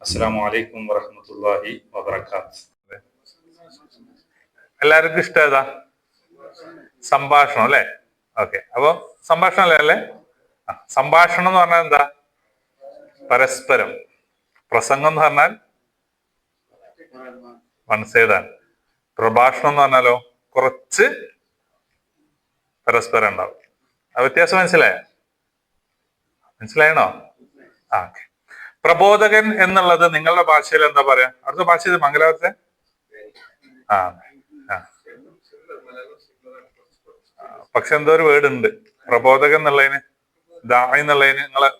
അസ്സലാമു അലൈക്കും വറഹ്മത്തുള്ളാഹി വബറകാത്ത്. എല്ലാവർക്കും ഇഷ്ടം ഏതാ? സംഭാഷണം അല്ലെ? ഓക്കെ, അപ്പൊ സംഭാഷണം അല്ലേ? സംഭാഷണം എന്ന് പറഞ്ഞാൽ എന്താ? പരസ്പരം. പ്രസംഗം എന്ന് പറഞ്ഞാൽ വൺ സൈഡാണ്. പ്രഭാഷണം എന്ന് പറഞ്ഞാലോ കുറച്ച് പരസ്പരം ഉണ്ടാവും. ആ വ്യത്യാസം മനസ്സിലായണോ? ഓക്കെ. പ്രബോധകൻ എന്നുള്ളത് നിങ്ങളുടെ ഭാഷയിൽ എന്താ പറയാ? അടുത്ത ഭാഷ മംഗലാപുരത്തെ ആ ആ പക്ഷെ എന്തോ ഒരു വേർഡ് ഉണ്ട് പ്രബോധകൻ എന്നുള്ളതിന്, ദാഇ എന്നുള്ളതിന്. നിങ്ങളെ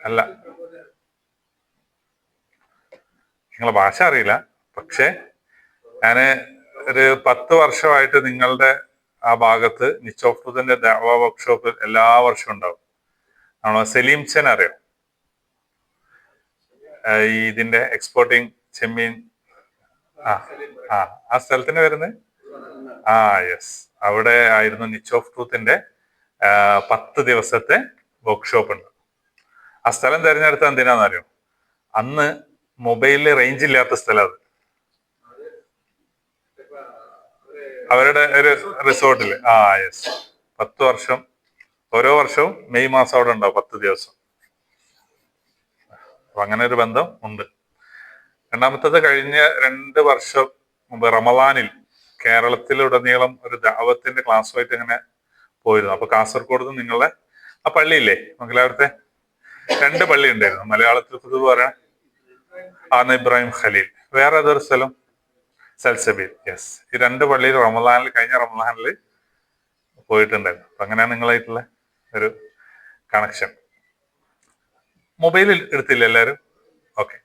അല്ല, നിങ്ങളെ ഭാഷ അറിയില്ല. പക്ഷെ ഞാന് ഒരു 10 വർഷമായിട്ട് നിങ്ങളുടെ ആ ഭാഗത്ത് നിച്ചോഫുദിന്റെ ദഅവ വർക്ക്ഷോപ്പ് എല്ലാ വർഷവും ഉണ്ടാവും. ആണോ? സലീം ചെൻ അറിയോ? ഇതിന്റെ എക്സ്പോർട്ടിങ് ചെമ്മീൻ ആ സ്ഥലത്തിന് വരുന്നത് യെസ്, അവിടെ ആയിരുന്നു നിച്ച് ഓഫ് ട്രൂത്തിന്റെ 10 ദിവസത്തെ വർക്ക്ഷോപ്പ് ഉണ്ട്. ആ സ്ഥലം തിരഞ്ഞെടുത്ത എന്തിനാണെന്നറിയോ? അന്ന് മൊബൈലിൽ റേഞ്ച് ഇല്ലാത്ത സ്ഥലം അത്. അവരുടെ ഒരു റിസോർട്ടില് യെസ്, 10 വർഷം ഓരോ വർഷവും മെയ് മാസം അവിടെ ഉണ്ടാവും 10 ദിവസം. അപ്പൊ അങ്ങനെ ഒരു ബന്ധം ഉണ്ട്. രണ്ടാമത്തത് കഴിഞ്ഞ 2 വർഷം മുമ്പ് റമദാനിൽ കേരളത്തിലുടനീളം ഒരു ദഅവത്തിന്റെ ക്ലാസ്സുമായിട്ട് ഇങ്ങനെ പോയിരുന്നു. അപ്പൊ കാസർഗോഡ് നിന്ന് നിങ്ങളുടെ ആ പള്ളിയില്ലേ മംഗലാപുരത്തെ 2 പള്ളി ഉണ്ടായിരുന്നു. മലയാളത്തിൽ പൊതുവെ പറയാൻ ഇബ്രാഹിം ഖലീൽ, വേറെ ഏതൊരു സ്ഥലം സൽസബീൽ. യെസ്, ഈ 2 പള്ളിയിൽ കഴിഞ്ഞ റമദാനിൽ പോയിട്ടുണ്ടായിരുന്നു. അപ്പൊ അങ്ങനെയാണ് നിങ്ങളായിട്ടുള്ള ഒരു കണക്ഷൻ. മൊബൈലിൽ എടുത്തില്ല എല്ലാവരും? ഓക്കെ,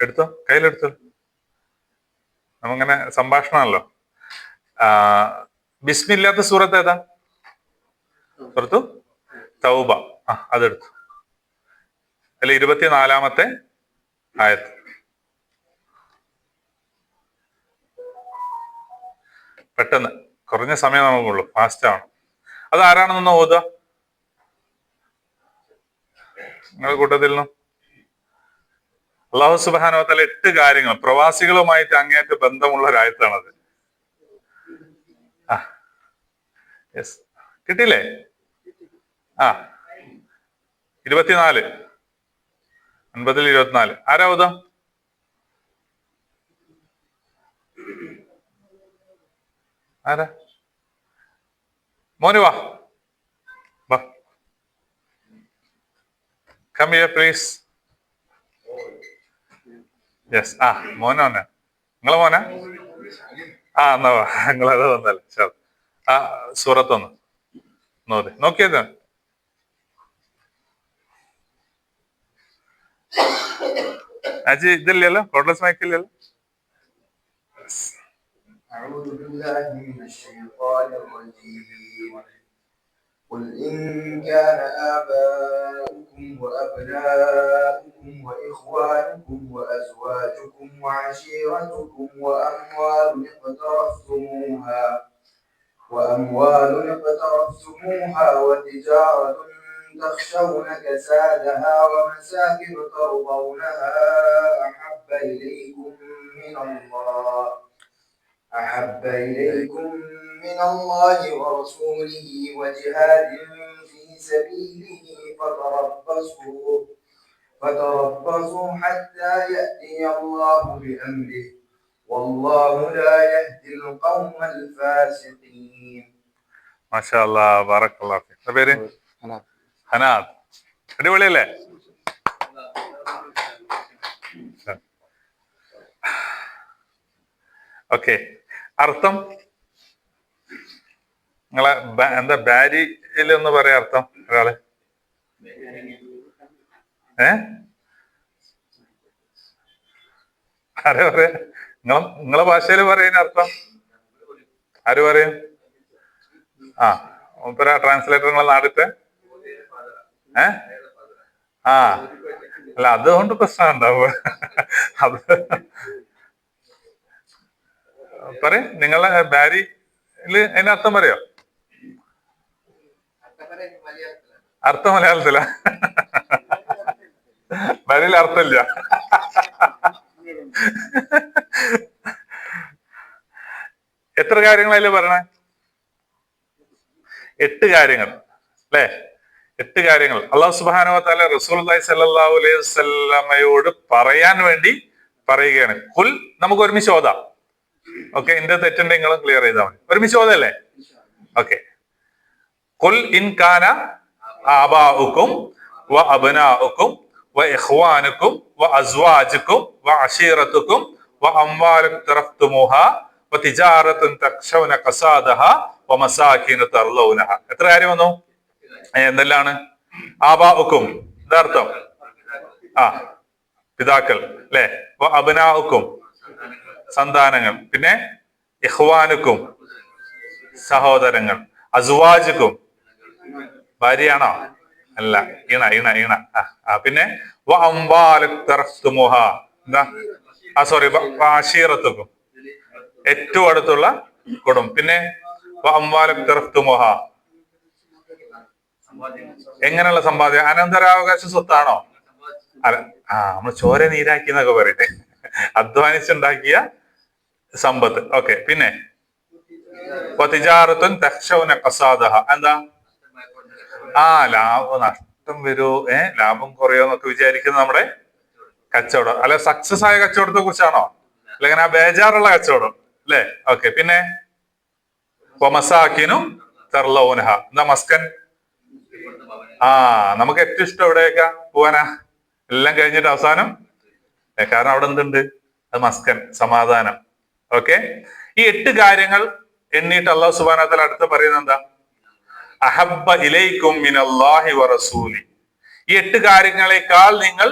എടുത്തോ, കയ്യിലെടുത്തോ. നമ്മങ്ങനെ സംഭാഷണമല്ലോ. ബിസ്മില്ലാത്ത സൂറത്ത് ഏതാ? സൂറത്തു തൗബ. അതെടുത്തു. അല്ലെ 24-ാമത്തെ ആയത്ത്. പെട്ടെന്ന്, കുറഞ്ഞ സമയം നമുക്കുള്ളൂ, ഫാസ്റ്റ് ആവണം. അത് ആരാണെന്നൊന്ന് ഓതുക നിങ്ങളുടെ കൂട്ടത്തിൽ നിന്നും. അല്ലാഹു സുബ്ഹാനഹു വ തആല 8 കാര്യങ്ങൾ പ്രവാസികളുമായിട്ട് അങ്ങേയറ്റ ബന്ധമുള്ള ഒരായത്താണത്. യെസ്, കിട്ടിയില്ലേ? 24, 9-24. ആരാ ഓതാ? ആരാ? മോനു വാ, കം ഹിയർ പ്ലീസ്. യെസ്, മോനെ. നിങ്ങളെ മോനാ? എന്നാ നിങ്ങളത് വന്നല്ലേ. സൂറത്തൊന്ന് നോക്കിയത്. അജി ഇതില്ലല്ലോ, കോഡ്ലെസ് മൈക്കില്ലല്ലോ. أعوذ بالله من الشيطان الرجيم. قل إن كان آباؤكم وأبناؤكم وإخوانكم وأزواجكم وعشيرتكم وأموال اقترفتموها وتجارة تخشون كسادها ومساكن ترضونها أحب إليكم من الله ورسوله وجهاد في سبيله فتربصوا حتى يأتي الله بأمره والله لا يهدي القوم الفاسقين. ما شاء الله, بارك الله فيك. പേര് ഹനാദ്. അടിപൊളിയല്ലേ? ഓക്കെ, അർത്ഥം നിങ്ങളെ എന്താ? ബാരിയിൽ ഒന്ന് പറയാ അർത്ഥം ഒരാള്. ആരെ പറയാ? നിങ്ങളെ ഭാഷയിൽ പറയുന്ന അർത്ഥം ആര് പറയും? ട്രാൻസ്ലേറ്റർ നിങ്ങളെ നാടിത്തെ അല്ല, അതുകൊണ്ട് പ്രശ്നം ഉണ്ടാവുക. അത് പറയും. നിങ്ങളെ ബാരിയില് അതിന്റെ അർത്ഥം പറയോ? അർത്ഥം മലയാളത്തിലാ? വരിയിൽ അർത്ഥമില്ല. എത്ര കാര്യങ്ങളല്ലേ പറയണേ? 8 കാര്യങ്ങൾ അല്ലെ? 8 കാര്യങ്ങൾ അല്ലാഹു സുബ്ഹാനഹു വ തആല റസൂലുള്ളാഹി സ്വല്ലല്ലാഹു അലൈഹി വസല്ലമയോട് പറയാൻ വേണ്ടി പറയുകയാണ്. കുൽ, നമുക്ക് ഒരുമിച്ച് ഓതാം. ഓക്കെ, എന്റെ തെറ്റുണ്ടെങ്കിൽ നിങ്ങൾ ക്ലിയർ ചെയ്താൽ മതി. ഒരുമിച്ച് ഓതല്ലേ? ഓക്കെ. കുൽ ഇൻ കാന ആബാഉക്കും വ അബ്നാഉക്കും വ ഇഖ്വാനുക്കും വ അസ്വാജുക്കും വ അശീറത്തുക്കും വ അംവാലുൻ തറഫ്തുമുഹാ വ തിജാറത്തുൻ തഖ്ശൗന ഖസാദഹാ വ മസാകിന തർലൗനഹാ. എത്ര കാര്യം വന്നു? എന്തെല്ലാണ്? ആബാഉക്കും, എന്താർത്ഥം? പിതാക്കൾ അല്ലെ? വ അബ്നാഉക്കും, സന്താനങ്ങൾ. പിന്നെ ഇഖ്വാനുക്കും, സഹോദരങ്ങൾ. അസ്വാജുക്കും, ഭാര്യയാണോ? അല്ല, ഇണ ഇണ ഇണ. പിന്നെ വ അംവാലുൻ തറഫ്തുമുഹാ, എന്താ? സോറി, അശീറത്തുക്കും, ഏറ്റവും അടുത്തുള്ള കുടുംബം. പിന്നെ വ അംവാലുൻ തറഫ്തുമുഹാ, എങ്ങനെയുള്ള സമ്പാദ്യം? അനന്തരാവകാശ സ്വത്താണോ? അല്ല, നമ്മൾ ചോര നീരാക്കി എന്നൊക്കെ പറയട്ടെ, അധ്വാനിച്ചുണ്ടാക്കിയ സമ്പത്ത്. ഓക്കെ. പിന്നെ തിജാറത്തുൻ തഖ്ശൗന ഖസാദഹ, എന്താ? ലാഭം നഷ്ടം വരുമോ, ലാഭം കുറയോ എന്നൊക്കെ വിചാരിക്കുന്ന നമ്മുടെ കച്ചവടം. അല്ലെ, സക്സസ് ആയ കച്ചവടത്തെ കുറിച്ചാണോ? അല്ലെങ്കിൽ ആ ബേജാറുള്ള കച്ചവടം അല്ലെ? ഓക്കെ. പിന്നെ മസാക്കിനും തർലൗനഹ, എന്താ? മസ്കൻ. നമുക്ക് ഏറ്റവും ഇഷ്ടം എവിടെയൊക്കെ പോവാനാ? എല്ലാം കഴിഞ്ഞിട്ട് അവസാനം, കാരണം അവിടെ എന്തുണ്ട്? അത് മസ്കൻ, സമാധാനം. ഓക്കെ. ഈ 8 കാര്യങ്ങൾ എണ്ണീട്ട് അല്ലാഹു സുബ്ഹാനഹു വ തആല അടുത്ത് പറയുന്നത് എന്താ? അഹബ്ബ ഇലൈക്കും മിനല്ലാഹി വ റസൂലി. ഈ 8 കാര്യങ്ങളെക്കാൾ നിങ്ങൾ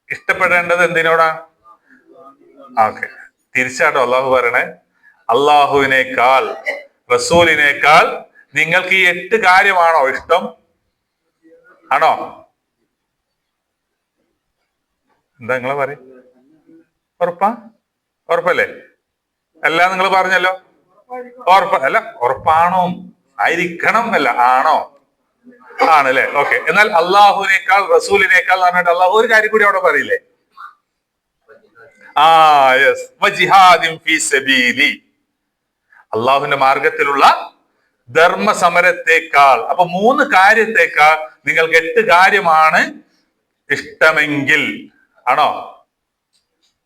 ഇഷ്ടപ്പെടേണ്ടത് എന്തിനോടാ? ഓക്കെ, തിരിച്ചാട്ടോ അള്ളാഹു പറയണേ. അള്ളാഹുവിനേക്കാൾ റസൂലിനേക്കാൾ നിങ്ങൾക്ക് ഈ 8 കാര്യമാണോ ഇഷ്ടം? ആണോ? എന്താ നിങ്ങളെ പറയും? ഉറപ്പാ? ഉറപ്പല്ലേ? എല്ലാം നിങ്ങൾ പറഞ്ഞല്ലോ. അല്ല, ഉറപ്പാണോ? ആയിരിക്കണം അല്ല, ആണോ? ആണല്ലേ? ഓക്കെ. എന്നാൽ അള്ളാഹുവിനേക്കാൾ റസൂലിനേക്കാൾ പറഞ്ഞിട്ട് അള്ളാഹു ഒരു കാര്യം കൂടി അവിടെ പറയില്ലേ? യെസ്, വജിഹാദിൻ ഫീ സബീലി, അള്ളാഹുവിന്റെ മാർഗത്തിലുള്ള ധർമ്മസമരത്തെക്കാൾ. അപ്പൊ 3 കാര്യത്തെക്കാൾ നിങ്ങൾക്ക് 8 കാര്യമാണ് ഇഷ്ടമെങ്കിൽ ആണോ?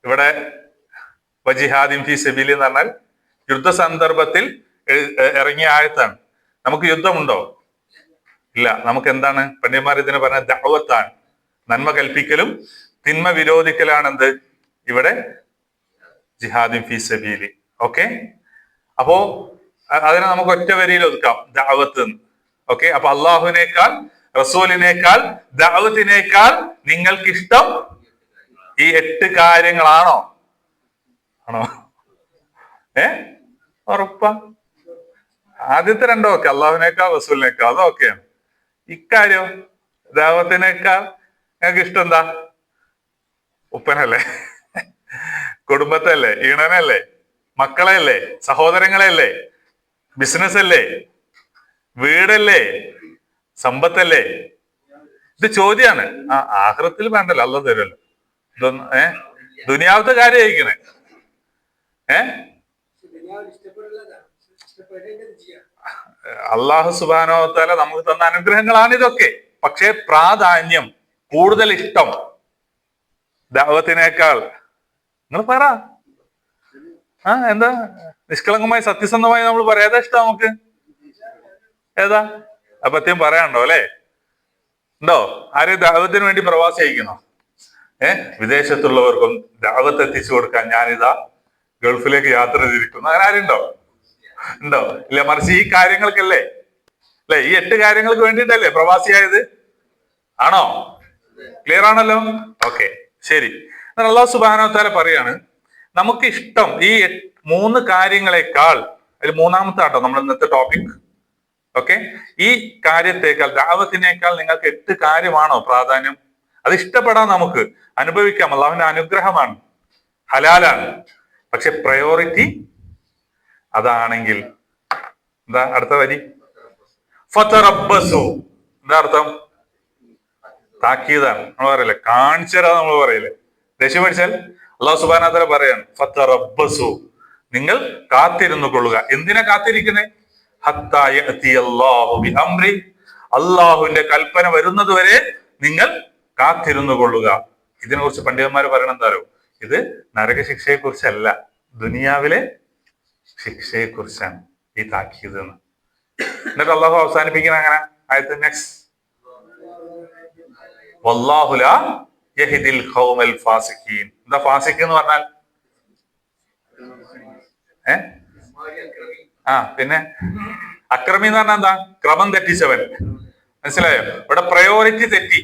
ഇവിടെ വജിഹാദിൻ ഫീ സബീലി എന്ന് പറഞ്ഞാൽ യുദ്ധ സന്ദർഭത്തിൽ ഇറങ്ങിയ ആയത്താണ്. നമുക്ക് യുദ്ധമുണ്ടോ? ഇല്ല. നമുക്ക് എന്താണ്? പണ്ഡിതന്മാർ ഇതിനെ പറഞ്ഞ ദഅവത്താണ്. നന്മ കൽപ്പിക്കലും തിന്മ വിരോധിക്കലാണ് എന്ത്? ഇവിടെ ജിഹാദിൻ ഫീ സബീലി. ഓക്കെ. അപ്പോ അതിനെ നമുക്ക് ഒറ്റ വരിയിൽ ഒതുക്കാം, ദഅവത്ത്. ഓക്കെ. അപ്പൊ അള്ളാഹുവിനേക്കാൾ റസൂലിനേക്കാൾ ദഅവത്തിനേക്കാൾ നിങ്ങൾക്ക് ഇഷ്ടം ഈ 8 കാര്യങ്ങളാണോ? ആണോ? ഉറപ്പാ? ആദ്യത്തെ 2 ഒക്കെ അള്ളാഹുവിനേക്കാൾ റസൂലിനേക്കാൾ അതൊക്കെയാണ്. ഇക്കാര്യം ദഅവത്തിനേക്കാൾ നിങ്ങൾക്ക് ഇഷ്ടം എന്താ? ഉപ്പനല്ലേ? കുടുംബത്തല്ലേ? ഈണനല്ലേ? മക്കളെയല്ലേ? സഹോദരങ്ങളെയല്ലേ? ബിസിനസ് അല്ലേ? വീടല്ലേ? സമ്പത്തല്ലേ? ഇത് ചോദ്യാണ്. ആഖിറത്തിൽ വേണ്ടല്ലോ, അല്ലാഹു തരുമല്ലോ. ഇതൊന്ന് ദുനിയാവത്തെ കാര്യം ആയിരിക്കണേ. അള്ളാഹു സുബ്ഹാനഹു വ തആല നമുക്ക് തന്ന അനുഗ്രഹങ്ങളാണ് ഇതൊക്കെ. പക്ഷേ പ്രാധാന്യം, കൂടുതൽ ഇഷ്ടം ദഅവത്തിനേക്കാൾ. നിങ്ങൾ പറ, എന്താ? നിഷ്കളങ്കമായി സത്യസന്ധമായി നമ്മൾ പറയാം. ഏതാ ഇഷ്ടം നമുക്ക്? ഏതാ? അപ്പത്യം പറയാനുണ്ടോ? അല്ലെ? ഉണ്ടോ? ആരെയും ദഅവത്തിന് വേണ്ടി പ്രവാസി അയക്കണോ? വിദേശത്തുള്ളവർക്കും ദഅവത്ത് എത്തിച്ചു കൊടുക്കാൻ ഞാനിതാ ഗൾഫിലേക്ക് യാത്ര തിരിക്കുന്നു, അങ്ങനെ ആരുണ്ടോ? ഉണ്ടോ? ഇല്ല. മറിച്ച് ഈ കാര്യങ്ങൾക്കല്ലേ, അല്ലെ? ഈ 8 കാര്യങ്ങൾക്ക് വേണ്ടിയിട്ടല്ലേ പ്രവാസിയായത്? ആണോ? ക്ലിയർ ആണല്ലോ? ഓക്കെ, ശരി. അല്ലാഹു സുബ്ഹാനഹു വ തആല പറയാണ് നമുക്ക് ഇഷ്ടം ഈ 3 കാര്യങ്ങളെക്കാൾ, അതിൽ 3-ാമത്തെ ആട്ടോ നമ്മൾ ഇന്നത്തെ ടോപ്പിക്. ഓക്കെ. ഈ കാര്യത്തെക്കാൾ, ദഅവത്തിനേക്കാൾ നിങ്ങൾക്ക് 8 കാര്യമാണോ പ്രാധാന്യം? അത് ഇഷ്ടപ്പെടാൻ നമുക്ക് അനുഭവിക്കാം. അള്ളാഹുവിന്റെ അനുഗ്രഹമാണ്, ഹലാലാണ്. പക്ഷെ പ്രയോറിറ്റി അതാണെങ്കിൽ എന്താ അടുത്ത വരി? ഫതറബ്ബസു. എന്താ അർത്ഥം? താക്കീതാണ്. നമ്മൾ പറയില്ലേ, കാണിച്ചരാ നമ്മൾ പറയില്ലേ, ദേഷ്യം പഠിച്ചാൽ അള്ളാഹു സുബ്ഹാനഹു വ തആല പറയാണ് ഫതറബ്ബസു, നിങ്ങൾ കാത്തിരുന്നു കൊള്ളുക. എന്തിനാ കാത്തിരിക്കുന്നേ? ഹത്താ യഅതിയല്ലാഹു ബിഅംരി, അള്ളാഹുവിന്റെ കൽപ്പന വരുന്നത് വരെ നിങ്ങൾ കാത്തിരുന്നു കൊള്ളുക. ഇതിനെ കുറിച്ച് പണ്ഡിതന്മാർ പറയണ എന്താരോ, ഇത് നരകശിക്ഷയെ കുറിച്ചല്ല, ദുനിയാവിലെ ശിക്ഷയെ കുറിച്ചാണ് ഈ താക്കീത് എന്ന്. എന്നിട്ട് അള്ളാഹു അവസാനിപ്പിക്കുന്ന അങ്ങനെ ആയത്ത് നെക്സ്റ്റ്, വല്ലാഹു ലാ യഹ്ദിൽ ഖൗമൽ ഫാസിഖീൻ. എന്താ ഫാസിഖ് എന്ന് പറഞ്ഞാൽ? പിന്നെ അക്രമി എന്ന് പറഞ്ഞാൽ എന്താ? ക്രമം തെറ്റിച്ചവൻ. മനസ്സിലായോ? ഇവിടെ പ്രയോറിറ്റി തെറ്റി,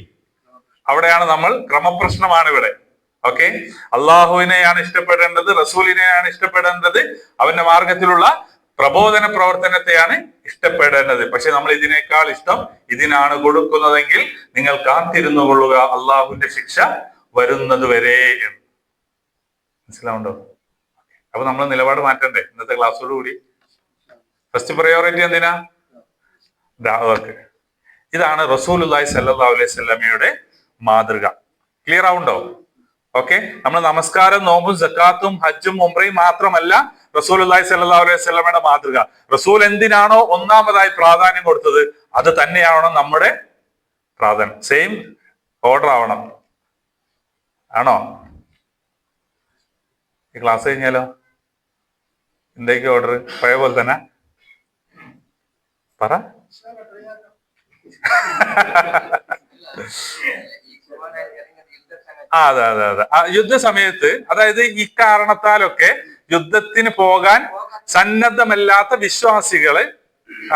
അവിടെയാണ് നമ്മൾ, ക്രമപ്രശ്നമാണ് ഇവിടെ. ഓക്കെ, അള്ളാഹുവിനെയാണ് ഇഷ്ടപ്പെടേണ്ടത്, റസൂലിനെയാണ് ഇഷ്ടപ്പെടേണ്ടത്, അവന്റെ മാർഗത്തിലുള്ള പ്രബോധന പ്രവർത്തനത്തെയാണ് ഇഷ്ടപ്പെടേണ്ടത്. പക്ഷെ നമ്മൾ ഇതിനേക്കാൾ ഇഷ്ടം ഇതിനാണ് കൊടുക്കുന്നതെങ്കിൽ നിങ്ങൾ കാത്തിരുന്നു കൊള്ളുക അള്ളാഹുവിന്റെ ശിക്ഷ വരുന്നത് വരെ. മനസ്സിലാവുണ്ടോ? അപ്പൊ നമ്മൾ നിലപാട് മാറ്റണ്ടേ ഇന്നത്തെ ക്ലാസ്സോട് കൂടി? ഫസ്റ്റ് പ്രയോറിറ്റി എന്തിനാ? ദഅവക്ക്. ഇതാണ് റസൂലുള്ളാഹി സ്വല്ലല്ലാഹു അലൈഹി വസല്ലമയുടെ മാതൃക. ക്ലിയർ ആവുണ്ടോ? ഓക്കെ, നമ്മൾ നമസ്കാരം, നോമ്പും, സക്കാത്തും, ഹജ്ജും, ഉംറയും മാത്രമല്ല റസൂലുള്ളാഹി സ്വല്ലല്ലാഹു അലൈഹി വസല്ലമയുടെ മാതൃക. റസൂൽ എന്തിനാണോ ഒന്നാമതായി പ്രാധാന്യം കൊടുത്തത് അത് തന്നെയാവണം നമ്മുടെ പ്രാധാന്യം. സെയിം ഓർഡർ ആവണം. ആണോ? ഈ ക്ലാസ് കഴിഞ്ഞാലോ എന്തൊക്കെ ഓർഡർ? പഴയ പോലെ തന്നെ പറ. അതെ അതെ അതെ. യുദ്ധസമയത്ത്, അതായത് ഇക്കാരണത്താലൊക്കെ യുദ്ധത്തിന് പോകാൻ സന്നദ്ധമല്ലാത്ത വിശ്വാസികള്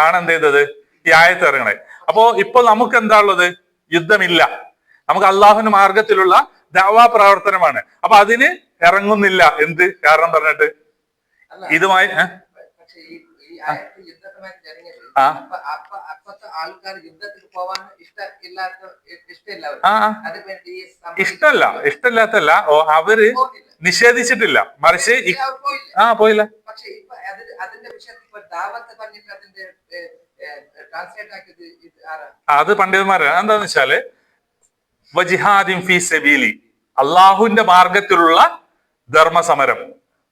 ആണ് എന്ത് ചെയ്തത്? ഈ ആയത്ത് ഇറങ്ങണേ. അപ്പോ ഇപ്പൊ നമുക്ക് എന്താ ഉള്ളത്? യുദ്ധമില്ല. നമുക്ക് അള്ളാഹുവിന്റെ മാർഗത്തിലുള്ള ദഅവാ പ്രവർത്തനമാണ്. അപ്പൊ അതിന് ഇറങ്ങുന്നില്ല. എന്ത് കാരണം പറഞ്ഞിട്ട്? ഇതുമായി ഇഷ്ടമില്ലാത്തല്ല, അവര് നിഷേധിച്ചിട്ടില്ല, മറിച്ച് പോയില്ല. അത് പണ്ഡിതന്മാരാണ്. എന്താന്ന് വെച്ചാല് വജിഹാദിൻ ഫീ സബീലി, അള്ളാഹുവിന്റെ മാർഗത്തിലുള്ള ധർമ്മസമരം.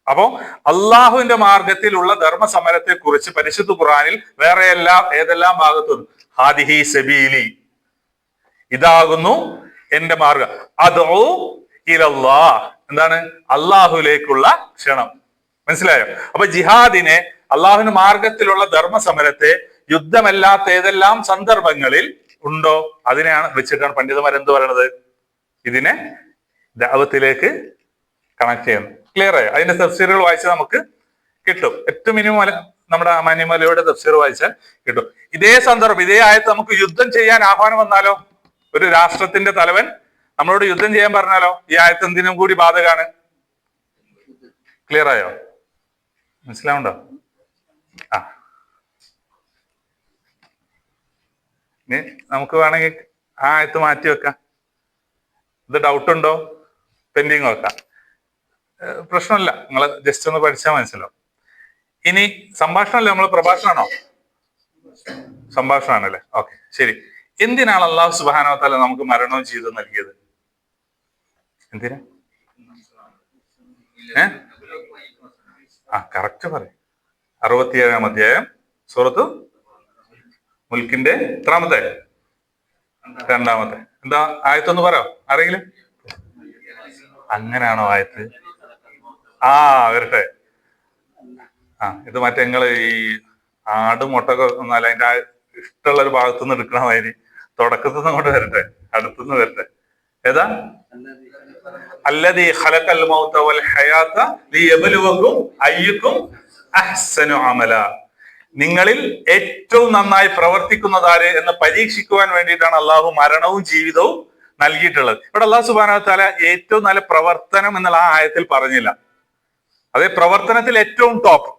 അപ്പോ അള്ളാഹുവിന്റെ മാർഗത്തിലുള്ള ധർമ്മസമരത്തെ കുറിച്ച് പരിശുദ്ധ ഖുർആനിൽ വേറെ ഏതെല്ലാം ഭാഗത്തും ഹാദിഹി സബീലി, ഇതാകുന്നു എന്റെ മാർഗം, അദ്ഉ ഇലല്ലാഹ്, എന്താണ്? അള്ളാഹുലേക്കുള്ള ക്ഷണം. മനസ്സിലായോ? അപ്പൊ ജിഹാദിനെ, അള്ളാഹുവിന്റെ മാർഗത്തിലുള്ള ധർമ്മസമരത്തെ യുദ്ധമല്ലാത്ത ഏതെല്ലാം സന്ദർഭങ്ങളിൽ ഉണ്ടോ അതിനെയാണ് വെച്ചിട്ടാണ് പണ്ഡിതന്മാർ എന്ത് പറയണത്? ഇതിനെ ദഅവത്തിലേക്ക് കണക്ട് ചെയ്യുന്നു. ക്ലിയർ ആയോ? അതിന്റെ തഫ്സീറുകൾ വായിച്ചാൽ നമുക്ക് കിട്ടും. ഏറ്റവും മിനിമം നമ്മുടെ മാന്യമലയുടെ തഫ്സീർ വായിച്ചാൽ കിട്ടും. ഇതേ സന്ദർഭം, ഇതേ ആയത്ത് നമുക്ക് യുദ്ധം ചെയ്യാൻ ആഹ്വാനം വന്നാലോ? ഒരു രാഷ്ട്രത്തിന്റെ തലവൻ നമ്മളോട് യുദ്ധം ചെയ്യാൻ പറഞ്ഞാലോ? ഈ ആയത്ത് എന്തിനും കൂടി ബാധകാണ്. ക്ലിയർ ആയോ? മനസ്സിലാവുണ്ടോ? ഇനി നമുക്ക് വേണമെങ്കിൽ ആ ആയത്ത് മാറ്റി വെക്കാം. ഇത് ഡൗട്ട് ഉണ്ടോ? പെൻഡിങ് വെക്കാം, പ്രശ്നമില്ല. നിങ്ങൾ ജസ്റ്റ് ഒന്ന് പഠിച്ചാൽ മനസ്സിലാവും. ഇനി സംഭാഷണമല്ലേ, നമ്മൾ പ്രഭാഷണമാണോ? സംഭാഷണമാണല്ലേ? ഓക്കെ, ശരി. എന്തിനാണ് അള്ളാഹു സുബ്ഹാനഹു വ തആല നമുക്ക് മരണവും ജീവിതവും നൽകിയത്? എന്തിനാ? കറക്റ്റ് പറയും. 67-ാം അധ്യായം സൂറത്ത് മുൽക്കിന്റെ എത്രാമത്തെ? 2-ാമത്തെ. എന്താ ആയത്തൊന്ന് പറയോ ആരെങ്കിലും? അങ്ങനെയാണോ ആയത്ത്? വരട്ടെ. ഇത് മറ്റേ നിങ്ങള് ഈ ആടും മുട്ടൊക്കെ ഒന്നല്ല, അതിന്റെ ഇഷ്ടമുള്ള ഒരു ഭാഗത്തുനിന്ന് എടുക്കണ മാതിരി തുടക്കത്തിൽ നിന്ന് കൊണ്ട് വരട്ടെ, അടുത്തുനിന്ന് വരട്ടെ. ഏതാ? അല്ലദീ ഖലഖൽ മൗത വൽ ഹയാത ലിയബ്ലുവകും അയ്യുക്കും അഹ്സനു അമല, നിങ്ങളിൽ ഏറ്റവും നന്നായി പ്രവർത്തിക്കുന്നതാര് എന്ന് പരീക്ഷിക്കുവാൻ വേണ്ടിയിട്ടാണ് അള്ളാഹു മരണവും ജീവിതവും നൽകിയിട്ടുള്ളത്. ഇവിടെ അള്ളാഹു സുബ്ഹാനഹു വ തആല ഏറ്റവും നല്ല പ്രവർത്തനം എന്നുള്ള ആ ആയത്തിൽ പറഞ്ഞില്ല. അതേ പ്രവർത്തനത്തിൽ ഏറ്റവും ടോപ്പ്.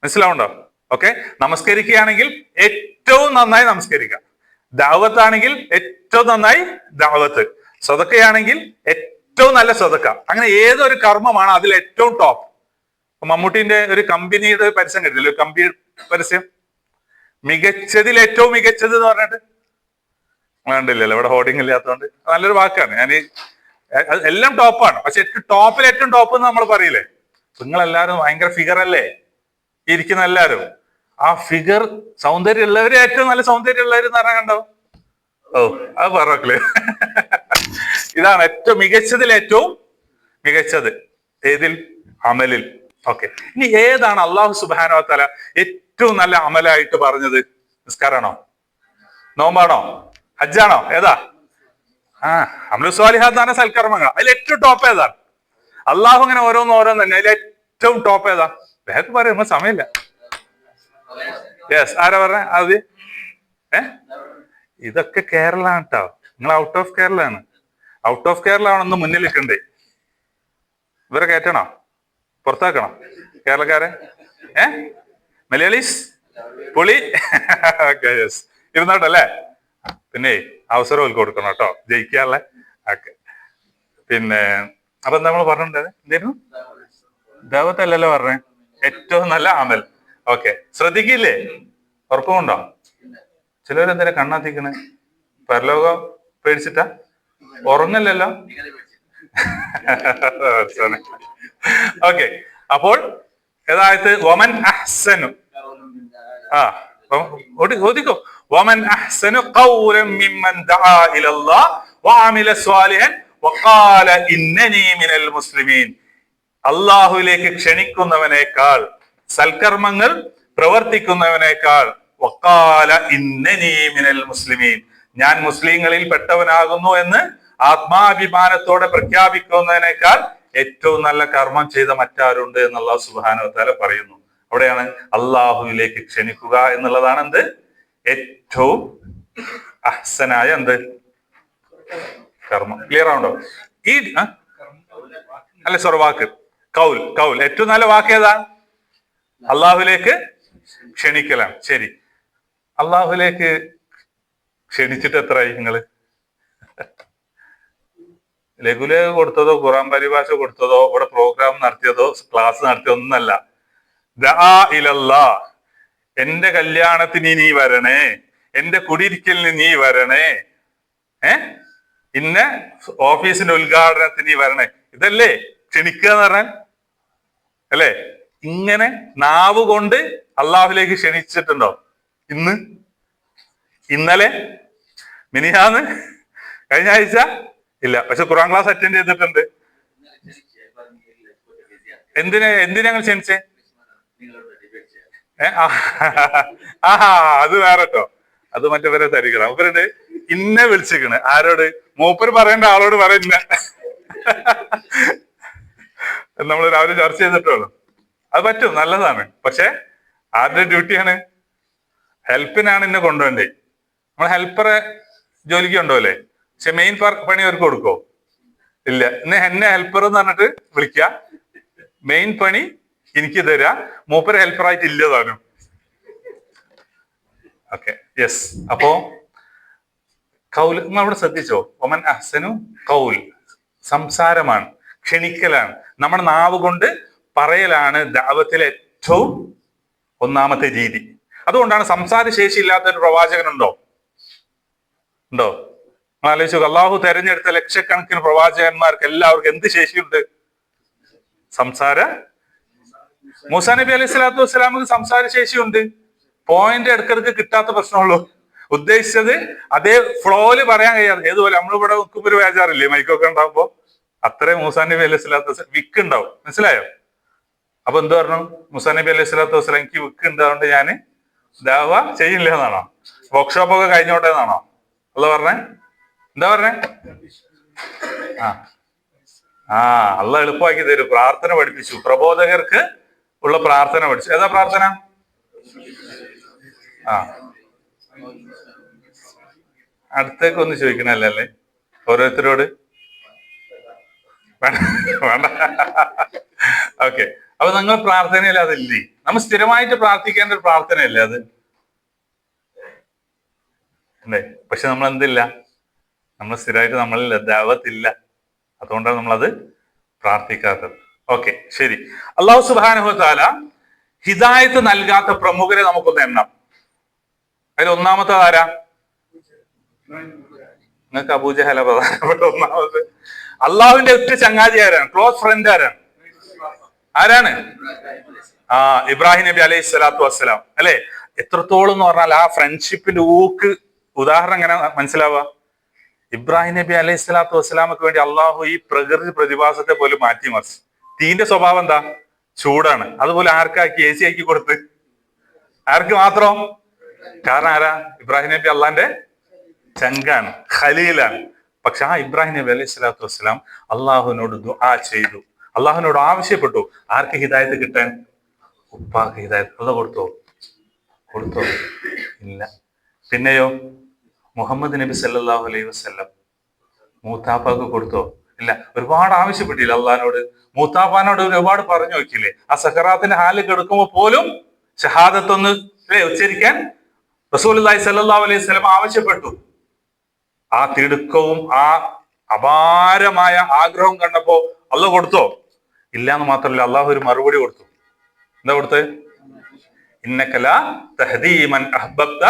മനസ്സിലാവുണ്ടോ? ഓക്കെ, നമസ്കരിക്കുകയാണെങ്കിൽ ഏറ്റവും നന്നായി നമസ്കരിക്കുക, ദഅവത്താണെങ്കിൽ ഏറ്റവും നന്നായി ദഅവത്ത്, സ്വതക്കയാണെങ്കിൽ ഏറ്റവും നല്ല സ്വതക്ക. അങ്ങനെ ഏതൊരു കർമ്മമാണ് അതിൽ ഏറ്റവും ടോപ്പ്. മമ്മൂട്ടിന്റെ ഒരു കമ്പനിയുടെ പരസ്യം കിട്ടില്ല, ഒരു കമ്പനി പരസ്യം, മികച്ചതിൽ ഏറ്റവും മികച്ചത് എന്ന് പറഞ്ഞിട്ട് വേണ്ടില്ലല്ലോ, ഇവിടെ ഹോർഡിങ് ഇല്ലാത്തതുകൊണ്ട്. നല്ലൊരു വാക്കാണ്. എല്ലാം ടോപ്പാണ്. പക്ഷെ ടോപ്പിൽ ഏറ്റവും ടോപ്പ് എന്ന് നമ്മൾ പറയില്ലേ? നിങ്ങളെല്ലാരും ഭയങ്കര ഫിഗർ അല്ലേ ഇരിക്കുന്ന എല്ലാരും? ആ ഫിഗർ സൗന്ദര്യം ഉള്ളവര് ഏറ്റവും നല്ല സൗന്ദര്യം ഉള്ളവർ എന്ന് പറഞ്ഞാൽ കണ്ടോ? ഓ, അത് പറഞ്ഞേ. ഇതാണ് ഏറ്റവും മികച്ചതിൽ ഏറ്റവും മികച്ചത്. ഏതിൽ? അമലിൽ. ഓക്കെ, ഇനി ഏതാണ് അള്ളാഹു സുബ്ഹാനഹു വ തആല ഏറ്റവും നല്ല അമലായിട്ട് പറഞ്ഞത്? നിസ്കാരാണോ? നോമ്പാണോ? ഹജ്ജാണോ? ഏതാ? അമലു സ്വാലിഹാത്ത് ആണ് സൽക്കർമ്മങ്ങൾ. അതിൽ ഏറ്റവും ടോപ്പ് ഏതാണ്? അള്ളാഹു ഇങ്ങനെ ഓരോന്ന് തന്നെ. അതിൽ ഏറ്റവും ടോപ്പ് ഏതാ? വേഗം പറയുമ്പോ സമയമില്ല. യെസ്, ആരാ പറഞ്ഞ അത്? ഇതൊക്കെ കേരള ആണ് കേട്ടോ. നിങ്ങൾ ഔട്ട് ഓഫ് കേരള ആണ്. ഔട്ട് ഓഫ് കേരള ആണെന്ന് മുന്നിൽ നിൽക്കണ്ടേ? ഇവരെ കയറ്റണോ? പുറത്താക്കണോ കേരളക്കാരെ? മലയാളീസ് പൊളി. ഓക്കെ, യെസ്, ഇരുന്നോട്ടല്ലേ. പിന്നെ അവസരം കൊടുക്കണം കേട്ടോ ജയിക്കാനുള്ള. ഓക്കെ, പിന്നെ അപ്പൊ എന്താ നമ്മൾ പറഞ്ഞിട്ടുണ്ടായത്? എന്തായിരുന്നു? ദഅവത്തല്ലല്ലോ പറഞ്ഞേ, ഏറ്റവും നല്ല അമൽ. ഓക്കെ, ശ്രദ്ധിക്കില്ലേ? ഉറപ്പുണ്ടോ? ചിലവരെന്തിനാ കണ്ണാത്തിക്കണ്? പരലോകം പേടിച്ചിട്ടാ? ഉറങ്ങല്ലല്ലോ. ഓക്കെ, അപ്പോൾ ഏതായത് വമൻ അഹ്സനു, ഓദിക്കോ, വമൻ അഹ്സനു ഖൗലൻ മിമ്മൻ ദആ ഇലല്ലാഹ് വഅമില സ്വാലിഹൻ വഖാല ഇന്നനി മിനൽ മുസ്ലിമീൻ. അള്ളാഹുവിലേക്ക് ക്ഷണിക്കുന്നവനേക്കാൾ, സൽക്കർമ്മങ്ങൾ പ്രവർത്തിക്കുന്നവനേക്കാൾ, വഖാല ഇന്നനി മിനൽ മുസ്ലിമീൻ, ഞാൻ മുസ്ലിങ്ങളിൽ പെട്ടവനാകുന്നു എന്ന് ആത്മാഭിമാനത്തോടെ പ്രഖ്യാപിക്കുന്നതിനേക്കാൾ ഏറ്റവും നല്ല കർമ്മം ചെയ്ത മറ്റാരുണ്ട് എന്ന് അല്ലാഹു സുബ്ഹാനഹു വ തആല പറയുന്നു. അവിടെയാണ് അള്ളാഹുവിലേക്ക് ക്ഷണിക്കുക എന്നുള്ളതാണ് എന്ത്? ഏറ്റവും അഹ്സനായ എന്ത് കർമ്മം. ക്ലിയർ ആവുണ്ടോ? ഈ അല്ല സോറി, വാക്ക് കൗൽ. കൗൽ ഏറ്റവും നല്ല വാക്ക് ഏതാ? അള്ളാഹുലേക്ക് ക്ഷണിക്കലാണ്. ശരി, അള്ളാഹുലേക്ക് ക്ഷണിച്ചിട്ട് എത്രയായി നിങ്ങള്? ലഘുലേഖ കൊടുത്തതോ ഖുർആൻ പരിഭാഷ കൊടുത്തതോ ഇവിടെ പ്രോഗ്രാം നടത്തിയതോ ക്ലാസ് നടത്തിയതോ ഒന്നല്ല. ദആ ഇലല്ലാഹ്, എന്റെ കല്യാണത്തിന് നീ വരണേ, എന്റെ കുടിയിരിക്കലിന് നീ വരണേ, ഇന്ന ഓഫീസിന്റെ ഉദ്ഘാടനത്തിന് നീ വരണേ, ഇതല്ലേ ക്ഷണിക്കുക എന്ന് പറഞ്ഞാൽ? അല്ലേ? ഇങ്ങനെ നാവ് കൊണ്ട് അള്ളാഹുലേക്ക് ക്ഷണിച്ചിട്ടുണ്ടോ? ഇന്ന്, ഇന്നലെ, മിനിയാന്ന്, കഴിഞ്ഞ ആഴ്ച? ഇല്ല. പക്ഷെ ഖുർആൻ ക്ലാസ് അറ്റൻഡ് ചെയ്തിട്ടുണ്ട്. എന്തിനാ ക്ഷണിച്ചേ? അത് വേറെ കേട്ടോ. അത് മറ്റവരെ തരിക്കണം. മൂപ്പരുണ്ട് ഇന്നെ വിളിച്ചിക്കണ്. ആരോട്? മൂപ്പര് പറയേണ്ട ആളോട് പറയുന്ന. നമ്മൾ രാവിലെ ചർച്ച ചെയ്തിട്ടുള്ളൂ. അത് പറ്റും, നല്ലതാണ്. പക്ഷെ ആരുടെ ഡ്യൂട്ടിയാണ്? ഹെൽപ്പിനാണ് എന്നെ കൊണ്ടുപോണ്ടേ. നമ്മൾ ഹെൽപ്പറെ ജോലിക്ക് കൊണ്ടുപോലേ, പക്ഷെ മെയിൻ പണി അവർക്ക് കൊടുക്കോ? ഇല്ല. ഇന്ന് എന്നെ ഹെൽപ്പർ എന്ന് പറഞ്ഞിട്ട് വിളിക്ക, മെയിൻ പണി എനിക്ക് തരാ, മൂപ്പര് ഹെൽപ്പറായിട്ട് ഇല്ലതാനും. Okay, yes. അപ്പോ കൗൽ അവിടെ ശ്രദ്ധിച്ചോ? ഒമൻ അഹ്സനു കൗൽ, സംസാരമാണ്, ക്ഷണിക്കലാണ്, നമ്മുടെ നാവ് കൊണ്ട് പറയലാണ് ദഅവത്തിലെ ഏറ്റവും ഒന്നാമത്തെ രീതി. അതുകൊണ്ടാണ് സംസാരശേഷി ഇല്ലാത്ത ഒരു പ്രവാചകനുണ്ടോ? ഉണ്ടോ? ആലോചിച്ചു. അള്ളാഹു തെരഞ്ഞെടുത്ത ലക്ഷക്കണക്കിന് പ്രവാചകന്മാർക്ക് എല്ലാവർക്കും എന്ത് ശേഷിയുണ്ട്? മൂസാ നബി അലൈഹി സ്വലാത്തു വസ്സലാമിന് സംസാര ശേഷിയുണ്ട്. പോയിന്റ് ഇടക്കിടക്ക് കിട്ടാത്ത പ്രശ്നമുള്ളൂ. ഉദ്ദേശിച്ചത് അതേ ഫ്ലോയില് പറയാൻ കഴിയാതെ. ഏതുപോലെ നമ്മളിവിടെ നോക്കുമ്പോ ഒരു വേജാറില്ലേ മൈക്കൊക്കെ ഉണ്ടാകുമ്പോ? അത്രയും മൂസാ നബി അലൈഹി സ്വലാത്തു വസ്സലാം വിക്ക് ഉണ്ടാവും. മനസ്സിലായോ? അപ്പൊ എന്ത് പറഞ്ഞു മൂസാ നബി അലൈഹി സ്വലാത്തു വസ്സലാം? എനിക്ക് വിക്ക് ഉണ്ടാവുകൊണ്ട് ഞാൻ ദഅവ ചെയ്യില്ല എന്നാണോ? വർക്ക്ഷോപ്പ് ഒക്കെ കഴിഞ്ഞോട്ടെ എന്നാണോ അല്ല പറഞ്ഞേ? എന്താ പറഞ്ഞേ? അള്ള എളുപ്പമാക്കി തരും. പ്രാർത്ഥന പഠിപ്പിച്ചു, പ്രബോധകർക്ക് ഉള്ള പ്രാർത്ഥന പഠിച്ചു. ഏതാ പ്രാർത്ഥന? അടുത്തേക്ക് ഒന്ന് ചോദിക്കണല്ലേ ഓരോരുത്തരോട്? വേണ്ട. ഓക്കെ, അപ്പൊ നിങ്ങൾ പ്രാർത്ഥനയല്ലേ അതില്ലേ? നമ്മൾ സ്ഥിരമായിട്ട് പ്രാർത്ഥിക്കേണ്ട ഒരു പ്രാർത്ഥനയല്ലേ അത്? അല്ലേ? പക്ഷെ നമ്മൾ എന്തില്ല, നമ്മൾ സ്ഥിരമായിട്ട് നമ്മളിൽ ദഅവത്തില്ല. അതുകൊണ്ടാണ് നമ്മളത് പ്രാർത്ഥിക്കാത്തത്. ഓക്കെ, ശരി. അല്ലാഹു സുബ്ഹാനഹു വ തആല ഹിദായത്ത് നൽകാത്ത പ്രമുഖരെ നമുക്കൊന്ന് എണ്ണാം. അതിൽ ഒന്നാമത്തെ ആരാ? നിങ്ങൾക്ക് അബൂജഹല പ്രധാനപ്പെട്ട ഒന്നാമത്. അള്ളാഹുവിന്റെ ഒറ്റ ചങ്ങാതി ആരാണ്? ക്ലോസ് ഫ്രണ്ട് ആരാണ്? ആരാണ്? ഇബ്രാഹിം നബി അലൈഹി സ്വലാത്തു വസ്സലാം അല്ലെ. എത്രത്തോളം എന്ന് പറഞ്ഞാൽ ആ ഫ്രണ്ട്ഷിപ്പിന്റെ ഊക്ക് ഉദാഹരണം എങ്ങനെ മനസ്സിലാവുക? ഇബ്രാഹിം നബി അലൈഹി സ്വലാത്തു വസ്സലാമക്ക് വേണ്ടി അള്ളാഹു ഈ പ്രകൃതി പ്രതിഭാസത്തെ പോലും മാറ്റിമറിച്ചു. തീന്റെ സ്വഭാവം എന്താ? ചൂടാണ്. അതുപോലെ ആർക്കാക്കി AC ആക്കി കൊടുത്ത്? ആർക്ക് മാത്രം? കാരണം ആരാ? ഇബ്രാഹിം നബി അള്ളാന്റെ ചങ്കാണ്, ഖലീലാണ്. പക്ഷെ ആ ഇബ്രാഹിം നബി അലൈഹി സ്വലാത്തു വസ്സലാം അള്ളാഹുവിനോട് ദുആ ചെയ്തു, അള്ളാഹുവിനോട് ആവശ്യപ്പെട്ടു. ആർക്ക് ഹിദായത്ത് കിട്ടാൻ? ഉപ്പാക്ക് ഹിദായത്ത്. അള്ള കൊടുത്തോ? ഇല്ല. പിന്നെയോ മുഹമ്മദ് നബി സല്ലല്ലാഹു അലൈഹി വസല്ലം മൂത്താപ്പാക്ക് കൊടുത്തോ? ഇല്ല. ഒരുപാട് ആവശ്യപ്പെട്ടില്ല അള്ളഹാനോട്. മൂത്താപ്പാനോട് ഒരുപാട് പറഞ്ഞു നോക്കിയില്ലേ? ആ സക്കറാത്തിന്റെ ഹാലിൽ കിടക്കുമ്പോ പോലും ഷഹാദത്തൊന്ന് ഉച്ചരിക്കാൻ റസൂലുള്ളാഹി സ്വല്ലല്ലാഹു അലൈഹി വസല്ലം ആവശ്യപ്പെട്ടു. ആ തിടുക്കവും ആ അപാരമായ ആഗ്രഹവും കണ്ടപ്പോ അള്ള കൊടുത്തോ? ഇല്ല എന്ന് മാത്രമല്ല, അള്ളാഹു ഒരു മറുപടി കൊടുത്തു. എന്താ കൊടുത്തത്? ഇന്നക ലാ തഹ്ദീ മൻ അഹ്ബബ്ത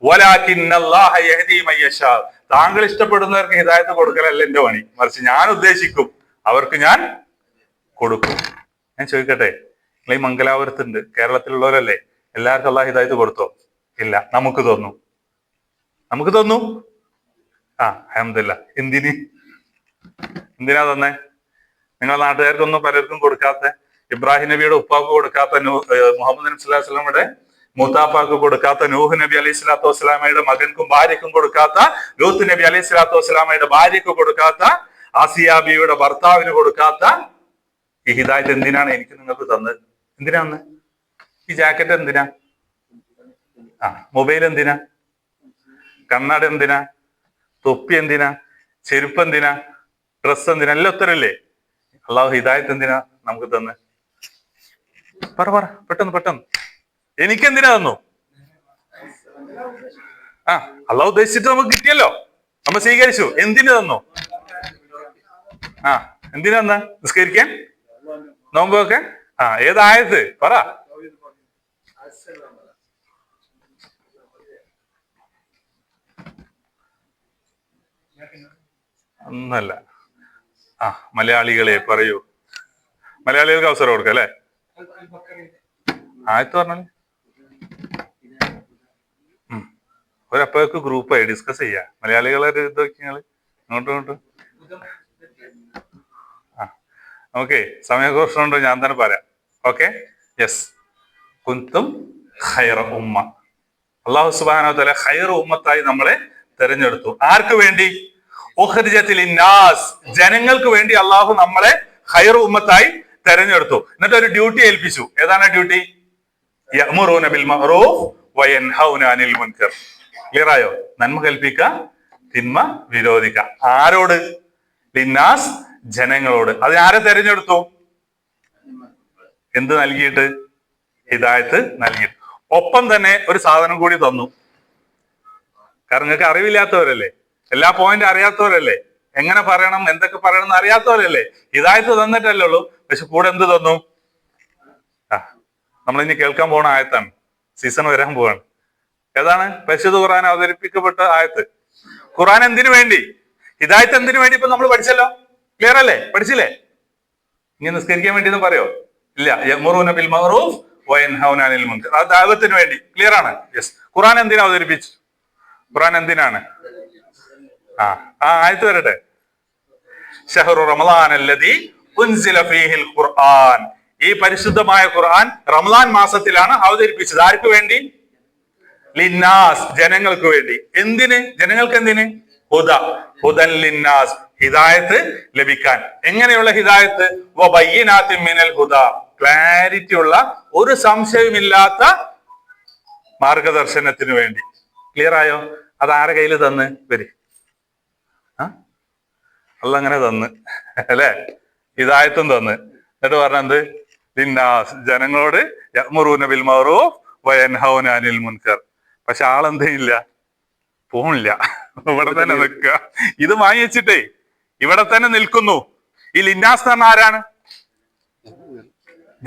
വലാകിന്നല്ലാഹ യഹ്ദീ മൻ യശാ. താങ്കൾ ഇഷ്ടപ്പെടുന്നവർക്ക് ഹിദായത്ത് കൊടുക്കലല്ല എന്റെ പണി, മറിച്ച് ഞാൻ ഉദ്ദേശിക്കും അവർക്ക് ഞാൻ കൊടുക്കും. ഞാൻ ചോദിക്കട്ടെ, നിങ്ങൾ ഈ മംഗലാപുരത്തുണ്ട്, കേരളത്തിലുള്ളവരല്ലേ, എല്ലാവർക്കും അള്ളാഹ് ഹിദായത്ത് കൊടുത്തോ? ഇല്ല. നമുക്ക് തന്നു. അൽഹംദുലില്ലാഹ്. എന്തിനാ തന്നെ? നിങ്ങളുടെ നാട്ടുകാർക്കൊന്നും പലർക്കും കൊടുക്കാത്ത, ഇബ്രാഹിം നബിയുടെ ഉപ്പാക്ക് കൊടുക്കാത്ത, മുഹമ്മദ് നബി സ്വല്ലല്ലാഹു അലൈഹി വസല്ലമയുടെ മൂത്താപ്പാക്ക് കൊടുക്കാത്ത, നൂഹ് നബി അലൈഹി സ്വലാത്തു വസ്സലാമയുടെ മകൻക്കും ഭാര്യക്കും കൊടുക്കാത്ത, ലൂത്ത് നബി അലൈഹി സ്വലാത്തു വസ്സലാമയുടെ ഭാര്യക്ക് കൊടുക്കാത്ത, ആസിയ ബിയുടെ ഭർത്താവിന് കൊടുക്കാത്ത ഈ ഹിദായത്ത് എന്തിനാണ് എനിക്ക് നിങ്ങൾക്ക് തന്നത്? എന്തിനാന്ന്? ഈ ജാക്കറ്റ് എന്തിനാ? മൊബൈൽ എന്തിനാ? കണ്ണട എന്തിനാ? തൊപ്പി എന്തിനാ? ചെരുപ്പ് എന്തിനാ? ഡ്രസ്സ് എന്തിനാ? എല്ലാം ഉത്തരല്ലേ? അള്ളാഹു ഹിദായത്ത് എന്തിനാ നമുക്ക് തന്നെ? പറ പെട്ടെന്ന്. എനിക്കെന്തിനാ തന്നു? അള്ളാഹു ഉദ്ദേശിച്ചിട്ട് നമുക്ക് കിട്ടിയല്ലോ, നമ്മൾ സ്വീകരിച്ചു. എന്തിനു തന്നു? എന്തിനാ തന്ന? നിസ്കരിക്കാൻ, നോമ്പൊക്കെ? ഏതായത് പറ. ഒന്നല്ല. മലയാളികളെ പറയൂ, മലയാളികൾക്ക് അവസരം കൊടുക്ക അല്ലെ? ആയത്ത് പറഞ്ഞാല് ഒരപ്പൊക്കെ ഗ്രൂപ്പായി ഡിസ്കസ് ചെയ്യാ. മലയാളികളെ ഇത് നിങ്ങള് ഇങ്ങോട്ടും ഓക്കെ. സമയഘോഷമുണ്ടോ? ഞാൻ തന്നെ പറയാം. Okay, yes. കുന്തും ഖൈറ ഉമ്മ. അല്ലാഹു സുബ്ഹാനഹു വ തആല ഖൈറ ഉമ്മത്തായി നമ്മളെ തെരഞ്ഞെടുത്തു. ആർക്ക് വേണ്ടി? ഉഖ്രിജത്തിൽ നാസ്, ജനങ്ങൾക്ക് വേണ്ടി അള്ളാഹു നമ്മളെ ഖൈറ ഉമ്മത്തായി തെരഞ്ഞെടുത്തു. എന്നിട്ട് ഒരു ഡ്യൂട്ടി ഏൽപ്പിച്ചു. ഏതാണ് ഡ്യൂട്ടി? യഅ്മുറൂന ബിൽ മഅറൂഫ് വയൻഹൗന അനിൽ മുൻകർ. ക്ലിയർ ആയോ? നന്മ കൽപ്പിക്കുക, തിന്മ വിരോധിക്കുക. ആരോട്? ലിന്നാസ്, ജനങ്ങളോട്. അത് ആരെ തെരഞ്ഞെടുത്തു? എന്ത് നൽകിയിട്ട്? ഹിദായത്ത് നൽകിയിട്ട്. ഒപ്പം തന്നെ ഒരു സാധനം കൂടി തന്നു. കാരണം നിങ്ങൾക്ക് അറിവില്ലാത്തവരല്ലേ, എല്ലാ പോയിന്റ് അറിയാത്തവരല്ലേ, എങ്ങനെ പറയണം, എന്തൊക്കെ പറയണം എന്ന് അറിയാത്തവരല്ലേ. ഹിദായത്ത് തന്നിട്ടല്ലേ ഉള്ളൂ. പക്ഷെ കൂടെ എന്ത് തന്നു? നമ്മളിനി കേൾക്കാൻ പോണ ആയത്താണ്. സീസൺ വരാൻ പോവാണ്. ഏതാണ്? പരിശുദ്ധ ഖുർആൻ അവതരിപ്പിക്കപ്പെട്ട ആയത്ത്. ഖുർആൻ എന്തിനു വേണ്ടി? ഹിദായത്ത് എന്തിനു വേണ്ടി? ഇപ്പൊ നമ്മൾ പഠിച്ചല്ലോ. ക്ലിയർ അല്ലേ? പഠിച്ചില്ലേ? ഇനി നിസ്കരിക്കാൻ വേണ്ടി എന്ന് പറയോ? ഇല്ല. യഅ്മുറൂന ബിൽ മഅറൂഫ് വയൻഹൗന അനിൽ മുൻകർ. അത് ദഅവത്തിന് വേണ്ടി. ക്ലിയർ ആണ്? യെസ്. ഖുർആൻ എന്തിനാ അവതരിപ്പിച്ചു? ഖുർആൻ എന്തിനാണ്? ആയത്ത് വരട്ടെ. ശഹ്റു റമളാൻ അല്ലദീ ഉൻസില ഫീഹിൽ ഖുർആൻ. ഈ പരിശുദ്ധമായ ഖുർആൻ റമളാൻ മാസത്തിലാണ് അവതരിപ്പിച്ചത്. ആർക്ക് വേണ്ടി? ലിന്നാസ്, ജനങ്ങൾക്ക് വേണ്ടി. എന്തിന്? ജനങ്ങൾക്ക് എന്തിന്? ഹുദൻ ലിന്നാസ്, ഹിദായത്ത് ലഭിക്കാൻ. എങ്ങനെയുള്ള ഹിദായത്ത്? വബയ്യിനാത്തിൻ മിനൽ ഹുദ, ക്ലാരിറ്റി ഉള്ള, ഒരു സംശയമില്ലാത്ത മാർഗദർശനത്തിന് വേണ്ടി. ക്ലിയർ ആയോ? അത് ആരെ കയ്യിൽ തന്ന്? വരി. അല്ല അങ്ങനെ തന്ന് അല്ലെ? ഹിദായത്തും തന്ന്. എന്നിട്ട് പറഞ്ഞത് ലിന്നാസ്, ജനങ്ങളോട് യഅ്മുറൂന ബിൽ മഅറൂഫ് വയൻഹൗന അനിൽ മുൻകർ. പക്ഷെ ആളെന്തില്ല, പോണില്ല, ഇവിടെ തന്നെ നിൽക്കുക. ഇത് വാങ്ങിച്ചിട്ടേ ഇവിടെ തന്നെ നിൽക്കുന്നു. ഈ ലിന്നാസ് എന്ന് പറഞ്ഞാൽ ആരാണ്?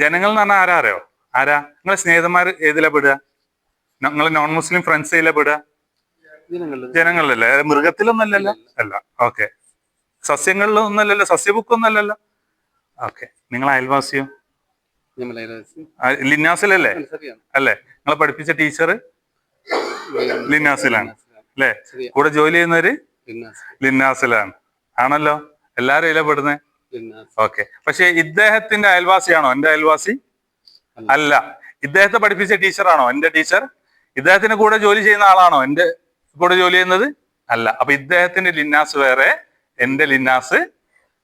ജനങ്ങൾ എന്ന് പറഞ്ഞാൽ ആരാ അറിയോ? ആരാ? നിങ്ങളെ സ്നേഹിതന്മാർ ഏതിലാ പെടുക? നിങ്ങൾ നോൺ മുസ്ലിം ഫ്രണ്ട്സ് ഏതിലാ പെടുക? ജനങ്ങളിലല്ലേ? മൃഗത്തിലൊന്നല്ലല്ലോ? അല്ല. ഓക്കെ. സസ്യങ്ങളിലൊന്നല്ലല്ലോ? സസ്യബുക്കൊന്നല്ലല്ലോ? ഓക്കെ. നിങ്ങൾ അയൽവാസിയോ? ലിന്നാസിലല്ലേ? അല്ലേ? നിങ്ങളെ പഠിപ്പിച്ച ടീച്ചർ ലിന്നാസിലാണ് അല്ലേ? കൂടെ ജോലി ചെയ്യുന്നവര് ലിന്നാസിലാണ് ആണല്ലോ? എല്ലാരും ഇലപ്പെടുന്നേ? ഓക്കെ. പക്ഷെ ഇദ്ദേഹത്തിന്റെ അയൽവാസിയാണോ എന്റെ അയൽവാസി? അല്ല. ഇദ്ദേഹത്തെ പഠിപ്പിച്ച ടീച്ചറാണോ എന്റെ ടീച്ചർ? ഇദ്ദേഹത്തിന്റെ കൂടെ ജോലി ചെയ്യുന്ന ആളാണോ എന്റെ കൂടെ ജോലി ചെയ്യുന്നത്? അല്ല. അപ്പൊ ഇദ്ദേഹത്തിന്റെ ലിന്നാസ് വേറെ, എന്റെ ലിന്നാസ്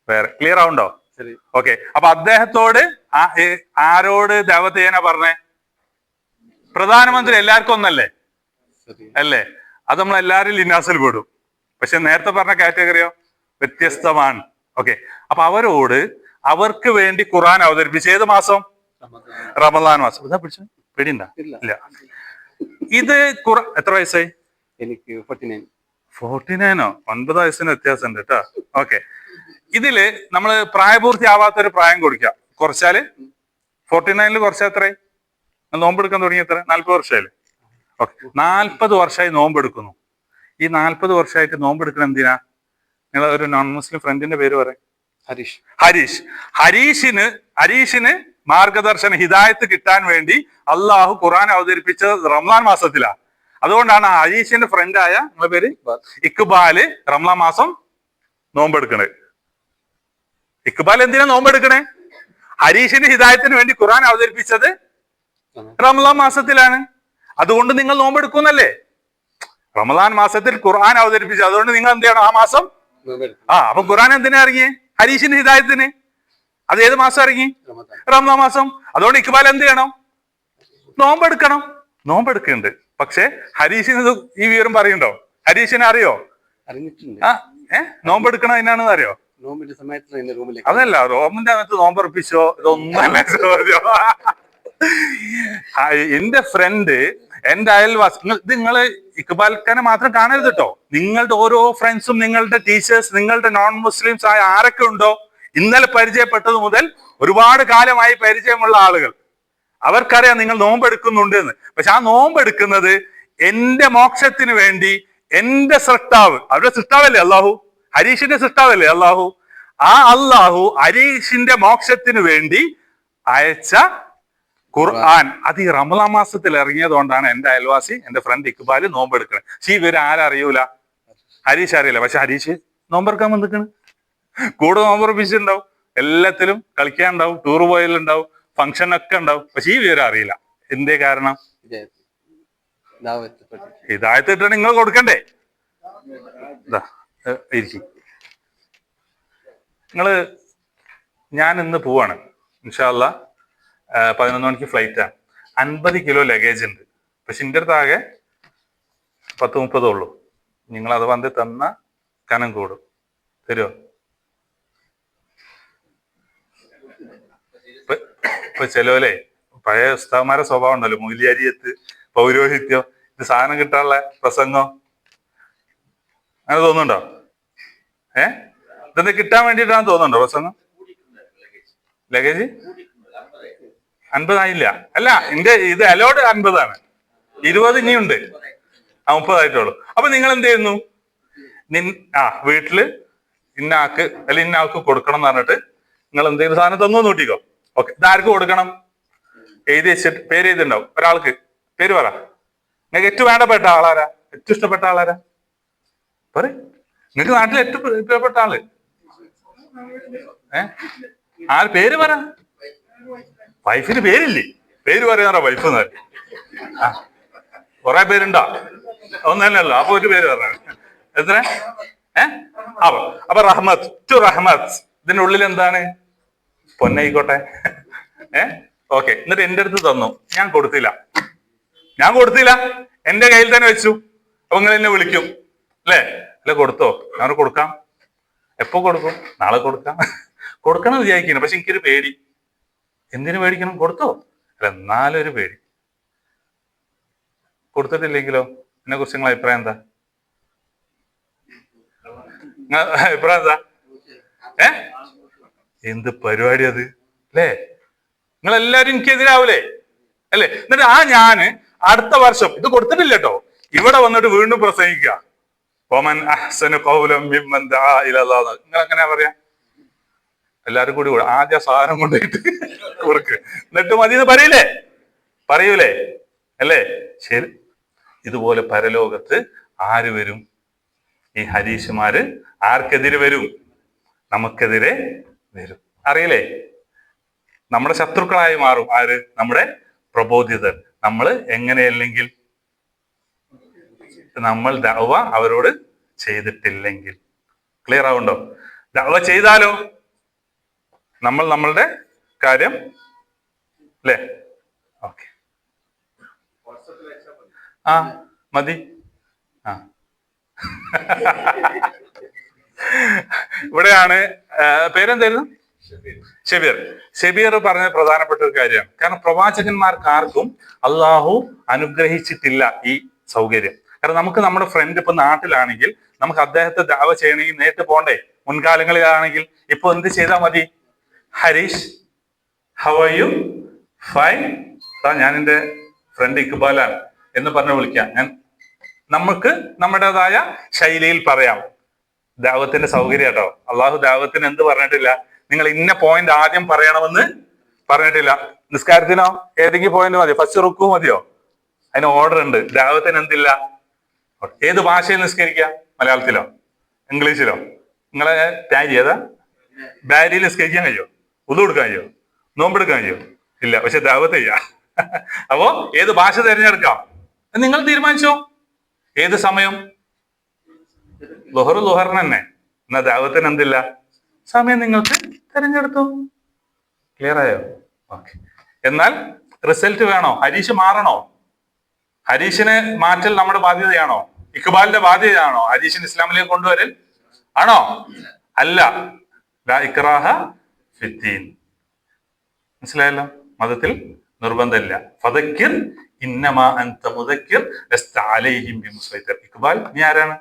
വേറെ. ക്ലിയർ ആവുണ്ടോ? ഓക്കെ. അപ്പൊ അദ്ദേഹത്തോട് ആരോട് ദേവതേന പറഞ്ഞേ? പ്രധാനമന്ത്രി എല്ലാവർക്കും ഒന്നല്ലേ? അല്ലേ? അത് നമ്മൾ എല്ലാവരും ലിന്നാസിൽ പെടും. പക്ഷെ നേരത്തെ പറഞ്ഞ കാറ്റഗറിയോ വ്യത്യസ്തമാണ്. ഓക്കെ. അപ്പൊ അവരോട് അവർക്ക് വേണ്ടി ഖുർആൻ അവതരിപ്പിച്ച് ഏത് മാസം? റമദാൻ മാസം. ഇതാ പിടിച്ച പേടിയുണ്ടാ? ഇല്ല. ഇത് എത്ര വയസ്സായി? എനിക്ക് 49. 9 വയസ്സിന് വ്യത്യാസം ഉണ്ട് കേട്ടോ. ഓക്കെ. ഇതില് നമ്മള് പ്രായപൂർത്തിയാവാത്തൊരു പ്രായം കൊടുക്കാം. കുറച്ചാല് 49 കുറച്ചാൽ എത്രയായി? നോമ്പെടുക്കാൻ തുടങ്ങി എത്ര? 40 വർഷമായില്ലേ? ഓക്കെ. 40 വർഷമായി നോമ്പെടുക്കുന്നു. ഈ 40 വർഷമായിട്ട് നോമ്പെടുക്കണം എന്തിനാ? നിങ്ങൾ ഒരു നോൺ മുസ്ലിം ഫ്രണ്ടിന്റെ പേര് പറയാം. ഹരീഷിന് മാർഗദർശന ഹിദായത്ത് കിട്ടാൻ വേണ്ടി അള്ളാഹു ഖുർആൻ അവതരിപ്പിച്ചത് റംസാൻ മാസത്തിലാ. അതുകൊണ്ടാണ് ഹരീഷിന്റെ ഫ്രണ്ടായ നിങ്ങളുടെ പേര് ഇക്ബാല് റംസാൻ മാസം നോമ്പെടുക്കണേ. ഇക്ബാൽ എന്തിനാ നോമ്പെടുക്കണേ? ഹരീഷിന്റെ ഹിദായത്തിന് വേണ്ടി ഖുർആൻ അവതരിപ്പിച്ചത് റമദാൻ മാസത്തിലാണ്. അതുകൊണ്ട് നിങ്ങൾ നോമ്പെടുക്കുന്നല്ലേ? റമദാൻ മാസത്തിൽ ഖുർആൻ അവതരിപ്പിച്ചത്. അതുകൊണ്ട് നിങ്ങൾ എന്ത് ചെയ്യണം? ആ മാസം അപ്പൊ ഖുർആൻ എന്തിനാ ഇറങ്ങി? ഹരീഷിന്റെ ഹിദായത്തിന്. അത് ഏത് മാസം ഇറങ്ങി? റമദാൻ മാസം. അതുകൊണ്ട് ഇക്ബാൽ എന്ത് ചെയ്യണം? നോമ്പെടുക്കണം. നോമ്പെടുക്കുന്നുണ്ട്. പക്ഷെ ഹരീഷിന് ഈ വിവരം പറയുന്നുണ്ടോ? ഹരീഷിനെ അറിയോ? നോമ്പെടുക്കണം എന്നാണെന്ന് അറിയോ? അതല്ല, റോമിന്റെ അകത്ത് നോമ്പുറപ്പിച്ചോ? ഇതൊന്നല്ല ചോദ്യം. എന്റെ ഫ്രണ്ട്, എന്റെ അയൽവാസി. നിങ്ങള് ഇക്ബാൽഖാനെ മാത്രം കാണരുത് കേട്ടോ. നിങ്ങളുടെ ഓരോ ഫ്രണ്ട്സും, നിങ്ങളുടെ ടീച്ചേഴ്സ്, നിങ്ങളുടെ നോൺ മുസ്ലിംസ് ആയ ആരൊക്കെ ഉണ്ടോ, ഇന്നലെ പരിചയപ്പെട്ടത് മുതൽ ഒരുപാട് കാലമായി പരിചയമുള്ള ആളുകൾ, അവർക്കറിയാം നിങ്ങൾ നോമ്പെടുക്കുന്നുണ്ട് എന്ന്. പക്ഷെ ആ നോമ്പെടുക്കുന്നത് എന്റെ മോക്ഷത്തിന് വേണ്ടി, എന്റെ സൃഷ്ടാവ്, അവരുടെ സൃഷ്ടാവല്ലേ അള്ളാഹു? ഹരീഷിന്റെ സൃഷ്ടാവല്ലേ അള്ളാഹു? ആ അള്ളാഹു ഹരീഷിന്റെ മോക്ഷത്തിന് വേണ്ടി അയച്ച ഖുർആൻ അത് ഈ റമദാൻ മാസത്തിൽ ഇറങ്ങിയത് കൊണ്ടാണ് എന്റെ അയൽവാസി, എന്റെ ഫ്രണ്ട് ഇക്ബാല് നോമ്പെടുക്കണത്. പക്ഷേ ഇവര് ആരറിയൂല? ഹരീഷ് അറിയില്ല. പക്ഷെ ഹരീഷ് നോമ്പെടുക്കാൻ വന്നിക്കണ്. കൂടെ നോമ്പുറപ്പിച്ചിട്ടുണ്ടാവും, എല്ലാത്തിലും കളിക്കാനുണ്ടാവും, ടൂർ പോയാലുണ്ടാവും, ഫംഗ്ഷനൊക്കെ ഉണ്ടാവും. പക്ഷെ ഈ വിവരം അറിയില്ല. എന്തേ കാരണം? ഹിദായത്ത് ഇട്ടാണ് നിങ്ങൾ കൊടുക്കണ്ടേ? നിങ്ങള് ഞാൻ ഇന്ന് പോവാണ് ഇൻഷാ അല്ലാഹ്. 11 മണിക്ക് ഫ്ലൈറ്റാണ്. 50 കിലോ ലഗേജ് ഉണ്ട്. പക്ഷെ എൻ്റെ അടുത്ത് ആകെ 10-30 ഉള്ളൂ. നിങ്ങൾ അത് വന്ന് തന്ന കനം കൂടും. തരുമോ? ഇപ്പൊ ചെലോലെ പഴയ ഉസ്താദ്മാരെ സ്വഭാവം ഉണ്ടല്ലോ, മൂല്യാരിയത്ത്, പൗരോഹിത്യം, ഇത് സാധനം കിട്ടാനുള്ള പ്രസംഗം, അങ്ങനെ തോന്നുന്നുണ്ടോ? ഇതെന്താ കിട്ടാൻ വേണ്ടിയിട്ടാണ് തോന്നുന്നുണ്ടോ പ്രസംഗം? ലഗേജ് 50 ആയില്ല. അല്ല, ഇത് അലോഡ് 50 ആണ്. 20 ഇനിയുണ്ട്. 30 ആയിട്ടുള്ളൂ. അപ്പൊ നിങ്ങൾ എന്ത് ചെയ്യുന്നു? വീട്ടില് ഇന്ന ആൾക്ക് കൊടുക്കണം എന്ന് പറഞ്ഞിട്ട് നിങ്ങൾ എന്തെങ്കിലും സാധനം തന്നു നോട്ടിക്കോ. ഓക്കെ. ഇതാർക്ക് കൊടുക്കണം? എഴുതി വെച്ചിട്ട് പേര് എഴുതിണ്ടാവും. ഒരാൾക്ക് പേര് പറ. നിങ്ങൾക്ക് ഏറ്റവും വേണ്ടപ്പെട്ട ആളാരാ? ഏറ്റവും ഇഷ്ടപ്പെട്ട ആളാരാ? പറ. നിങ്ങൾക്ക് നാട്ടിൽ ഏറ്റവും ഇഷ്ടപ്പെട്ട ആള് ആര്? പേര് പറ. വൈഫിന് പേരില്ലേ? പേര് പറയാറ വൈഫ് എന്ന്. കുറെ പേരുണ്ടോ? ഒന്നല്ലല്ലോ. അപ്പൊ ഒരു പേര് പറഞ്ഞ എത്ര? അപ്പൊ റഹ്മത്ത്, ടു റഹ്മത്ത്. ഇതിന്റെ ഉള്ളിൽ എന്താണ്? പൊന്നായിക്കോട്ടെ. ഓക്കെ. എന്നിട്ട് എന്റെ അടുത്ത് തന്നു. ഞാൻ കൊടുത്തില്ല. എന്റെ കയ്യിൽ തന്നെ വെച്ചു. അപ്പൊ നിങ്ങൾ എന്നെ വിളിക്കും അല്ലേ? അല്ലെ കൊടുത്തോ? ഞാൻ കൊടുക്കാം. എപ്പോ കൊടുക്കും? നാളെ കൊടുക്കാം. കൊടുക്കണം വിചാരിക്കുന്നു. പക്ഷെ എനിക്കൊരു പേടി. എന്തിനു പേടിക്കണം? കൊടുത്തോ? അല്ല, എന്നാലും ഒരു പേടി. കൊടുത്തിട്ടില്ലെങ്കിലോ? ഇതിനെ കുറിച്ച് നിങ്ങളെ അഭിപ്രായം എന്താ? അഭിപ്രായം എന്താ? എന്ത് പരിപാടി അത് അല്ലേ? നിങ്ങളെല്ലാരും എനിക്കെതിരാവൂലേ? അല്ലേ? എന്നിട്ട് ഞാന് അടുത്ത വർഷം ഇത് കൊടുത്തിട്ടില്ല കേട്ടോ. ഇവിടെ വന്നിട്ട് വീണ്ടും പ്രസംഗിക്കുക. ഒമൻ അഹ്സനു ഖൗലൻ മിമ്മൻ ദആ ഇലല്ലാഹ്. നിങ്ങൾ എങ്ങനെയാ പറയാ? എല്ലാരും കൂടി ആദ്യ സാധനം കൊണ്ടുപോയിട്ട് കൊടുക്ക്, എന്നിട്ട് മതി എന്ന് പറയൂലേ അല്ലേ? ശരി. ഇതുപോലെ പരലോകത്ത് ആര് വരും? ഈ ഹരീഷുമാര് ആർക്കെതിരെ വരും? നമുക്കെതിരെ വരും. അറിയില്ലേ? നമ്മുടെ ശത്രുക്കളായി മാറും. ആര്? നമ്മുടെ പ്രബോധിതർ. നമ്മൾ എങ്ങനെയല്ലെങ്കിൽ, നമ്മൾ ദഅവ അവരോട് ചെയ്തിട്ടില്ലെങ്കിൽ. ക്ലിയർ ആവുണ്ടോ? ദഅവ ചെയ്താലോ നമ്മൾ നമ്മളുടെ കാര്യം അല്ലേ? ഓക്കെ, ആ മതി. ആ ഇവിടെയാണ് പേരെന്തായിരുന്നു? ഷബീർ പറഞ്ഞ പ്രധാനപ്പെട്ട ഒരു കാര്യമാണ്. കാരണം പ്രവാചകന്മാർക്ക് ആർക്കും അള്ളാഹു അനുഗ്രഹിച്ചിട്ടില്ല ഈ സൗകര്യം. കാരണം നമുക്ക് നമ്മുടെ ഫ്രണ്ട് ഇപ്പൊ നാട്ടിലാണെങ്കിൽ നമുക്ക് അദ്ദേഹത്തെ ദഅവ ചെയ്യണമെങ്കിൽ നേരിട്ട് പോണ്ടേ? മുൻകാലങ്ങളിലാണെങ്കിൽ ഇപ്പൊ എന്ത് ചെയ്താൽ മതി? Harish, how are you? Fine. ഞാൻ എൻ്റെ ഫ്രണ്ട് ഇക്ബാലാണ് എന്ന് പറഞ്ഞ് വിളിക്കാം. നമുക്ക് നമ്മുടേതായ ശൈലിയിൽ പറയാം. ദഅവത്തിന്റെ സൗകര്യം കേട്ടോ. അള്ളാഹു ദഅവത്തിന് എന്ത് പറഞ്ഞിട്ടില്ല? നിങ്ങൾ ഇന്ന പോയിന്റ് ആദ്യം പറയണമെന്ന് പറഞ്ഞിട്ടില്ല. നിസ്കാരത്തിനോ ഏതെങ്കിലും പോയിന്റ് മതിയോ? ഫസ്റ്റ് റുക്കു മതിയോ? അതിന് ഓർഡർ ഉണ്ട്. ദഅവത്തിന് എന്തില്ല? ഏത് ഭാഷയിൽ നിസ്കരിക്കുക? മലയാളത്തിലോ ഇംഗ്ലീഷിലോ? നിങ്ങളെ ടാരി ഏതാ? ബാരിയിൽ നിസ്കരിക്കാൻ കഴിയോ? ഉദു കൊടുക്കാൻ കഴിയോ? നോമ്പെടുക്കാൻ കഴിയോ? ഇല്ല. പക്ഷെ ദഅവത്ത് ചെയ്യാം. അപ്പോ ഏത് ഭാഷ തിരഞ്ഞെടുക്കാം നിങ്ങൾ തീരുമാനിച്ചോ. ഏത് സമയം? ലുഹറിന് തന്നെ. എന്നാ ദഅവത്തിന് എന്തില്ല? സമയം നിങ്ങൾക്ക് തിരഞ്ഞെടുത്തു. ക്ലിയർ ആയോ? ഓക്കെ. എന്നാൽ റിസൾട്ട് വേണോ? ഹരീഷ് മാറണോ? ഹരീഷിനെ മാറ്റൽ നമ്മുടെ ബാധ്യതയാണോ? ഇക്ബാലിന്റെ ബാധ്യതയാണോ ഹരീഷിന് ഇസ്ലാമിലേക്ക് കൊണ്ടുവരൽ? ആണോ? അല്ല. ലാ ഇക്റാഹ ഫിദ്ദീൻ. മനസ്സിലായല്ലോ? മതത്തിൽ നിർബന്ധമില്ല. ഫദക്കിർ ഇന്നമാ അൻത മുദക്കിർ ലസ്ത അലൈഹിം ബിമുസൈത്തിർ. ഇക്ബാൽ, നീ ആരാണ്?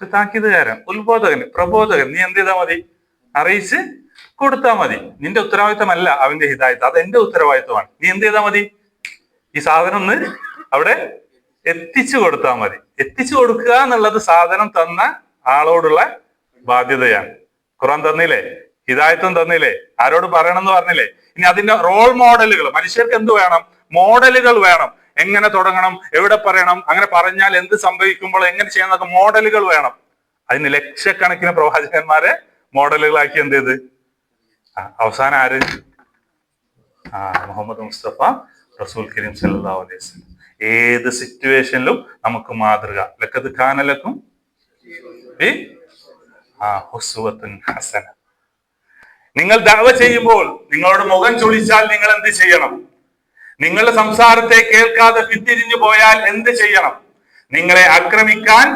താക്കീതുകാരൻ, ഉത്ബോധകൻ, പ്രബോധകൻ. നീ എന്ത് ചെയ്താൽ മതി? അറിയിച്ച് കൊടുത്താൽ മതി. നിന്റെ ഉത്തരവാദിത്തമല്ല അവന്റെ ഹിദായത്ത്, അത് എന്റെ ഉത്തരവാദിത്തമാണ്. നീ എന്ത് ചെയ്താൽ മതി? ഈ സാധനം ഒന്ന് അവിടെ എത്തിച്ചു കൊടുത്താൽ മതി. എത്തിച്ചു കൊടുക്കുക എന്നുള്ളത് സാധനം തന്ന ആളോടുള്ള ബാധ്യതയാണ്. ഖുർആൻ തന്നില്ലേ? ഹിദായത്തും തന്നില്ലേ? ആരോട് പറയണം എന്ന് പറഞ്ഞില്ലേ? ഇനി അതിന്റെ റോൾ മോഡലുകൾ, മനുഷ്യർക്ക് എന്ത് വേണം? മോഡലുകൾ വേണം. എങ്ങനെ തുടങ്ങണം, എവിടെ പറയണം, അങ്ങനെ പറഞ്ഞാൽ എന്ത് സംഭവിക്കുമ്പോൾ എങ്ങനെ ചെയ്യണമെന്നൊക്കെ മോഡലുകൾ വേണം. അതിന് ലക്ഷക്കണക്കിന് പ്രവാചകന്മാരെ മോഡലുകളാക്കി എന്ത് ചെയ്ത് അവസാനം ആര്? മുഹമ്മദ് മുസ്തഫ റസൂൽ കരീം സല്ലല്ലാഹു അലൈഹി വസല്ലം. ഏത് സിറ്റുവേഷനിലും നമുക്ക് മാതൃക. ലഖദ് കാന ലക്കും ഫീ ഉസ്വത്തുൻ ഹസന. നിങ്ങൾ ദഅവ ചെയ്യുമ്പോൾ നിങ്ങളുടെ മുഖം ചൊളിച്ചാൽ നിങ്ങൾ എന്ത് ചെയ്യണം? നിങ്ങളുടെ സംസാരത്തെ കേൾക്കാതെ പിന്തിരിഞ്ഞു പോയാൽ എന്ത് ചെയ്യണം? നിങ്ങളെ ആക്രമിക്കാൻ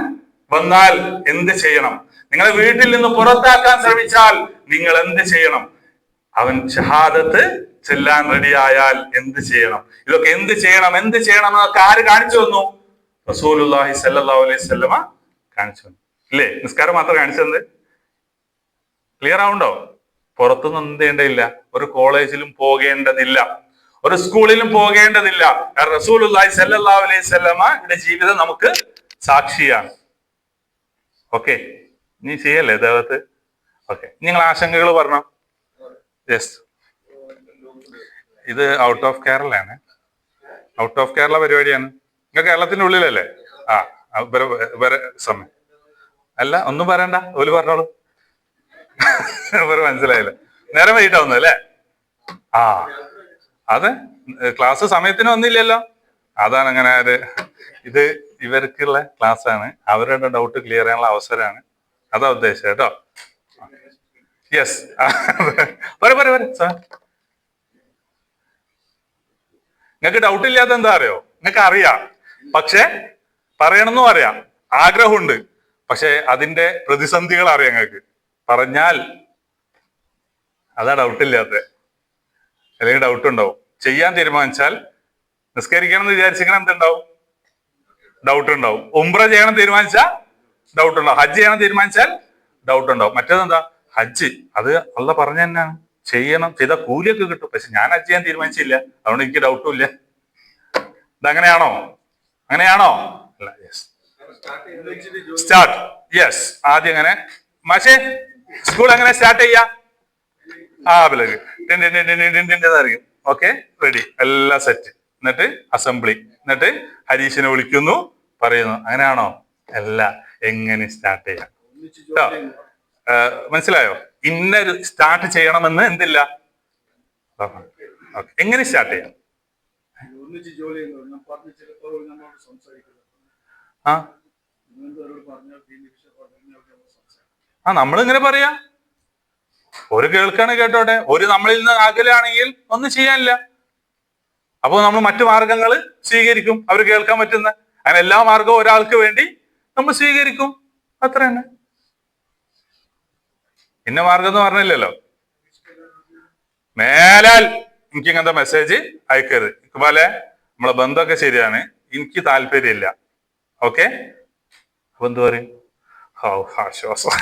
വന്നാൽ എന്ത് ചെയ്യണം? നിങ്ങളെ വീട്ടിൽ നിന്ന് പുറത്താക്കാൻ ശ്രമിച്ചാൽ നിങ്ങൾ എന്ത് ചെയ്യണം? അവൻ ഷഹാദത്ത് ചെല്ലാൻ റെഡിയായാൽ എന്ത് ചെയ്യണം? ഇതൊക്കെ എന്ത് ചെയ്യണം എന്നൊക്കെ ആര് കാണിച്ചു തന്നു? റസൂലുള്ളാഹി സ്വല്ലല്ലാഹു അലൈഹി വസല്ലമ കാണിച്ചു തന്നു. ഇല്ലേ? നിസ്കാരം മാത്രം കാണിച്ചു തന്നത്. ക്ലിയർ ആവുണ്ടോ? പുറത്തൊന്നും എന്ത് ചെയ്യേണ്ടതില്ല. ഒരു കോളേജിലും പോകേണ്ടതില്ല, ഒരു സ്കൂളിലും പോകേണ്ടതില്ല. റസൂലുള്ളാഹി സ്വല്ലല്ലാഹു അലൈഹി വസല്ലമയുടെ ജീവിതം നമുക്ക് സാക്ഷിയാണ്. ഓക്കെ, നീ ചെയ്യല്ലേ ദേവത്ത്? ഓക്കെ, നിങ്ങൾ ആശങ്കകൾ പറഞ്ഞോ. യെസ്, ഇത് ഔട്ട് ഓഫ് കേരളയാണ്. ഔട്ട് ഓഫ് കേരള പരിപാടിയാണ്. നിങ്ങൾ കേരളത്തിന്റെ ഉള്ളിലല്ലേ? വേറെ സമയം അല്ല, ഒന്നും പറയണ്ട. ഓല് പറഞ്ഞോളൂ. മനസ്സിലായില്ലേ? നേരം വൈകിട്ടാവുന്നു അല്ലേ? അതെ, ക്ലാസ് സമയത്തിന് വന്നില്ലല്ലോ. അതാണ് അങ്ങനെ. ഇത് ഇവർക്കുള്ള ക്ലാസ് ആണ്. അവരുടെ ഡൗട്ട് ക്ലിയർ ചെയ്യാനുള്ള അവസരമാണ്. അതാ ഉദ്ദേശിച്ചത് കേട്ടോ. യെസ്, നിങ്ങൾക്ക് ഡൗട്ട് ഇല്ലാത്ത എന്താ അറിയോ? നിങ്ങൾക്ക് അറിയാം, പക്ഷെ പറയണമെന്നും അറിയാം, ആഗ്രഹമുണ്ട്. പക്ഷെ അതിന്റെ പ്രതിസന്ധികൾ അറിയാം നിങ്ങൾക്ക്. പറഞ്ഞാൽ അതാ ഡൗട്ടില്ലാത്ത. അല്ലെങ്കിൽ ഡൗട്ട് ഉണ്ടാവും. ചെയ്യാൻ തീരുമാനിച്ചാൽ, നിസ്കരിക്കണം എന്ന് വിചാരിച്ചിങ്ങനെ എന്തുണ്ടാവും? ഡൗട്ട് ഉണ്ടാവും. ഉംറ ചെയ്യണം തീരുമാനിച്ചാൽ ഡൗട്ട് ഉണ്ടാവും. ഹജ്ജ് ചെയ്യണം തീരുമാനിച്ചാൽ ഡൗട്ട് ഉണ്ടാവും. മറ്റേതെന്താ? ഹജ്ജ് അത് അള്ള പറഞ്ഞ തന്നെയാണ്, ചെയ്യണം, ചെയ്ത കൂലിയൊക്കെ കിട്ടും. പക്ഷെ ഞാൻ ഹജ്ജ് ചെയ്യാൻ തീരുമാനിച്ചില്ല, അതുകൊണ്ട് എനിക്ക് ഡൗട്ടും ഇല്ല. ഇതങ്ങനെയാണോ? അങ്ങനെയാണോ? അല്ല, യെസ് സ്റ്റാർട്ട്. യെസ്, ആദ്യം എങ്ങനെ മാഷേ സ്കൂൾ എങ്ങനെ സ്റ്റാർട്ട് ചെയ്യാ? പിള്ളേര് അറിയും. ഓക്കെ, റെഡി, എല്ലാം സെറ്റ്. എന്നിട്ട് അസംബ്ലി, എന്നിട്ട് ഹരീഷിനെ വിളിക്കുന്നു, പറയുന്നു. അങ്ങനെയാണോ? അല്ല, എങ്ങനെ സ്റ്റാർട്ട് ചെയ്യാം കേട്ടോ? മനസ്സിലായോ? ഇന്നൊരു സ്റ്റാർട്ട് ചെയ്യണമെന്ന് എന്തില്ല. എങ്ങനെ സ്റ്റാർട്ട് ചെയ്യാം? നമ്മളിങ്ങനെ പറയാ. ഒരു കേൾക്കാണ് കേട്ടോട്ടെ, ഒരു നമ്മളിൽ നിന്ന് അകലാണെങ്കിൽ ഒന്നും ചെയ്യാനില്ല. അപ്പൊ നമ്മൾ മറ്റു മാർഗങ്ങൾ സ്വീകരിക്കും, അവർ കേൾക്കാൻ പറ്റുന്ന. അങ്ങനെ എല്ലാ മാർഗവും ഒരാൾക്ക് വേണ്ടി നമ്മൾ സ്വീകരിക്കും, അത്ര തന്നെ. ഇന്ന മാർഗം എന്ന് പറഞ്ഞില്ലല്ലോ. മേലാൽ എനിക്ക് ഇങ്ങനത്തെ മെസ്സേജ് അയക്കരുത്. ഇതുപോലെ നമ്മളെ ബന്ധമൊക്കെ ശരിയാണ്, എനിക്ക് താല്പര്യമില്ല. ഓക്കെ, അപ്പൊ എന്ത് പറയും? ആശ്വാസം,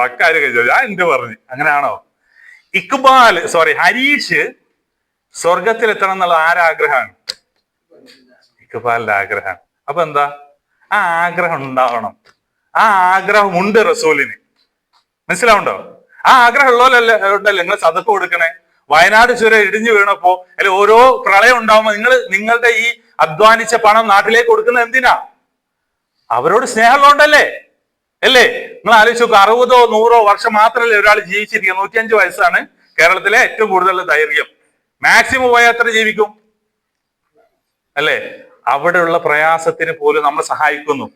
അക്കാര്യം കഴിച്ചു. ഞാൻ എന്ത് പറഞ്ഞു? അങ്ങനെയാണോ? ഹരീഷ് സ്വർഗത്തിലെത്തണം എന്നുള്ള ആരാഗ്രഹമാണ്? ഇക്ബാലിന്റെ ആഗ്രഹമാണ്. അപ്പൊ എന്താ? ആ ആഗ്രഹം ഉണ്ടാവണം. ആ ആഗ്രഹമുണ്ട് റസൂലിന്. മനസ്സിലാവുണ്ടോ? ആ ആഗ്രഹം ഉള്ളതല്ലേ ഉണ്ടല്ലോ നിങ്ങൾ സദഖ കൊടുക്കണേ. വയനാട് ചുരം ഇടിഞ്ഞു വീണപ്പോ അല്ലെ, ഓരോ പ്രളയം ഉണ്ടാവുമ്പോ നിങ്ങളുടെ ഈ അധ്വാനിച്ച പണം നാട്ടിലേക്ക് കൊടുക്കുന്നത് എന്തിനാ? അവരോട് സ്നേഹമുള്ളതുകൊണ്ടല്ലേ അല്ലേ? നിങ്ങൾ ആലോചിച്ച് നോക്കുക, 60 or 100 വർഷം മാത്രമല്ലേ ഒരാൾ ജീവിച്ചിരിക്കുക. 105 വയസ്സാണ് കേരളത്തിലെ ഏറ്റവും കൂടുതൽ ദൈർഘ്യം. മാക്സിമം പോയാൽ എത്ര ജീവിക്കും അല്ലേ? അവിടെയുള്ള പ്രയാസത്തിന് പോലും നമ്മൾ സഹായിക്കുന്നു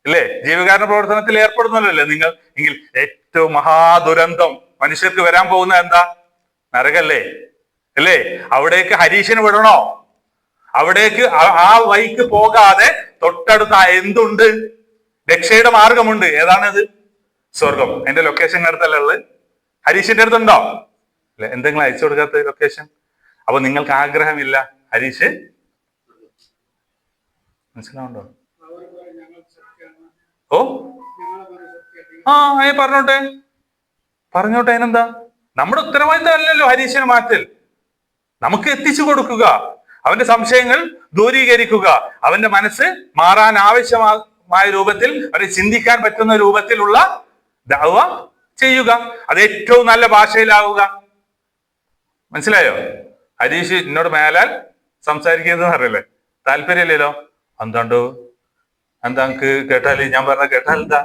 അല്ലേ? ജീവകാരുണ്യ പ്രവർത്തനത്തിൽ ഏർപ്പെടുന്നല്ലോ നിങ്ങൾ. എങ്കിൽ ഏറ്റവും മഹാദുരന്തം മനുഷ്യർക്ക് വരാൻ പോകുന്ന എന്താ? നരകല്ലേ അല്ലേ? അവിടേക്ക് ഹരീഷിന് വിടണോ? അവിടേക്ക് ആ വഴിക്ക് പോകാതെ തൊട്ടടുത്ത എന്തുണ്ട്? രക്ഷയുടെ മാർഗമുണ്ട്. ഏതാണത്? സ്വർഗം. അതിന്റെ ലൊക്കേഷൻ അടുത്തല്ലേ ഉള്ളത്? ഹരീഷിന്റെ അടുത്തുണ്ടോ? അല്ലെ, എന്തെങ്കിലും അയച്ചു കൊടുക്കാത്ത ലൊക്കേഷൻ? അപ്പൊ നിങ്ങൾക്ക് ആഗ്രഹമില്ല ഹരീഷ്? മനസ്സിലാവുണ്ടോ? പറഞ്ഞോട്ടെ, പറഞ്ഞോട്ടെ. അതിനെന്താ? നമ്മുടെ ഉത്തരവാദിത്തം അല്ലല്ലോ ഹരീഷിനെ മാറ്റൽ. നമുക്ക് എത്തിച്ചു കൊടുക്കുക, അവന്റെ സംശയങ്ങൾ ദൂരീകരിക്കുക, അവന്റെ മനസ്സ് മാറാൻ ആവശ്യമായ രൂപത്തിൽ, അവരെ ചിന്തിക്കാൻ പറ്റുന്ന രൂപത്തിലുള്ള ദഅവ ചെയ്യുക. അത് ഏറ്റവും നല്ല ഭാഷയിലാവുക. മനസ്സിലായോ? ഹരീഷ് എന്നോട് മേലാൽ സംസാരിക്കുന്നതെന്ന് അറിയില്ലേ? താല്പര്യമില്ലല്ലോ. എന്താണ്ട് എന്താ എനിക്ക് കേട്ടാല്? ഞാൻ പറഞ്ഞ കേട്ടാൽ എന്താ?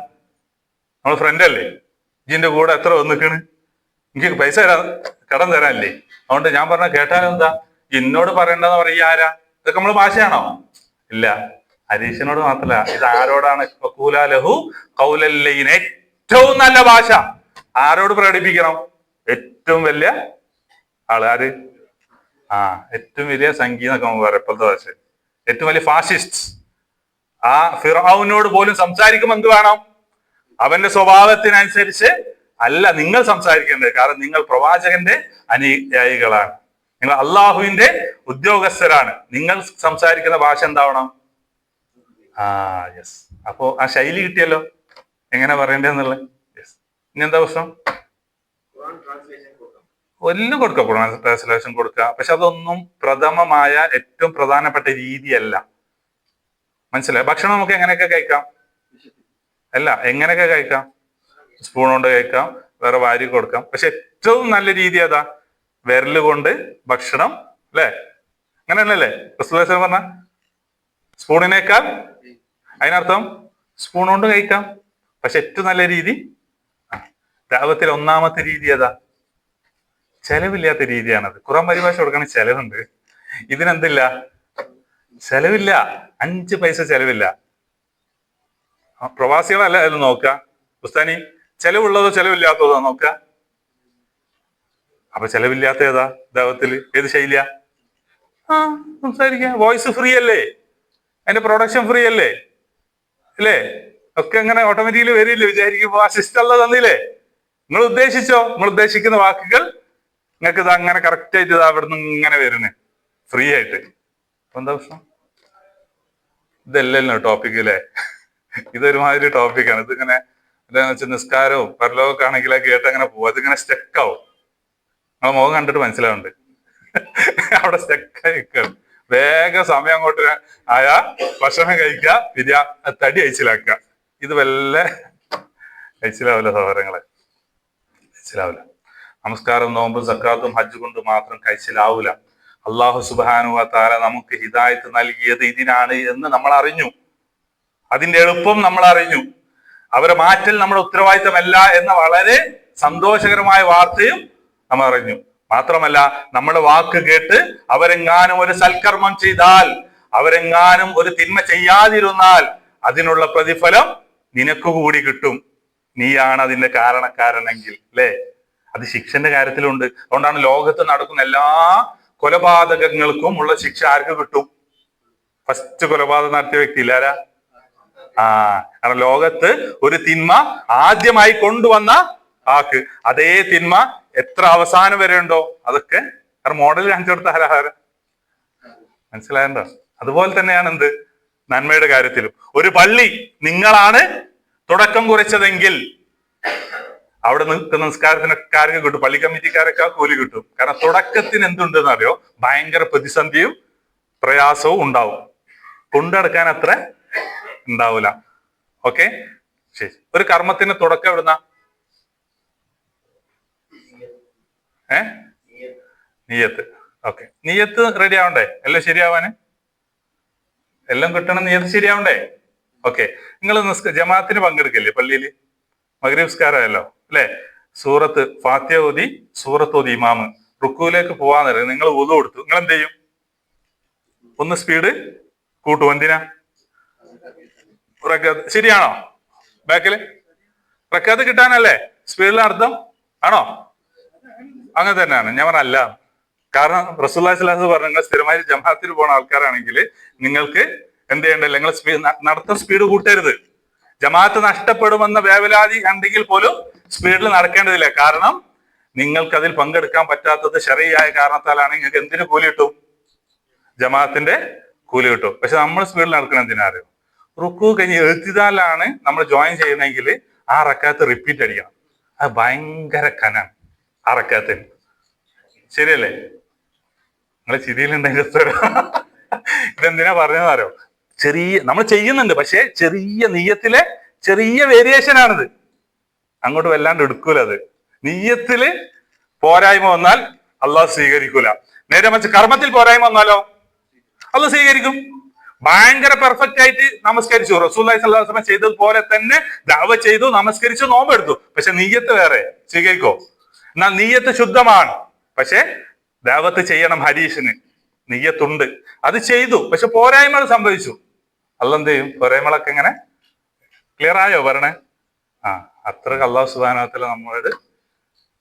നമ്മൾ ഫ്രണ്ട് അല്ലേ? ഇതിന്റെ കൂടെ എത്ര വന്നിക്കണ്? എനിക്ക് പൈസ കടം തരാനല്ലേ? അതുകൊണ്ട് ഞാൻ പറഞ്ഞ കേട്ടാലെന്താ? എന്നോട് പറയണ്ടെന്ന് പറയുക ആരാ? ഇതൊക്കെ നമ്മള് ഭാഷയാണോ? ഇല്ല, ഹരീഷിനോട് മാത്രല്ല. ഇത് ആരോടാണ്? ലഹു ഖൗലല്ലൈൻ. ഏറ്റവും നല്ല ഭാഷ ആരോട് പ്രകടിപ്പിക്കണം? ഏറ്റവും വലിയ ആള് ആര്? ഏറ്റവും വലിയ സംഖ്യ എന്നൊക്കെ നമ്മൾ പറയാം ഇപ്പോഴത്തെ ഭാഷ. ഏറ്റവും വലിയ ഫാസിസ്റ്റ് ആ ഫിർഔനോട് പോലും സംസാരിക്കുമ്പോൾ എന്ത് വേണം? അവന്റെ സ്വഭാവത്തിനനുസരിച്ച് അല്ല നിങ്ങൾ സംസാരിക്കേണ്ടത്. കാരണം നിങ്ങൾ പ്രവാചകന്റെ അനുയായികളാണ്, നിങ്ങൾ അള്ളാഹുവിന്റെ ഉദ്യോഗസ്ഥരാണ്. നിങ്ങൾ സംസാരിക്കുന്ന ഭാഷ എന്താവണം? യെസ്. അപ്പോ ആ ശൈലി കിട്ടിയല്ലോ, എങ്ങനെ പറയണ്ടെന്നുള്ളത്. യെസ്. ഇനി എന്താ പ്രശ്നം? എല്ലാം കൊടുക്കുക, ഖുർആൻ ട്രാൻസ്ലേഷൻ കൊടുക്കുക. പക്ഷെ അതൊന്നും പ്രഥമമായ ഏറ്റവും പ്രധാനപ്പെട്ട രീതിയല്ല. മനസ്സിലായി? ഭക്ഷണം നമുക്ക് എങ്ങനെയൊക്കെ കഴിക്കാം? അല്ല, എങ്ങനെയൊക്കെ കഴിക്കാം? സ്പൂൺ കൊണ്ട് കഴിക്കാം, വേറെ വാരി കൊടുക്കാം. പക്ഷെ ഏറ്റവും നല്ല രീതി ഏതാ? വിരല് കൊണ്ട് ഭക്ഷണം, അല്ലേ? അങ്ങനെയല്ലേ റസൂലുള്ളാഹി സ്വല്ലല്ലാഹു അലൈഹി വസല്ലം പറഞ്ഞ? സ്പൂണിനേക്കാൾ അതിനർത്ഥം സ്പൂൺ കൊണ്ട് കഴിക്കാം. പക്ഷെ ഏറ്റവും നല്ല രീതി ദഅവത്തിൽ ഒന്നാമത്തെ രീതി ഏതാ? ചെലവില്ലാത്ത രീതിയാണത്. ഖുർആൻ പരിഭാഷ കൊടുക്കണ ചെലവുണ്ട്, ഇതിനെന്തില്ല? ചെലവില്ല. 5 പൈസ ചെലവില്ല. പ്രവാസികളല്ല അത് നോക്കുക. ഉസ്താനി ചെലവുള്ളതോ ചെലവില്ലാത്തതോ നോക്കുക. അപ്പൊ ചെലവില്ലാത്ത ഏതാ ദഅവത്തില്? ഏത് ശൈലിയാ? സംസാരിക്കുക. വോയിസ് ഫ്രീ അല്ലേ? അതിന്റെ പ്രൊഡക്ഷൻ ഫ്രീ അല്ലേ? അല്ലേ? ഒക്കെ അങ്ങനെ ഓട്ടോമാറ്റിക്കലി വരില്ലേ? വിചാരിക്കുമ്പോ ആ സിസ്റ്റം ഉള്ളത് തന്നില്ലേ? നിങ്ങൾ ഉദ്ദേശിച്ചോ? നിങ്ങൾ ഉദ്ദേശിക്കുന്ന വാക്കുകൾ നിങ്ങൾക്ക് ഇത് അങ്ങനെ കറക്റ്റ് ആയിട്ട് ഇത് അവിടെ നിന്ന് ഇങ്ങനെ വരുന്നേ ഫ്രീ ആയിട്ട്. അപ്പൊ എന്താ പ്രശ്നം? ഇതല്ലല്ലോ ടോപ്പിക് അല്ലേ? ഇതൊരുമാതിരി ടോപ്പിക്കാണ്. ഇതിങ്ങനെ എന്താന്ന് വെച്ചാൽ നിസ്കാരവും പരലോകമൊക്കെ ആണെങ്കിൽ കേട്ട് അങ്ങനെ പോകും. അതിങ്ങനെ സ്റ്റെക്കാവും. നമ്മളെ മുഖം കണ്ടിട്ട് മനസ്സിലാവുന്നുണ്ട് അവിടെ സ്റ്റെക്കായി നിൽക്കുകയാണ്. വേഗം സമയം അങ്ങോട്ട് ആയാ ഭക്ഷണം കഴിക്കുക, തടി അയച്ചിലാക്കുക. ഇത് വല്ല അയച്ചിലാവില്ല സഹോദരങ്ങളെ, കഴിച്ചിലാവില്ല. നമസ്കാരം, നോമ്പും സക്കാത്തും ഹജ്ജ് കൊണ്ട് മാത്രം കഴിച്ചിലാവൂല. അള്ളാഹു സുബ്ഹാനഹു വ തആല നമുക്ക് ഹിദായത്ത് നൽകിയത് ഇതിനാണ് എന്ന് നമ്മൾ അറിഞ്ഞു. അതിന്റെ എളുപ്പം നമ്മൾ അറിഞ്ഞു. അവരെ മാറ്റൽ നമ്മുടെ ഉത്തരവാദിത്തമല്ല എന്ന വളരെ സന്തോഷകരമായ വാർത്തയും നമ്മൾ അറിഞ്ഞു. മാത്രമല്ല, നമ്മുടെ വാക്ക് കേട്ട് അവരെങ്ങാനും ഒരു സൽക്കർമ്മം ചെയ്താൽ, അവരെങ്ങാനും ഒരു തിന്മ ചെയ്യാതിരുന്നാൽ അതിനുള്ള പ്രതിഫലം നിനക്ക് കൂടി കിട്ടും. നീയാണ് അതിന്റെ കാരണക്കാരനെങ്കിൽ, അല്ലേ? അത് ശിക്ഷന്റെ കാര്യത്തിലുണ്ട്. അതുകൊണ്ടാണ് ലോകത്ത് നടക്കുന്ന എല്ലാ കൊലപാതകങ്ങൾക്കും ഉള്ള ശിക്ഷ ആർക്ക് കിട്ടും? ഫസ്റ്റ് കൊലപാതകം നടത്തിയ വ്യക്തി ഇല്ലാരാ? കാരണം ലോകത്ത് ഒരു തിന്മ ആദ്യമായി കൊണ്ടുവന്ന ആക്ക് അതേ തിന്മ എത്ര അവസാനം വരെ ഉണ്ടോ അതൊക്കെ മോഡൽ കാണിച്ചു കൊടുത്ത ആരാഹാരം. മനസ്സിലായണ്ടോ? അതുപോലെ തന്നെയാണ് എന്ത് നന്മയുടെ കാര്യത്തിലും. ഒരു പള്ളി നിങ്ങളാണ് തുടക്കം കുറിച്ചതെങ്കിൽ അവിടെ നിൽക്കുന്ന നിസ്കാരത്തിനൊക്കെ കിട്ടും, പള്ളി കമ്മിറ്റിക്കാരൊക്കെ കൂലി കിട്ടും. കാരണം തുടക്കത്തിന് എന്തുണ്ടെന്ന് അറിയോ? ഭയങ്കര പ്രതിസന്ധിയും പ്രയാസവും ഉണ്ടാവും, കൊണ്ടെടുക്കാൻ അത്ര ഉണ്ടാവൂല. ഓക്കെ, ശരി. ഒരു കർമ്മത്തിന് തുടക്കം എവിടുന്ന? നിയ്യത്ത്. ഓക്കെ, നിയ്യത്ത് റെഡി ആവണ്ടേ? എല്ലാം ശരിയാവാന്, എല്ലാം കിട്ടണം, നിയ്യത്ത് ശരിയാവണ്ടേ? ഓക്കെ, നിങ്ങൾ ജമാഅത്തിന് പങ്കെടുക്കല്ലേ പള്ളിയിൽ? മഗ്രിബ് നിസ്കാരമല്ലോ അല്ലെ? സൂറത്ത് ഫാത്തിഹ ഓതി, സൂറത്ത് ഓതി ഇമാമ് റുക്കുവിലേക്ക് പോവാൻ നേരം നിങ്ങൾ വുളു കൊടുത്തു. നിങ്ങൾ എന്ത് ചെയ്യും? ഒന്ന് സ്പീഡ് കൂട്ടും. എന്തിനാ? ശരിയാണോ? ബാക്കില് റക്കാത്ത് കിട്ടാനല്ലേ സ്പീഡിലെ അർത്ഥം ആണോ? അങ്ങനെ തന്നെയാണ്. ഞാൻ പറഞ്ഞല്ല, കാരണം റസൂലുള്ളാഹി സ്വല്ലല്ലാഹു അലൈഹി വസല്ലം പറഞ്ഞു, നിങ്ങൾ സ്ഥിരമായി ജമാഅത്തിന് പോണ ആൾക്കാരാണെങ്കിൽ നിങ്ങൾക്ക് എന്ത് ചെയ്യണ്ടല്ലോ, നിങ്ങൾ നടത്തം സ്പീഡ് കൂട്ടരുത്. ജമാഅത്ത് നഷ്ടപ്പെടുമെന്ന വേവലാതി ഉണ്ടെങ്കിൽ പോലും സ്പീഡിൽ നടക്കേണ്ടതില്ല. കാരണം നിങ്ങൾക്ക് അതിൽ പങ്കെടുക്കാൻ പറ്റാത്തത് ശരഈയായ കാരണത്താലാണ്. നിങ്ങൾക്ക് എന്തിനു കൂലി കിട്ടും? ജമാഅത്തിന്റെ കൂലി കിട്ടും. പക്ഷെ നമ്മൾ സ്പീഡിൽ നടക്കണം. എന്തിനാറിയോ? റുക്കു കഴിഞ്ഞ് എഴുത്തിതാലാണ് നമ്മൾ ജോയിൻ ചെയ്യുന്നെങ്കിൽ ആ റക്കാത്ത് റിപ്പീറ്റ് അടിക്കണം. അത് ഭയങ്കര കനാണ് ആ റക്കാത്തിന്. ശരിയല്ലേ? നിങ്ങൾ ചിരിയിലുണ്ടെങ്കിൽ ഇതെന്തിനാ പറഞ്ഞതെന്നറിയോ? നമ്മൾ ചെയ്യുന്നുണ്ട്, പക്ഷെ ചെറിയ നിയ്യത്തിലെ ചെറിയ വേരിയേഷൻ ആണിത്. അങ്ങോട്ട് വല്ലാണ്ട് എടുക്കൂല. അത് നിയ്യത്തില് പോരായ്മ വന്നാൽ അള്ളാഹു സ്വീകരിക്കൂല. നേരെ മറിച്ച് കർമ്മത്തിൽ പോരായ്മ വന്നാലോ അള്ളാഹു സ്വീകരിക്കും. ഭയങ്കര പെർഫെക്റ്റ് ആയിട്ട് നമസ്കരിച്ചു, റസൂലുള്ളാഹി സ്വല്ലല്ലാഹു അലൈഹി വസല്ലം ചെയ്തതുപോലെ തന്നെ ദഅവ ചെയ്തു, നമസ്കരിച്ചു, നോമ്പെടുത്തു. പക്ഷെ നിയ്യത്ത് വേറെ, സ്വീകരിക്കോ? എന്നാൽ നിയ്യത്ത് ശുദ്ധമാണ്, പക്ഷെ ദഅവത്ത് ചെയ്യണം. ഹദീസിന് നിയ്യത്തുണ്ട്, അത് ചെയ്തു, പക്ഷെ പോരായ്മകൾ സംഭവിച്ചു. അള്ളാഹ് എന്ത് ചെയ്യും? പോരായ്മകളൊക്കെ എങ്ങനെ ക്ലിയർ ആയോ പറയണേ? അത്ര അല്ലാഹു സുബ്ഹാനഹു വ തആല നമ്മളോട്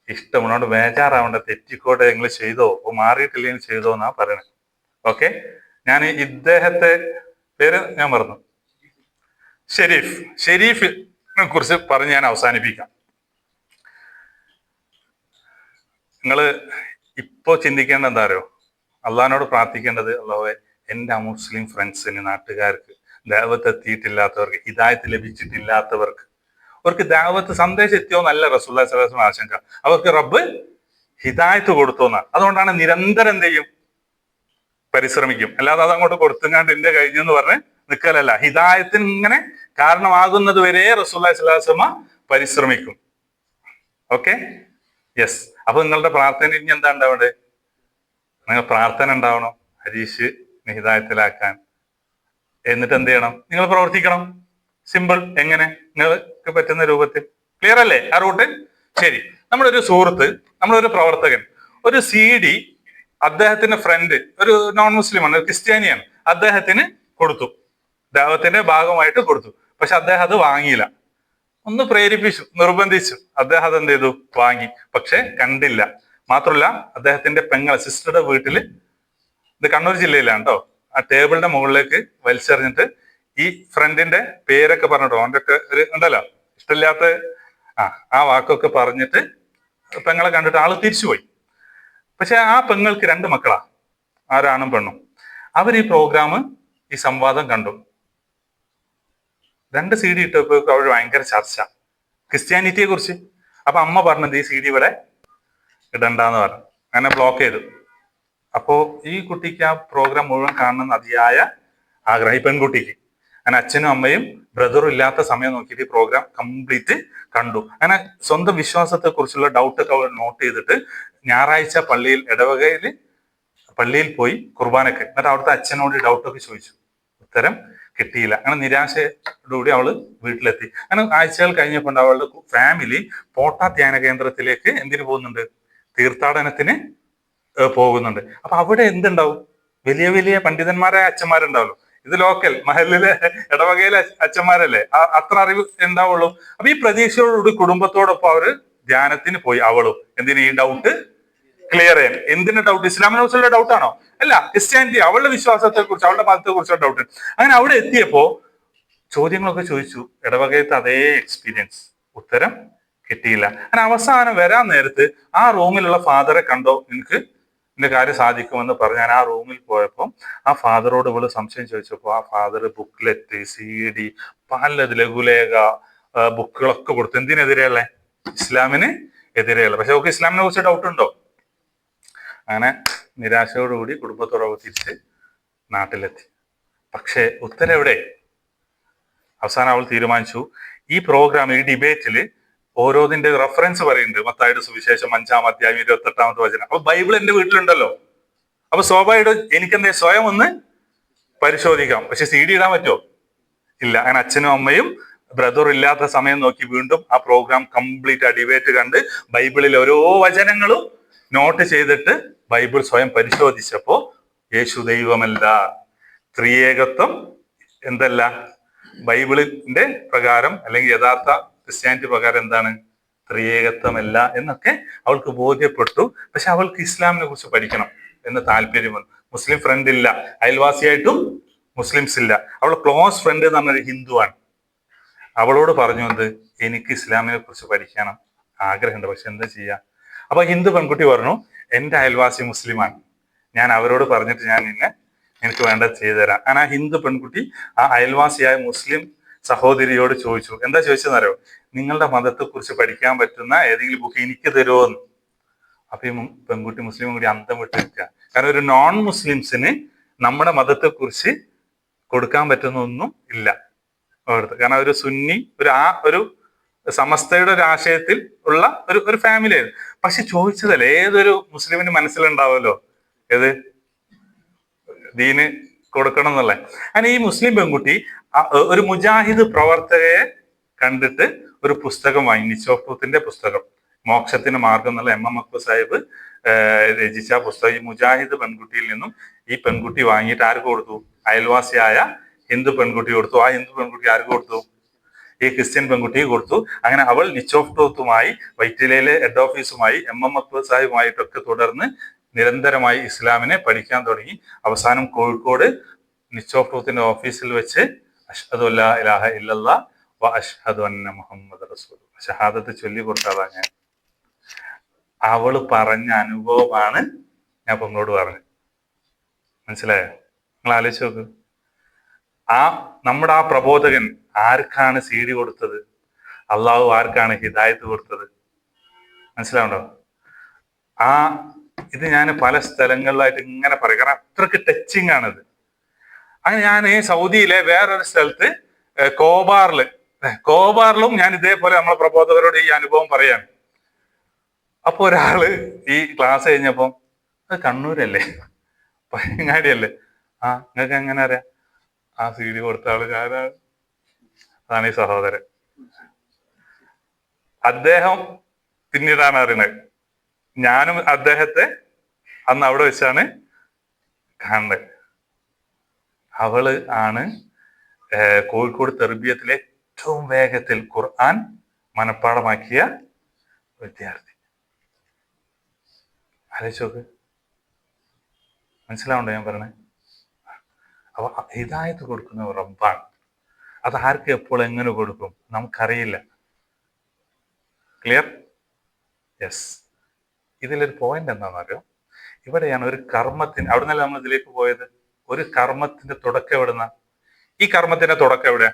ഇഷ്ടമുള്ളതുകൊണ്ട് ബേജാറാവേണ്ട. തെറ്റിക്കോട്ടെ, നിങ്ങൾ ചെയ്തോ, മാറിയിട്ടില്ലെങ്കിൽ ചെയ്തോ എന്നാ പറയണേ. ഓക്കെ, ഞാൻ ഇദ്ദേഹത്തെ പേര് ഞാൻ മറന്നു, ഷെരീഫിനെ കുറിച്ച് പറഞ്ഞ് ഞാൻ അവസാനിപ്പിക്കാം. നിങ്ങൾ ഇപ്പോ ചിന്തിക്കേണ്ട എന്താ അറിയോ? അള്ളാഹിനോട് പ്രാർത്ഥിക്കേണ്ടത്, അള്ളാഹുവേ എൻ്റെ മുസ്ലിം ഫ്രണ്ട്സിന്, നാട്ടുകാർക്ക്, ദഅവത്ത് എത്തിയിട്ടില്ലാത്തവർക്ക്, ഹിദായത്ത് ലഭിച്ചിട്ടില്ലാത്തവർക്ക്, അവർക്ക് ദഅവത്ത് സന്ദേശം എത്തിയോന്നല്ല റസൂലുള്ളാഹി സ്വല്ലല്ലാഹു അലൈഹി വസല്ലം ആശങ്ക, അവർക്ക് റബ്ബ് ഹിദായത്ത് കൊടുത്തോന്നാണ്. അതുകൊണ്ടാണ് നിരന്തരം എന്ത് ചെയ്യും? പരിശ്രമിക്കും. അല്ലാതെ അതങ്ങോട്ട് കൊടുത്തുങ്ങാണ്ട് എന്റെ കഴിഞ്ഞെന്ന് പറഞ്ഞ് നിൽക്കലല്ല. ഹിദായത്തിന് ഇങ്ങനെ കാരണമാകുന്നത് വരെ റസൂലുള്ളാഹി സ്വല്ലല്ലാഹു അലൈഹി വസല്ലം പരിശ്രമിക്കും. Okay, yes. അപ്പൊ നിങ്ങളുടെ പ്രാർത്ഥന ഇനി എന്താ ഉണ്ടാവേണ്ടത്? നിങ്ങൾ പ്രാർത്ഥന ഉണ്ടാവണം ഹരീഷ് ഹിദായത്തിലാക്കാൻ. എന്നിട്ട് എന്ത് ചെയ്യണം? നിങ്ങൾ പ്രവർത്തിക്കണം. സിമ്പിൾ. എങ്ങനെ? നിങ്ങൾക്ക് പറ്റുന്ന രൂപത്തിൽ. ക്ലിയർ അല്ലേ ആ റൂട്ട്? ശരി. നമ്മളൊരു സുഹൃത്ത്, നമ്മളൊരു പ്രവർത്തകൻ ഒരു CD അദ്ദേഹത്തിന്റെ ഫ്രണ്ട്, ഒരു നോൺ മുസ്ലിമാണ്, ഒരു ക്രിസ്ത്യാനിയാണ്, അദ്ദേഹത്തിന് കൊടുത്തു, ദഅവത്തിന്റെ ഭാഗമായിട്ട് കൊടുത്തു. പക്ഷെ അദ്ദേഹം അത് വാങ്ങിയില്ല. ഒന്ന് പ്രേരിപ്പിച്ചു, നിർബന്ധിച്ചു, അദ്ദേഹം അത് എന്ത് ചെയ്തു? വാങ്ങി. പക്ഷെ കണ്ടില്ല. മാത്രമല്ല, അദ്ദേഹത്തിന്റെ സിസ്റ്ററുടെ വീട്ടില്, ഇത് കണ്ണൂർ ജില്ലയിലാണ് കേട്ടോ, ആ ടേബിളിന്റെ മുകളിലേക്ക് വലിച്ചെറിഞ്ഞിട്ട് ഈ ഫ്രണ്ടിന്റെ പേരൊക്കെ പറഞ്ഞിട്ടോ, അവന്റെ ഒക്കെ ഒരു ഉണ്ടല്ലോ ഇഷ്ടമില്ലാത്ത ആ വാക്കൊക്കെ പറഞ്ഞിട്ട് പെങ്ങളെ കണ്ടിട്ട് ആള് തിരിച്ചുപോയി. പക്ഷെ ആ പെങ്ങൾക്ക് 2 മക്കളാ, ആരാണും പെണ്ണും. അവർ ഈ പ്രോഗ്രാം, ഈ സംവാദം കണ്ടു. 2 CD ഇട്ടപ്പോ അവർ ഭയങ്കര ചർച്ച ക്രിസ്ത്യാനിറ്റിയെ കുറിച്ച്. അപ്പൊ അമ്മ പറഞ്ഞത് ഈ CD ഇവിടെ ഇടണ്ടെന്ന് പറഞ്ഞു. അങ്ങനെ ബ്ലോക്ക് ചെയ്തു. അപ്പോ ഈ കുട്ടിക്ക് ആ പ്രോഗ്രാം മുഴുവൻ കാണണമെന്ന് അതിയായ ആഗ്രഹം, ഈ പെൺകുട്ടിക്ക്. അങ്ങനെ അച്ഛനും അമ്മയും ബ്രദറും ഇല്ലാത്ത സമയം നോക്കിയിട്ട് ഈ പ്രോഗ്രാം കംപ്ലീറ്റ് കണ്ടു. അങ്ങനെ സ്വന്തം വിശ്വാസത്തെ കുറിച്ചുള്ള ഡൗട്ടൊക്കെ അവൾ നോട്ട് ചെയ്തിട്ട് ഞായറാഴ്ച പള്ളിയിൽ പോയി കുർബാനക്ക്. എന്നിട്ട് അവിടുത്തെ അച്ഛനോട് ഡൗട്ടൊക്കെ ചോദിച്ചു, ഉത്തരം കിട്ടിയില്ല. അങ്ങനെ നിരാശയോടുകൂടി അവള് വീട്ടിലെത്തി. അങ്ങനെ ആഴ്ചകൾ കഴിഞ്ഞപ്പോൾ അവളുടെ ഫാമിലി പോട്ട ധ്യാന കേന്ദ്രത്തിലേക്ക് എന്തിനു പോകുന്നുണ്ട്? തീർത്ഥാടനത്തിന് പോകുന്നുണ്ട്. അപ്പൊ അവിടെ എന്തുണ്ടാവും? വലിയ വലിയ പണ്ഡിതന്മാരായ അച്ഛന്മാരുണ്ടാവല്ലോ. ഇത് ലോക്കൽ മഹലിലെ ഇടവകയിലെ അച്ഛന്മാരല്ലേ, അത്ര അറിവ് ഉണ്ടാവുള്ളൂ. അപ്പൊ ഈ പ്രതീക്ഷയോടുകൂടി കുടുംബത്തോടൊപ്പം അവര് ധ്യാനത്തിന് പോയി. അവളും എന്തിനു? ഈ ഡൗട്ട് ക്ലിയർ ചെയ്യാൻ. എന്തിന്റെ ഡൗട്ട്? ഇസ്ലാമിനെ കുറിച്ചുള്ള ഡൗട്ടാണോ? അല്ല, ക്രിസ്ത്യാനിറ്റി, അവളുടെ വിശ്വാസത്തെ കുറിച്ച്, അവളുടെ മതത്തെ കുറിച്ചുള്ള ഡൗട്ട്. അങ്ങനെ അവിടെ എത്തിയപ്പോ ചോദ്യങ്ങളൊക്കെ ചോദിച്ചു. ഇടവകയത്തെ അതേ എക്സ്പീരിയൻസ്, ഉത്തരം കിട്ടിയില്ല. അങ്ങനെ അവസാനം വരാൻ നേരത്ത് ആ റൂമിലുള്ള ഫാദറെ കണ്ടോ, നിനക്ക് എന്റെ കാര്യം സാധിക്കുമെന്ന് പറഞ്ഞ് ഞാൻ ആ റൂമിൽ പോയപ്പോൾ ആ ഫാദറോട് ഇവള് സംശയം ചോദിച്ചപ്പോൾ ആ ഫാദർ ബുക്ക്ലെറ്റ്, CD, പല ലഘുലേഖ ബുക്കുകളൊക്കെ കൊടുത്തു. എന്തിനെതിരെയുള്ള? ഇസ്ലാമിന് എതിരെയുള്ള. പക്ഷെ അവർക്ക് ഇസ്ലാമിനെ കുറിച്ച് ഡൗട്ട് ഉണ്ടോ? അങ്ങനെ നിരാശയോടുകൂടി കുടുംബത്തോടൊപ്പം തിരിച്ച് നാട്ടിലെത്തി. പക്ഷെ ഉത്തരം എവിടെ? അവസാനം അവൾ തീരുമാനിച്ചു, ഈ പ്രോഗ്രാം, ഈ ഡിബേറ്റില് ഓരോന്നിന്റെ റെഫറൻസ് പറയുന്നുണ്ട്. മത്തായിയുടെ സുവിശേഷം 5-ാം അധ്യായം 28-ാമത്തെ വചനം. അപ്പൊ ബൈബിൾ എന്റെ വീട്ടിലുണ്ടല്ലോ. അപ്പൊ സ്വാഭാവികമായിട്ട് എനിക്കെന്തേ സ്വയം ഒന്ന് പരിശോധിക്കാം. പക്ഷെ CD ഇടാൻ പറ്റുമോ? ഇല്ല. അങ്ങനെ അച്ഛനും അമ്മയും ബ്രദറും ഇല്ലാത്ത സമയം നോക്കി വീണ്ടും ആ പ്രോഗ്രാം കംപ്ലീറ്റ് ആ ഡിബേറ്റ് കണ്ട് ബൈബിളിൽ ഓരോ വചനങ്ങളും നോട്ട് ചെയ്തിട്ട് ബൈബിൾ സ്വയം പരിശോധിച്ചപ്പോ യേശു ദൈവമല്ല, ത്രിയേകത്വം എന്തല്ല, ബൈബിളിന്റെ പ്രകാരം അല്ലെങ്കിൽ യഥാർത്ഥ ക്രിസ്ത്യാനിറ്റി പ്രകാരം എന്താണ്? ത്രിയേകത്വമല്ല എന്നൊക്കെ അവൾക്ക് ബോധ്യപ്പെട്ടു. പക്ഷെ അവൾക്ക് ഇസ്ലാമിനെ കുറിച്ച് പഠിക്കണം എന്ന് താല്പര്യം വന്നു. മുസ്ലിം ഫ്രണ്ട് ഇല്ല, അയൽവാസിയായിട്ടും മുസ്ലിംസ് ഇല്ല. അവൾ ക്ലോസ് ഫ്രണ്ട് എന്ന് പറഞ്ഞൊരു ഹിന്ദുവാണ്. അവളോട് പറഞ്ഞു, എന്ത്, എനിക്ക് ഇസ്ലാമിനെ കുറിച്ച് പഠിക്കണം ആഗ്രഹമുണ്ട്, പക്ഷെ എന്താ ചെയ്യാ? അപ്പൊ ഹിന്ദു പെൺകുട്ടി പറഞ്ഞു, എന്റെ അയൽവാസി മുസ്ലിമാണ്, ഞാൻ അവരോട് പറഞ്ഞിട്ട് ഞാൻ എനിക്ക് വേണ്ടത് ചെയ്തു തരാം. അങ്ങനെ ആ ഹിന്ദു പെൺകുട്ടി ആ അയൽവാസിയായ മുസ്ലിം സഹോദരിയോട് ചോദിച്ചു. എന്താ ചോദിച്ചതെന്നറിയോ? നിങ്ങളുടെ മതത്തെ കുറിച്ച് പഠിക്കാൻ പറ്റുന്ന ഏതെങ്കിലും ബുക്ക് എനിക്ക് തരുമോ എന്ന്. അപ്പൊ ഈ പെൺകുട്ടി, മുസ്ലിം കൂടി അന്തം വിട്ട് നിൽക്കുക. കാരണം ഒരു നോൺ മുസ്ലിംസിന് നമ്മുടെ മതത്തെ കുറിച്ച് കൊടുക്കാൻ പറ്റുന്ന ഒന്നും ഇല്ല അവിടുത്തെ. കാരണം ഒരു സുന്നി, ഒരു സമസ്തയുടെ ഒരു ആശയത്തിൽ ഉള്ള ഒരു ഫാമിലിയായിരുന്നു. പക്ഷെ ചോദിച്ചതല്ലേ, ഏതൊരു മുസ്ലിമിന് മനസ്സിലുണ്ടാവുമല്ലോ ഏത് ദീന് കൊടുക്കണം എന്നുള്ള. അങ്ങനെ ഈ മുസ്ലിം പെൺകുട്ടി ഒരു മുജാഹിദ് പ്രവർത്തകയെ കണ്ടിട്ട് ഒരു പുസ്തകം വാങ്ങി, നിച്ചോഫ്തൂത്തിന്റെ പുസ്തകം, മോക്ഷത്തിന് മാർഗം എന്നുള്ള MM അക്ബർ സാഹിബ് രചിച്ച പുസ്തകം ഈ മുജാഹിദ് പെൺകുട്ടിയിൽ നിന്നും ഈ പെൺകുട്ടി വാങ്ങിയിട്ട് ആർക്ക് കൊടുത്തു? അയൽവാസിയായ ഹിന്ദു പെൺകുട്ടി കൊടുത്തു. ആ ഹിന്ദു പെൺകുട്ടി ആർക്ക് കൊടുത്തു? ഈ ക്രിസ്ത്യൻ പെൺകുട്ടിക്ക് കൊടുത്തു. അങ്ങനെ അവൾ നിച്ചോഫ്തൂത്തുമായി, വൈറ്റിലയിലെ ഹെഡ് ഓഫീസുമായി, MM അക്ബർ സാഹിബുമായിട്ടൊക്കെ തുടർന്ന് നിരന്തരമായി ഇസ്ലാമിനെ പഠിക്കാൻ തുടങ്ങി. അവസാനം കോഴിക്കോട് നിച്ചോഫ്തൂത്തിന്റെ ഓഫീസിൽ വെച്ച് അഷ്ഹദു അല്ലാ ഇലാഹ ഇല്ലല്ലാഹ് വ അഷ്ഹദു അന്ന മുഹമ്മദ് റസൂലുള്ളാഹ് ഷഹാദത്ത് ചൊല്ലി കൊടുത്തതാ ഞാൻ. അവള് പറഞ്ഞ അനുഭവമാണ് ഞാൻ ഇപ്പൊ നിങ്ങളോട് പറഞ്ഞത്. മനസ്സിലായോ? നിങ്ങൾ ആലോചിച്ച് നോക്ക്. നമ്മുടെ ആ പ്രബോധകൻ ആർക്കാണ് CD കൊടുത്തത്? അള്ളാഹു ആർക്കാണ് ഹിദായത്ത് കൊടുത്തത്? മനസ്സിലാവുണ്ടോ? ഇത് ഞാൻ പല സ്ഥലങ്ങളിലായിട്ട് ഇങ്ങനെ പറയും, കാരണം അത്രക്ക് ടച്ചിങ് ആണിത്. അങ്ങനെ ഞാൻ സൗദിയിലെ വേറൊരു സ്ഥലത്ത് കോബാറിലും ഞാൻ ഇതേപോലെ നമ്മളെ പ്രബോധകരോട് ഈ അനുഭവം പറയാണ്. അപ്പൊ ഒരാള് ഈ ക്ലാസ് കഴിഞ്ഞപ്പം, അത് കണ്ണൂരല്ലേ, പയങ്ങാടിയല്ലേ? നിങ്ങൾക്ക് എങ്ങനെ അറിയാം? ആ CD കൊടുത്ത ആള് ഞാനാണ്. അതാണ് ഈ സഹോദരൻ. അദ്ദേഹം പിന്നീടാണ് അറിയുന്നത്. ഞാനും അദ്ദേഹത്തെ അന്ന് അവിടെ വെച്ചാണ് കാണുന്നത്. അവള് ആണ് കോഴിക്കോട് തെർബിയത്തിലെ ഏറ്റവും വേഗത്തിൽ ഖുർആൻ മനഃപ്പാടമാക്കിയ വിദ്യാർത്ഥി. ആലോചിച്ചോക്ക്. മനസ്സിലാവുണ്ടോ ഞാൻ പറഞ്ഞത്? അപ്പൊ ഹിദായത്ത് കൊടുക്കുന്ന റബ്ബാണ്. അത് ആർക്ക് എപ്പോൾ എങ്ങനെ കൊടുക്കും നമുക്കറിയില്ല. ക്ലിയർ? യെസ്. ഇതിലൊരു പോയിന്റ് എന്താണെന്നറിയോ? ഇവിടെയാണ് ഒരു കർമ്മത്തിന്, അവിടെ നിന്നല്ല നമ്മൾ ഇതിലേക്ക് പോയത്. ഒരു കർമ്മത്തിന്റെ തുടക്കം എവിടുന്ന? ഈ കർമ്മത്തിന്റെ തുടക്കം എവിടെ?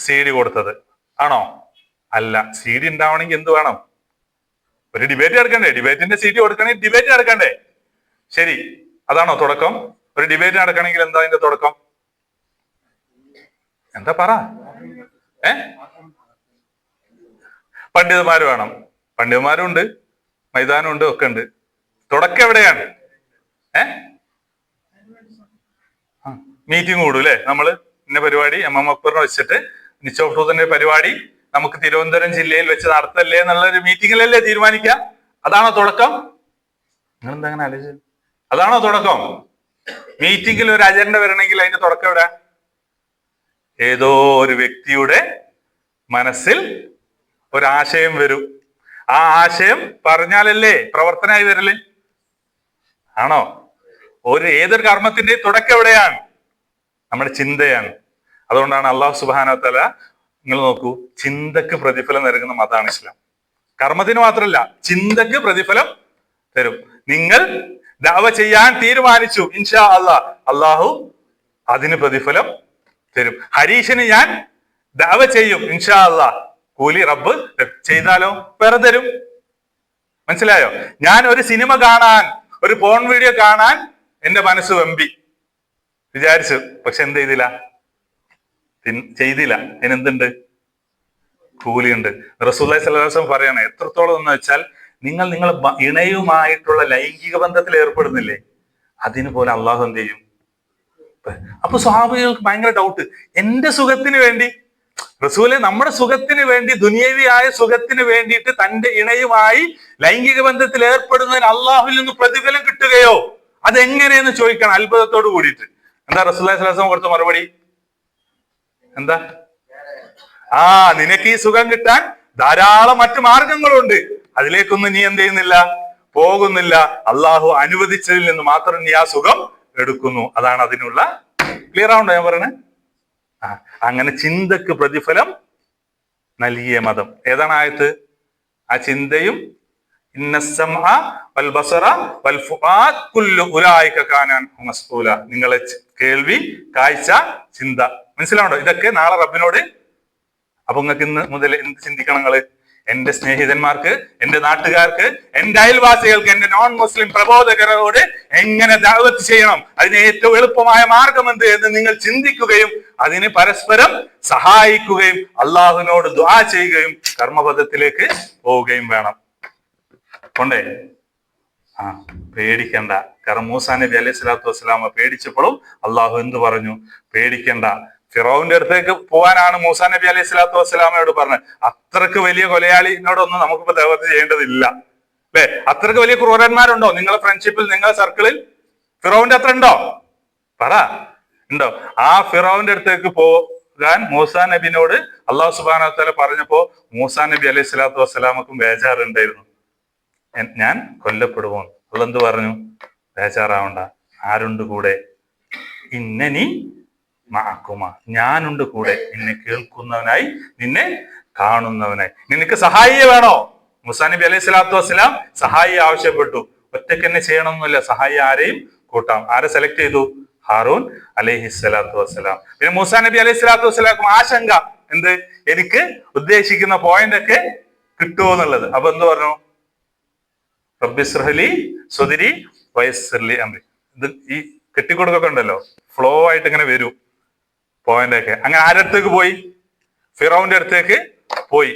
CD കൊടുത്തത് ആണോ? അല്ല. CD ഉണ്ടാവണമെങ്കിൽ എന്ത് വേണം? ഒരു ഡിബേറ്റ് നടക്കണ്ടേ? ഡിബേറ്റിന്റെ CD കൊടുക്കണമെങ്കിൽ ഡിബേറ്റ് നടക്കണ്ടേ? ശരി, അതാണോ തുടക്കം? ഒരു ഡിബേറ്റ് നടക്കണമെങ്കിൽ എന്താ അതിന്റെ തുടക്കം? എന്താ പറ? പണ്ഡിതന്മാര് വേണം. പണ്ഡിതന്മാരും ഉണ്ട്, മൈതാനം ഉണ്ട്, ഒക്കെ ഉണ്ട്. തുടക്കം എവിടെയാണ്? മീറ്റിംഗ് കൂടും അല്ലെ? നമ്മള് ഇന്ന പരിപാടി MM അക്ബറിനെ വെച്ചിട്ട് നിച്ച് ഓഫ് ട്രൂത്തിന്റെ പരിപാടി നമുക്ക് തിരുവനന്തപുരം ജില്ലയിൽ വെച്ച് നടത്തല്ലേ എന്നുള്ളൊരു മീറ്റിംഗിലല്ലേ തീരുമാനിക്കാം? അതാണോ തുടക്കം? നിങ്ങൾ എന്താ അങ്ങനെ ആലോചിച്ചത്? അതാണോ തുടക്കം? മീറ്റിംഗിൽ ഒരു അജണ്ട വരണമെങ്കിൽ അതിന്റെ തുടക്കം എവിടെ? ഏതോ ഒരു വ്യക്തിയുടെ മനസ്സിൽ ഒരാശയം വരും. ആ ആശയം പറഞ്ഞാലല്ലേ പ്രവർത്തനമായി വരല്? ആണോ? ഏതൊരു കർമ്മത്തിന്റെ തുടക്കം എവിടെയാണ്? നമ്മുടെ ചിന്തയാണ്. അതുകൊണ്ടാണ് അള്ളാഹു സുബ്ഹാനഹു വ തആല, നിങ്ങൾ നോക്കൂ, ചിന്തക്ക് പ്രതിഫലം നൽകുന്ന മതമാണ് ഇസ്ലാം. കർമ്മത്തിന് മാത്രമല്ല, ചിന്തക്ക് പ്രതിഫലം തരും. നിങ്ങൾ ദഅവ ചെയ്യാൻ തീരുമാനിച്ചു, ഇൻഷാ അല്ലാഹ്, അള്ളാഹു അതിന് പ്രതിഫലം തരും. ഹരീഷിന് ഞാൻ ദഅവ ചെയ്യും, ഇൻഷാ അല്ലാഹ്, കൂലി റബ്ബ് ചെയ്താലോ വേറെ തരും. മനസ്സിലായോ? ഞാൻ ഒരു സിനിമ കാണാൻ, ഒരു പോൺ വീഡിയോ കാണാൻ എന്റെ മനസ്സ് വെമ്പി വിചാരിച്ചു, പക്ഷെ എന്ത് ചെയ്തില്ല? ചെയ്തില്ല. അതിനെന്തുണ്ട്? കൂലിയുണ്ട്. റസൂലുള്ളാഹി സ്വല്ലല്ലാഹു അലൈഹി വസല്ലം പറയാണ്, എത്രത്തോളം എന്ന് വെച്ചാൽ നിങ്ങൾ ഇണയുമായിട്ടുള്ള ലൈംഗിക ബന്ധത്തിൽ ഏർപ്പെടുന്നില്ലേ, അതിന് പോലെ അള്ളാഹു എന്ത് ചെയ്യും? അപ്പൊ സ്വഹാബികൾക്ക് ഭയങ്കര ഡൗട്ട്, എന്റെ സുഖത്തിന് വേണ്ടി റസൂലെ, നമ്മുടെ സുഖത്തിന് വേണ്ടി, ദുനിയവിയായ സുഖത്തിന് വേണ്ടിയിട്ട് തന്റെ ഇണയുമായി ലൈംഗിക ബന്ധത്തിൽ ഏർപ്പെടുന്നതിന് അള്ളാഹുവിൽ നിന്ന് പ്രതിഫലം കിട്ടുകയോ? അതെങ്ങനെയെന്ന് ചോദിക്കണം അത്ഭുതത്തോട് കൂടിയിട്ട്. എന്താ റസൂലുള്ളാഹി സ്വല്ലല്ലാഹു അലൈഹി വസല്ലം കൊടുത്ത മറുപടി? എന്താ? നിനക്ക് ഈ സുഖം കിട്ടാൻ ധാരാളം മറ്റു മാർഗങ്ങളുണ്ട്, അതിലേക്കൊന്നും നീ എന്ത് ചെയ്യുന്നില്ല, പോകുന്നില്ല. അള്ളാഹു അനുവദിച്ചതിൽ നിന്ന് മാത്രം നീ ആ സുഖം എടുക്കുന്നു. അതാണ് അതിനുള്ള ക്ലിയർ ആവുണ്ടോ ഞാൻ പറയണേ? അങ്ങനെ ചിന്തക്ക് പ്രതിഫലം നൽകിയ മതം. ഏതാണ് ആയത്ത്? ആ ചിന്തയും നിങ്ങളെ കേൾവി, കാഴ്ച, ചിന്ത, മനസ്സിലാവണ്ടോ? ഇതൊക്കെ നാളെ റബ്ബിനോട്. അപ്പൊ നിങ്ങൾക്ക് ഇന്ന് മുതൽ എന്ത് ചിന്തിക്കണം? നിങ്ങള് എന്റെ സ്നേഹിതന്മാർക്ക്, എന്റെ നാട്ടുകാർക്ക്, എന്റെ അയൽവാസികൾക്ക്, എന്റെ നോൺ മുസ്ലിം പ്രബോധകരോട് എങ്ങനെ ദഅവത്ത് ചെയ്യണം, അതിന് ഏറ്റവും എളുപ്പമായ മാർഗം എന്ത് എന്ന് നിങ്ങൾ ചിന്തിക്കുകയും അതിന് പരസ്പരം സഹായിക്കുകയും അള്ളാഹുവിനോട് ദുആ ചെയ്യുകയും കർമ്മപദത്തിലേക്ക് പോവുകയും വേണം. കൊണ്ടേ പേടിക്കണ്ട. കാരണം മൂസാ നബി അലൈഹി സ്വലാത്തു വസ്സലാമ പേടിച്ചപ്പോഴും അള്ളാഹു എന്ത് പറഞ്ഞു? പേടിക്കണ്ട. ഫിറൗന്റെ അടുത്തേക്ക് പോകാനാണ് മൂസാ നബി അലൈഹി സ്വലാത്തു വസ്സലാമയോട് പറഞ്ഞത്. അത്രക്ക് വലിയ കൊലയാളിനോടൊന്നും നമുക്കിപ്പോ ദഅവത്ത് ചെയ്യേണ്ടതില്ല, അല്ലെ? അത്രക്ക് വലിയ ക്രൂരന്മാരുണ്ടോ നിങ്ങളെ ഫ്രണ്ട്ഷിപ്പിൽ, നിങ്ങളെ സർക്കിളിൽ? ഫിറൗന്റെ അത്ര ഉണ്ടോ? പറ, ഉണ്ടോ? ആ ഫിറൗന്റെ അടുത്തേക്ക് പോകാൻ മൂസാ നബിനോട് അള്ളാഹു സുബ്ഹാനഹു വ തആല പറഞ്ഞപ്പോ മൂസാ നബി അലൈഹി സ്വലാത്തു വസ്സലാമക്കും ബേജാറുണ്ടായിരുന്നു, ഞാൻ കൊല്ലപ്പെടുമോ. അള്ളാഹു എന്ത് പറഞ്ഞു? ബേജാറാവണ്ട, ആരുണ്ട് കൂടെ? ഇന്നനി മഅകുമ, ഞാനുണ്ട് കൂടെ, നിന്നെ കേൾക്കുന്നവനായി, നിന്നെ കാണുന്നവനായി. നിനക്ക് സഹായിയെ വേണോ? മൂസാ നബി അലൈഹി സ്വലാത്തു വസ്സലാം സഹായി ആവശ്യപ്പെട്ടു. ഒറ്റയ്ക്ക് തന്നെ ചെയ്യണമെന്നില്ല, സഹായി ആരെയും കൂട്ടാം. ആരെ സെലക്ട് ചെയ്തു? ഹാറൂൻ അലൈഹി സ്വലാത്തു വസ്സലാം. പിന്നെ മൂസാ നബി അലൈഹി സ്വലാത്തു വസ്സലാം ആശങ്ക, എന്ത്? എനിക്ക് ഉദ്ദേശിക്കുന്ന പോയിന്റ് ഒക്കെ കിട്ടുമോ എന്നുള്ളത്. അപ്പൊ എന്ത് പറഞ്ഞു? റബ്ബിസ്റഹ്ലി സ്വദരി വയസ്സിർലി അംരി. ഇത് ഈ കെട്ടിക്കൊടുക്കൊക്കെ ഉണ്ടല്ലോ, ഫ്ലോ ആയിട്ട് ഇങ്ങനെ വരും പോയിന്റ് ഒക്കെ. അങ്ങനെ ആരുടെ അടുത്തേക്ക് പോയി? ഫിറൗന്റെ അടുത്തേക്ക് പോയി.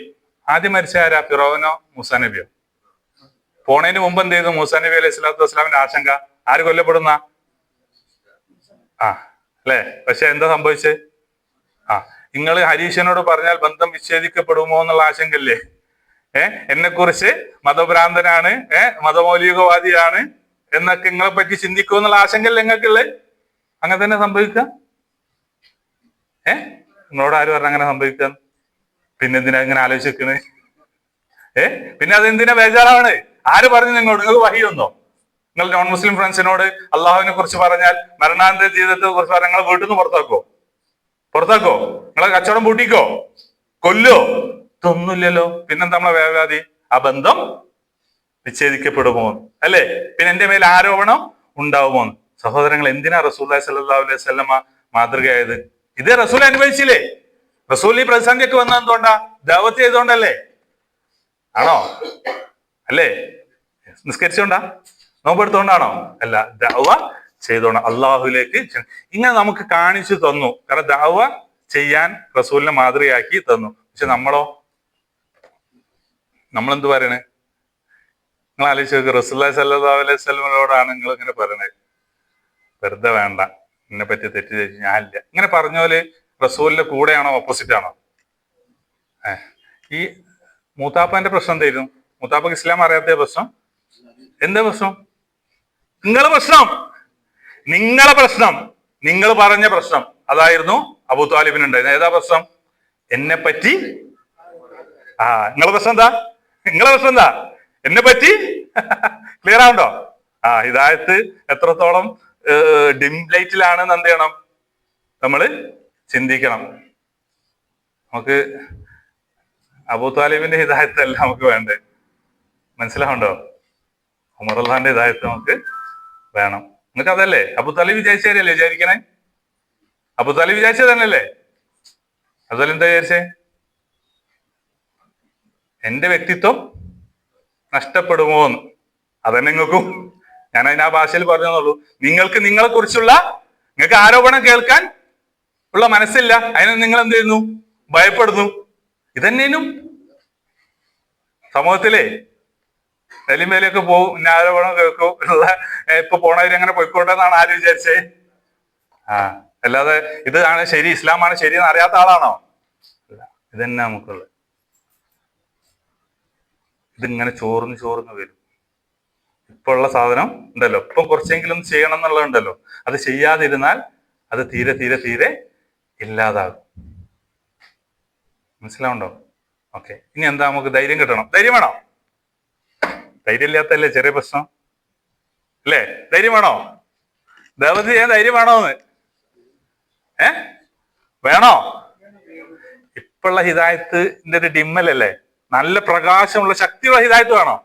ആദ്യം മരിച്ച ആരാ? ഫിറൗനോ മൂസാ നബിയോ? പോണതിന് മുമ്പ് എന്ത് ചെയ്തു? മൂസാ നബി അലൈഹി സ്വലാത്തു വസ്സലാമിന്റെ ആശങ്ക, ആര് കൊല്ലപ്പെടുന്ന? അല്ലെ? പക്ഷെ എന്താ സംഭവിച്ചത്? നിങ്ങൾ ഹരീഷിനോട് പറഞ്ഞാൽ ബന്ധം വിച്ഛേദിക്കപ്പെടുമോ എന്നുള്ള ആശങ്കല്ലേ? എന്നെ കുറിച്ച് മതഭ്രാന്തനാണ്, മതമൗലികവാദിയാണ് എന്നൊക്കെ നിങ്ങളെ പറ്റി ചിന്തിക്കുമോ എന്നുള്ള ആശങ്കല്ലേ നിങ്ങൾക്കുള്ളത്? അങ്ങനെ തന്നെ സംഭവിക്കാം. നിങ്ങളോട് ആര് പറഞ്ഞ അങ്ങനെ സംഭവിക്കാം? പിന്നെ എന്തിനാ ഇങ്ങനെ ആലോചിക്കണേ? പിന്നെ അതെന്തിനാ ബേജാറാണ്? ആര് പറഞ്ഞു നിങ്ങളോട്? നിങ്ങൾക്ക് വഹിയൊന്നോ? നിങ്ങൾ നോൺ മുസ്ലിം ഫ്രണ്ട്സിനോട് അള്ളാഹുവിനെ കുറിച്ച് പറഞ്ഞാൽ, മരണാനന്തര ജീവിതത്തെ കുറിച്ച് പറഞ്ഞാൽ നിങ്ങൾ വീട്ടിൽ നിന്ന് പുറത്താക്കോ? നിങ്ങളെ കച്ചവടം പൂട്ടിക്കോ? കൊല്ലോ? ഇതൊന്നുമില്ലല്ലോ. പിന്നെന്താ നമ്മളെ വേവലാതി? ആ ബന്ധം വിച്ഛേദിക്കപ്പെടുമോ അല്ലെ? പിന്നെ എന്റെ മേൽ ആരോപണം ഉണ്ടാവുമോ? സഹോദരങ്ങൾ, എന്തിനാ റസൂലുള്ളാഹി സ്വല്ലല്ലാഹു അലൈഹി വസല്ലമ മാതൃകയായത്? ഇതേ റസൂൽ അനുഭവിച്ചില്ലേ? റസൂൽ ഈ പ്രതിസന്ധിയൊക്കെ വന്നത് എന്തുകൊണ്ടാ? ദഅവത്ത് ചെയ്തോണ്ടല്ലേ? ആണോ? അല്ലേ? നിസ്കരിച്ചോണ്ടാ? നോമ്പെടുത്തോണ്ടാണോ? അല്ല, ദഅവ ചെയ്തോണം, അള്ളാഹുലേക്ക്. ഇങ്ങനെ നമുക്ക് കാണിച്ചു തന്നു. കാരണം ദഅവ ചെയ്യാൻ റസൂലിനെ മാതൃകയാക്കി തന്നു. പക്ഷെ നമ്മളെന്ത് പറയണേ? നിങ്ങൾ ആലോചിച്ച് നോക്ക്, റസൂലുള്ളാഹി സ്വല്ലല്ലാഹു അലൈഹി വസല്ലമയോടാണ് നിങ്ങൾ ഇങ്ങനെ പറയണത്, വെറുതെ വേണ്ട, എന്നെ പറ്റി തെറ്റ് ഞാനില്ല, ഇങ്ങനെ പറഞ്ഞ പോലെ റസൂലിന്റെ കൂടെയാണോ ഓപ്പോസിറ്റ് ആണോ? ഈ മൂത്താപ്പാന്റെ പ്രശ്നം എന്തായിരുന്നു? മൂത്താപ്പക്ക് ഇസ്ലാം അറിയാത്ത പ്രശ്നം എന്താ പ്രശ്നം? നിങ്ങളെ പ്രശ്നം, നിങ്ങൾ പറഞ്ഞ പ്രശ്നം അതായിരുന്നു അബൂ താലിബിനുണ്ടായിരുന്നു. ഏതാ പ്രശ്നം? എന്നെ പറ്റി. നിങ്ങളെ പ്രശ്നം എന്താ? എന്നെ പറ്റി. ക്ലിയർ ആവുണ്ടോ? ഹിദായത്ത് എത്രത്തോളം ഡിം ലൈറ്റിലാണെന്ന് എന്ത് ചെയ്യണം? നമ്മള് ചിന്തിക്കണം. നമുക്ക് അബൂ താലിബിന്റെ ഹിദായത്തല്ല നമുക്ക് വേണ്ടേ, മനസ്സിലാവുണ്ടോ? ഉമർ അള്ളാന്റെ ഹിദായത്ത് നമുക്ക് വേണം. നിങ്ങൾക്ക് അതല്ലേ അബൂ താലിബ് വിചാരിച്ചല്ലേ വിചാരിക്കണേ? അബൂ താലിബ് വിചാരിച്ചത് തന്നെയല്ലേ? അതുപോലെ എന്താ വിചാരിച്ചേ? എന്റെ വ്യക്തിത്വം നഷ്ടപ്പെടുമോ എന്ന്. അതന്നെ നിങ്ങൾക്കും ഞാൻ അതിന് ആ ഭാഷയിൽ പറഞ്ഞെന്നുള്ളൂ. നിങ്ങളെ കുറിച്ചുള്ള നിങ്ങൾക്ക് ആരോപണം കേൾക്കാൻ ഉള്ള മനസ്സില്ല, അതിന് നിങ്ങൾ എന്ത് ചെയ്യുന്നു? ഭയപ്പെടുന്നു. ഇതന്നേനും സമൂഹത്തിലെ ഡൽഹിമേലൊക്കെ പോവും, പിന്നെ ആരോപണം കേൾക്കും ഉള്ള ഇപ്പൊ പോണവര് അങ്ങനെ പോയിക്കോട്ടെ എന്നാണ് ആര് വിചാരിച്ചേ? അല്ലാതെ ഇതാണ് ശരി, ഇസ്ലാമാണ് ശരി എന്ന് അറിയാത്ത ആളാണോ? ഇതന്നെ നമുക്കുള്ളത്. ഇതിങ്ങനെ ചോർന്ന് വരും. ഇപ്പൊ ഉള്ള സാധനം ഉണ്ടല്ലോ, ഇപ്പൊ കുറച്ചെങ്കിലും ചെയ്യണം എന്നുള്ളതുണ്ടല്ലോ, അത് ചെയ്യാതിരുന്നാൽ അത് തീരെ ഇല്ലാതാകും. മനസ്സിലാവുണ്ടോ? ഓക്കെ, ഇനി എന്താ? നമുക്ക് ധൈര്യം കിട്ടണം. ധൈര്യം വേണോ? ധൈര്യം ഇല്ലാത്തല്ലേ ചെറിയ പ്രശ്നം അല്ലേ? ധൈര്യം വേണോ? ദഅവത്ത് ചെയ്യാൻ ധൈര്യം വേണോന്ന്? വേണോ? ഇപ്പോഴുള്ള ഹിദായത്തിന്റെ ഒരു ഡിമ്മലല്ലേ, നല്ല പ്രകാശമുള്ള ശക്തിയുള്ള ഹിദായത്ത് വേണോ?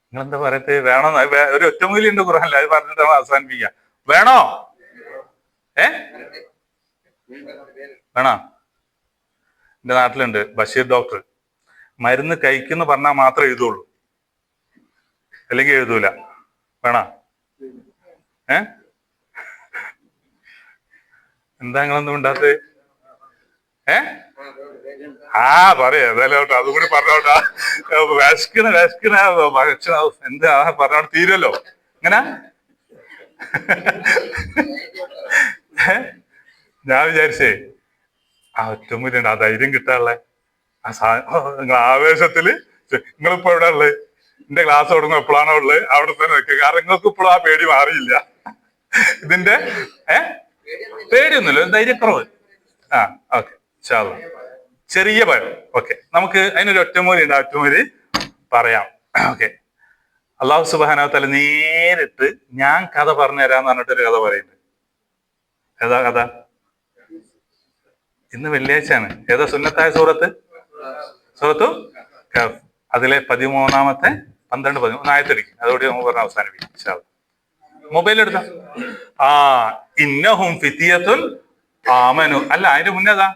നിങ്ങളെന്താ പറയത്തെ? വേണോ? ഒരു ഒറ്റമൂലി ഉണ്ട് ഖുർആനിൽ, അത് പറഞ്ഞിട്ടാണ് അവസാനിപ്പിക്കുക. വേണോ? വേണോ? എന്റെ നാട്ടിലുണ്ട് ബഷീർ ഡോക്ടർ, മരുന്ന് കഴിക്കുന്നു പറഞ്ഞാൽ മാത്രമേ എഴുതുള്ളൂ, അല്ലെങ്കിൽ എഴുതൂല. വേണോ? എന്താ നിങ്ങളൊന്നും ഉണ്ടാത്ത? പറയാ ഏതായാലും അതും കൂടി പറഞ്ഞോട്ടാ. വിശക്കണ എന്താ പറഞ്ഞോട്ട് തീരുമല്ലോ. ഇങ്ങനെ ഞാൻ വിചാരിച്ചേ ഒറ്റമൂലുണ്ട്, ആ ധൈര്യം കിട്ടാനുള്ള നിങ്ങൾ ആവേശത്തില് നിങ്ങളിപ്പോ എവിടെ ഉള്ളത്? എന്റെ ക്ലാസ് തുടങ്ങും എപ്പോഴാണോ ഉള്ളത് അവിടെ തന്നെ നിൽക്കുക. കാരണം നിങ്ങൾക്ക് ഇപ്പോഴും ആ പേടി മാറിയില്ല. ഇതിന്റെ പേടിയൊന്നുമില്ല, ധൈര്യക്കുറവ്. ഓക്കെ, ചെറിയ ഭയം. ഓക്കെ, നമുക്ക് അതിനൊരു ഒറ്റമൂലി ഉണ്ട്, ആ ഒറ്റമൂലി പറയാം. ഓക്കെ, അള്ളാഹു സുബ്ഹാനഹു വ തആല നേരിട്ട് ഞാൻ കഥ പറഞ്ഞു തരാന്ന് പറഞ്ഞിട്ടൊരു കഥ പറയുന്നുണ്ട്. ഏതാ കഥ? ഇന്ന് വെള്ളിയാഴ്ചയാണ്. ഏതാ സുന്നത്തായ സൂറത്ത് കഹ്ഫ്. അതിലെ 13-ാമത്തെ 12-13 ആയത്തെടുക്കും. അതോടെ നമുക്ക് പറഞ്ഞ അവസാനിപ്പിക്കും. മൊബൈൽ എടുത്ത ഇന്നഹും ഫിത്തിയത്തുൻ ആമനു. അല്ല, അതിന്റെ മുന്നേതാ?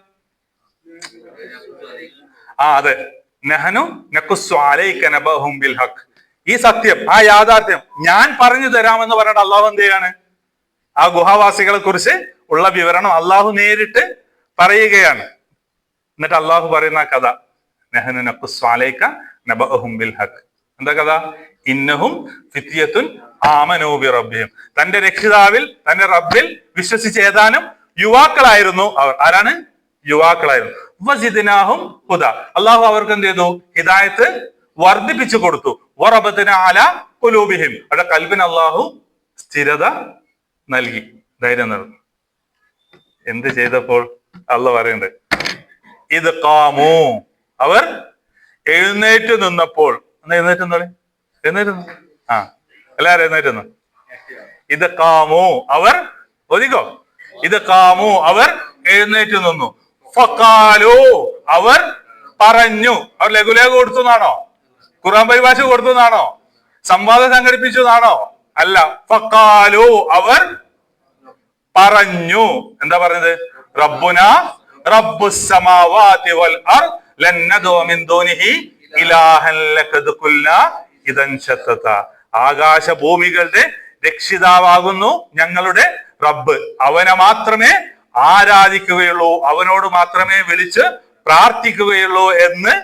അതെ, നഹ്നു നഖുസ്സു അലൈക നബഅഹും ബിൽ ഹഖ്. ഈ സത്യം, ആ യാഥാർത്ഥ്യം ഞാൻ പറഞ്ഞു തരാമെന്ന് പറഞ്ഞിട്ട് അള്ളാഹു എന്ത് ചെയ്യാണ്? ആ ഗുഹാവാസികളെ കുറിച്ച് ഉള്ള വിവരണം അള്ളാഹു നേരിട്ട് പറയുകയാണ്. എന്നിട്ട് അള്ളാഹു പറയുന്ന കഥ, നഹ്നു നഖുസ്സു അലൈക നബഅഹും ബിൽ ഹഖ്. എന്താ കഥ? ഇന്നഹും ഫിത്യത്തുൻ ആമനൂ ബി റബ്ബിഹിം. തന്റെ രക്ഷിതാവിൽ, തന്റെ റബ്ബിൽ വിശ്വസിച്ച ഏതാനും യുവാക്കളായിരുന്നു അവർ. ആരാണ്? യുവാക്കളായിരുന്നു. വസിദ്നാഹും ഹുദ. അള്ളാഹു അവർക്ക് എന്ത് ചെയ്തു? ഹിദായത്ത് വർദ്ധിപ്പിച്ചു കൊടുത്തു. വറബത്ന അലാ ഖുലൂബിഹിം. അവരുടെ കൽബിന് അള്ളാഹു സ്ഥിരത നൽകി, ധൈര്യം നൽകി. എന്ത് ചെയ്തപ്പോൾ? അള്ളാഹു പറയുന്നുണ്ട്, ഇത് ഖാമു. അവർ എഴുന്നേറ്റ് നിന്നപ്പോൾ. എഴുന്നേറ്റ് എല്ലാരും എഴുന്നേറ്റ് നിന്ന്. ഇത് ഖാമു, അവർ ഒതുക്കോ. ഇത് ഖാമു, അവർ എഴുന്നേറ്റ് നിന്നു. ഫഖാലു, അവർ പറഞ്ഞു. അവർ ലഘുലേഖ കൊടുത്തു എന്നാണോ? ഖുർആൻ പരിഭാഷ കൊടുത്തു എന്നാണോ? സംവാദം സംഘടിപ്പിച്ചു എന്നാണോ? അല്ല. ഫഖാലു, അവർ പറഞ്ഞു. എന്താ പറഞ്ഞത്? റബ്ബുന റബ്ബുസ് സമാവാതി വൽ അർദ് ലൻ നദഉ മിൻ ദൂനിഹി ഇലാഹൻ ലഖദ് ഖുൽനാ ഇദൻ ശത്തത. ആകാശഭൂമികളുടെ രക്ഷിതാവാകുന്നു ഞങ്ങളുടെ റബ്ബ്. അവനെ മാത്രമേ ആരാധിക്കുകയുള്ളൂ, അവനോട് മാത്രമേ വിളിച്ച് പ്രാർത്ഥിക്കുകയുള്ളൂ എന്ന്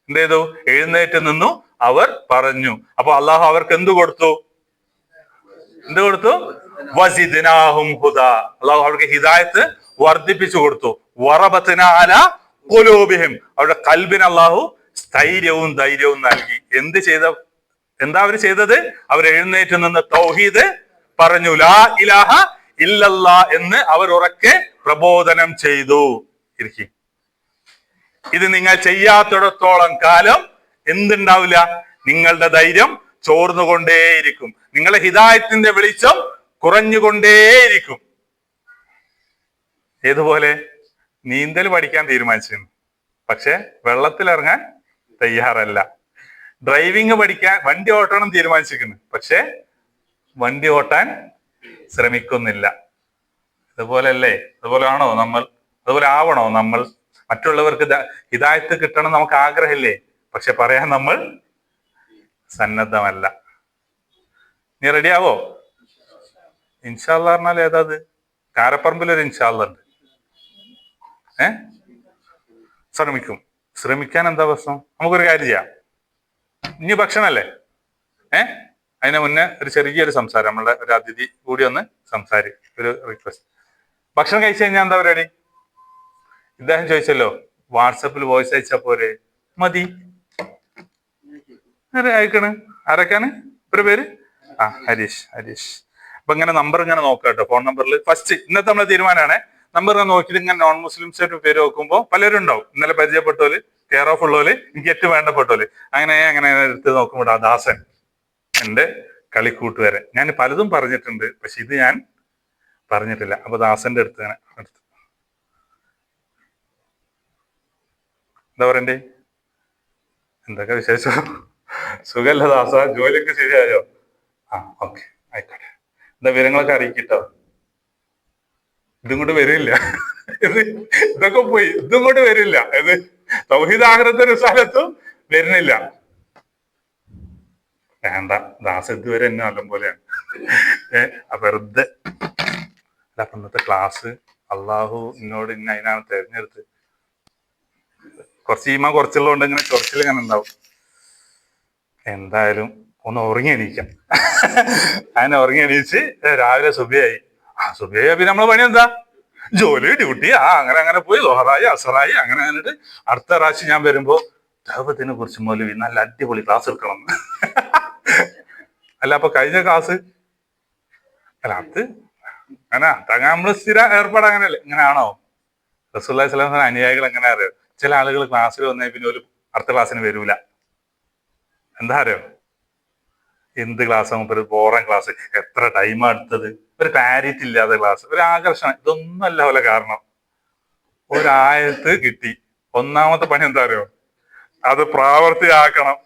എന്ത് ചെയ്തു? എഴുന്നേറ്റ് നിന്നു അവർ പറഞ്ഞു. അപ്പൊ അള്ളാഹു അവർക്ക് എന്ത് കൊടുത്തു? വസിദ്നാഹും ഹുദാ. അള്ളാഹു അവർക്ക് ഹിദായത്ത് വർദ്ധിപ്പിച്ചു കൊടുത്തു. വറബത്ന അലാ ഖുലൂബിഹിം. അവരുടെ കൽബിന് അള്ളാഹു സ്ഥൈര്യവും ധൈര്യവും നൽകി. എന്താ അവർ ചെയ്തത്? അവർ എഴുന്നേറ്റ് നിന്ന് തൗഹീദ് പറഞ്ഞു, ലാ ഇലാഹ ഇല്ലല്ലാ എന്ന് അവർ ഉറക്കെ പ്രബോധനം ചെയ്തു. ഇത് നിങ്ങൾ ചെയ്യാത്തിടത്തോളം കാലം എന്തുണ്ടാവില്ല? നിങ്ങളുടെ ധൈര്യം ചോർന്നുകൊണ്ടേയിരിക്കും, നിങ്ങളുടെ ഹിദായത്തിന്റെ വെളിച്ചം കുറഞ്ഞുകൊണ്ടേയിരിക്കും. ഏതുപോലെ? നീന്തൽ പഠിക്കാൻ തീരുമാനിച്ചിരുന്നു, പക്ഷെ വെള്ളത്തിലിറങ്ങാൻ തയ്യാറല്ല. ഡ്രൈവിംഗ് പഠിക്കാൻ, വണ്ടി ഓട്ടണം തീരുമാനിച്ചിരിക്കുന്നു, പക്ഷെ വണ്ടി ഓട്ടാൻ ശ്രമിക്കുന്നില്ല. അതുപോലെ ആവണോ നമ്മൾ? മറ്റുള്ളവർക്ക് ഹിദായത്ത് കിട്ടണം നമുക്ക് ആഗ്രഹമില്ലേ? പക്ഷെ പറയാൻ നമ്മൾ സന്നദ്ധമല്ല. നീ റെഡിയാവോ? ഇൻഷാ അല്ലാഹ് പറഞ്ഞാൽ ഏതാത്? കാരപ്പറമ്പിലൊരു ഇൻഷാ അല്ലാഹ് ഉണ്ട്. ശ്രമിക്കാൻ എന്താ പ്രശ്നം? നമുക്കൊരു കാര്യം ചെയ്യാം. ഇനി ഭക്ഷണല്ലേ? അതിന് മുന്നേ ഒരു ചെറിയൊരു സംസാരം, നമ്മളുടെ ഒരു അതിഥി കൂടി ഒന്ന് ഒരു റിക്വസ്റ്റ്. ഭക്ഷണം കഴിച്ചു കഴിഞ്ഞാൽ എന്താ പരിപാടി? ഇദ്ദേഹം ചോദിച്ചല്ലോ, വാട്സപ്പിൽ വോയിസ് അയച്ചാ പോരെ? മതി. അയക്കണ്. ആരൊക്കെയാണ്? ഒരു പേര് ഹരീഷ്. അപ്പൊ ഇങ്ങനെ നമ്പർ ഇങ്ങനെ നോക്കാം കേട്ടോ. ഫോൺ നമ്പറിൽ ഫസ്റ്റ് ഇന്നത്തെ നമ്മളെ തീരുമാനമാണ്. നമ്പർ ഇങ്ങനെ നോക്കിയിട്ട് ഇങ്ങനെ നോൺ മുസ്ലിംസ് ആയിട്ട് പേര് നോക്കുമ്പോൾ പലരും ഉണ്ടാവും. ഇന്നലെ പരിചയപ്പെട്ടോല്, കെയർ ഓഫ് ഉള്ളോല്, എനിക്ക് ഏറ്റവും വേണ്ടപ്പെട്ടോല്. അങ്ങനെ എടുത്ത് നോക്കുമ്പോൾ ദാസൻ എന്റെ കളിക്കൂട്ടുകാരൻ. ഞാൻ പലതും പറഞ്ഞിട്ടുണ്ട്, പക്ഷെ ഇത് ഞാൻ പറഞ്ഞിട്ടില്ല. അപ്പൊ ദാസന്റെ അടുത്ത് എന്താ പറയണ്ടേ? എന്തൊക്കെ വിശേഷം? സുഖല്ല ദാസ? ജോലിയൊക്കെ ശരിയായോ? ഓക്കെ, ആയിക്കോട്ടെ. എന്താ വിവരങ്ങളൊക്കെ അറിയിക്കട്ടോ. ഇതും കൊണ്ട് വരില്ല, ഇതൊക്കെ പോയി. ഇതും കൊണ്ട് വരില്ല. ഇത് തൗഹീദ് ആഖിറത്തെ റിസാലത്തും വരുന്നില്ല. വേണ്ട, ദാസ് ഇതുവരെ എന്നെ നല്ല പോലെയാണ്. വെറുതെ അപ്പൊ ഇന്നത്തെ ക്ലാസ് അള്ളാഹു എന്നോട് അതിനാണ് തെരഞ്ഞെടുത്ത്. കുറച്ചുള്ളതുകൊണ്ട് ഇങ്ങനെ ചൊറച്ചിൽ ഇങ്ങനെ ഉണ്ടാവും. എന്തായാലും ഒന്ന് ഉറങ്ങി എണീക്കാം. അങ്ങനെ ഉറങ്ങി എണീച്ച് രാവിലെ സുബിയായി. പിന്നെ നമ്മളെ പണി എന്താ? ജോലി, ഡ്യൂട്ടി. അങ്ങനെ പോയി ലോഹറായി, അസറായി, അങ്ങനെ എന്നിട്ട് അടുത്ത പ്രാവശ്യം ഞാൻ വരുമ്പോ ദൈവത്തിനെ കുറിച്ച് മൗലവി നല്ല അടിപൊളി ക്ലാസ് എടുക്കണം. അല്ല, അപ്പൊ കഴിഞ്ഞ ക്ലാസ് അത് അങ്ങനെ നമ്മള് സ്ഥിര ഏർപ്പാട് അങ്ങനെയല്ലേ? ഇങ്ങനെയാണോ? റസൂലുള്ളാഹി സ്വല്ലല്ലാഹു അലൈഹി വസല്ലം അനുയായികൾ എങ്ങനെ അറിയോ? ചില ആളുകൾ ക്ലാസ്സിൽ വന്നേ പിന്നെ ഒരു അടുത്ത ക്ലാസ്സിന് വരൂല. എന്താ അറിയോ? എന്ത് ക്ലാസ് ആകുമ്പോ ഒരു ബോറൻ ക്ലാസ്, എത്ര ടൈമാ എടുത്തത്, ഒരു ക്ലാരിറ്റി ഇല്ലാത്ത ക്ലാസ്, ഒരു ആകർഷണം. ഇതൊന്നല്ല പോലെ കാരണം. ഒരായത്ത് കിട്ടി, ഒന്നാമത്തെ പണി എന്താ അറിയോ? അത് പ്രാവർത്തിയാക്കണം.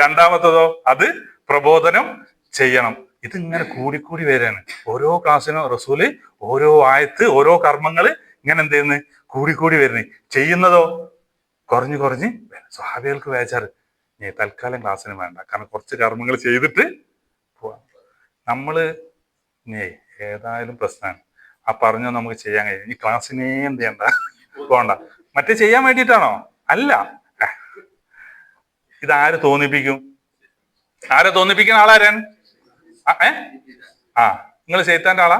രണ്ടാമത്തതോ അത് പ്രബോധനം ചെയ്യണം. ഇതിങ്ങനെ കൂടിക്കൂടി വരികയാണ്. ഓരോ ക്ലാസ്സിനും റസൂല് ഓരോ ആയത്ത്, ഓരോ കർമ്മങ്ങള് ഇങ്ങനെ എന്ത് ചെയ്യുന്നു? കൂടിക്കൂടി വരുന്നേ. ചെയ്യുന്നതോ കുറഞ്ഞു. സ്വഹാബികൾക്ക് വേചാറ്, തൽക്കാലം ക്ലാസ്സിന് വേണ്ട, കാരണം കുറച്ച് കർമ്മങ്ങൾ ചെയ്തിട്ട് പോവാം. നമ്മള് ഏതായാലും പ്രശ്നമാണ്. പറഞ്ഞോ നമുക്ക് ചെയ്യാൻ കഴിയും. ഈ ക്ലാസ്സിനെ എന്ത് ചെയ്യണ്ട, പോണ്ട. മറ്റേ ചെയ്യാൻ വേണ്ടിയിട്ടാണോ? അല്ല. ഇതാര് തോന്നിപ്പിക്കും? ആരെ തോന്നിപ്പിക്കുന്ന ആളാരൻ? നിങ്ങൾ ശൈത്താന്റെ ആളാ?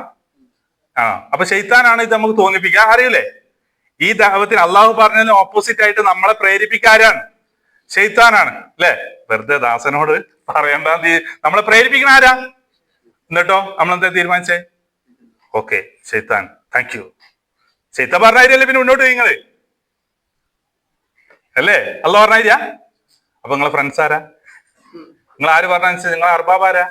അപ്പൊ ശൈത്താനാണ് ഇത് നമുക്ക് തോന്നിപ്പിക്കുക. അറിയില്ലേ? ഈ ദഅവത്തിന് അള്ളാഹു പറഞ്ഞതിന് ഓപ്പോസിറ്റ് ആയിട്ട് നമ്മളെ പ്രേരിപ്പിക്കാരാണ് ശൈത്താനാണ്, അല്ലെ? വെറുതെ ദാസനോട് പറയണ്ട. നമ്മളെ പ്രേരിപ്പിക്കണ ആരാ? എന്നിട്ടോ നമ്മളെന്താ തീരുമാനിച്ചേ? ഓക്കെ, ശൈത്താൻ, താങ്ക് യു. ശൈത്താൻ പറഞ്ഞാലേ പിന്നെ മുന്നോട്ട് നിങ്ങള് അല്ലേ? അള്ളാഹ് പറഞ്ഞാ. അപ്പൊ നിങ്ങളെ ഫ്രണ്ട്സ് ആരാ? നിങ്ങൾ ആര് പറഞ്ഞ നിങ്ങളെ അർബാബ് ആരാ?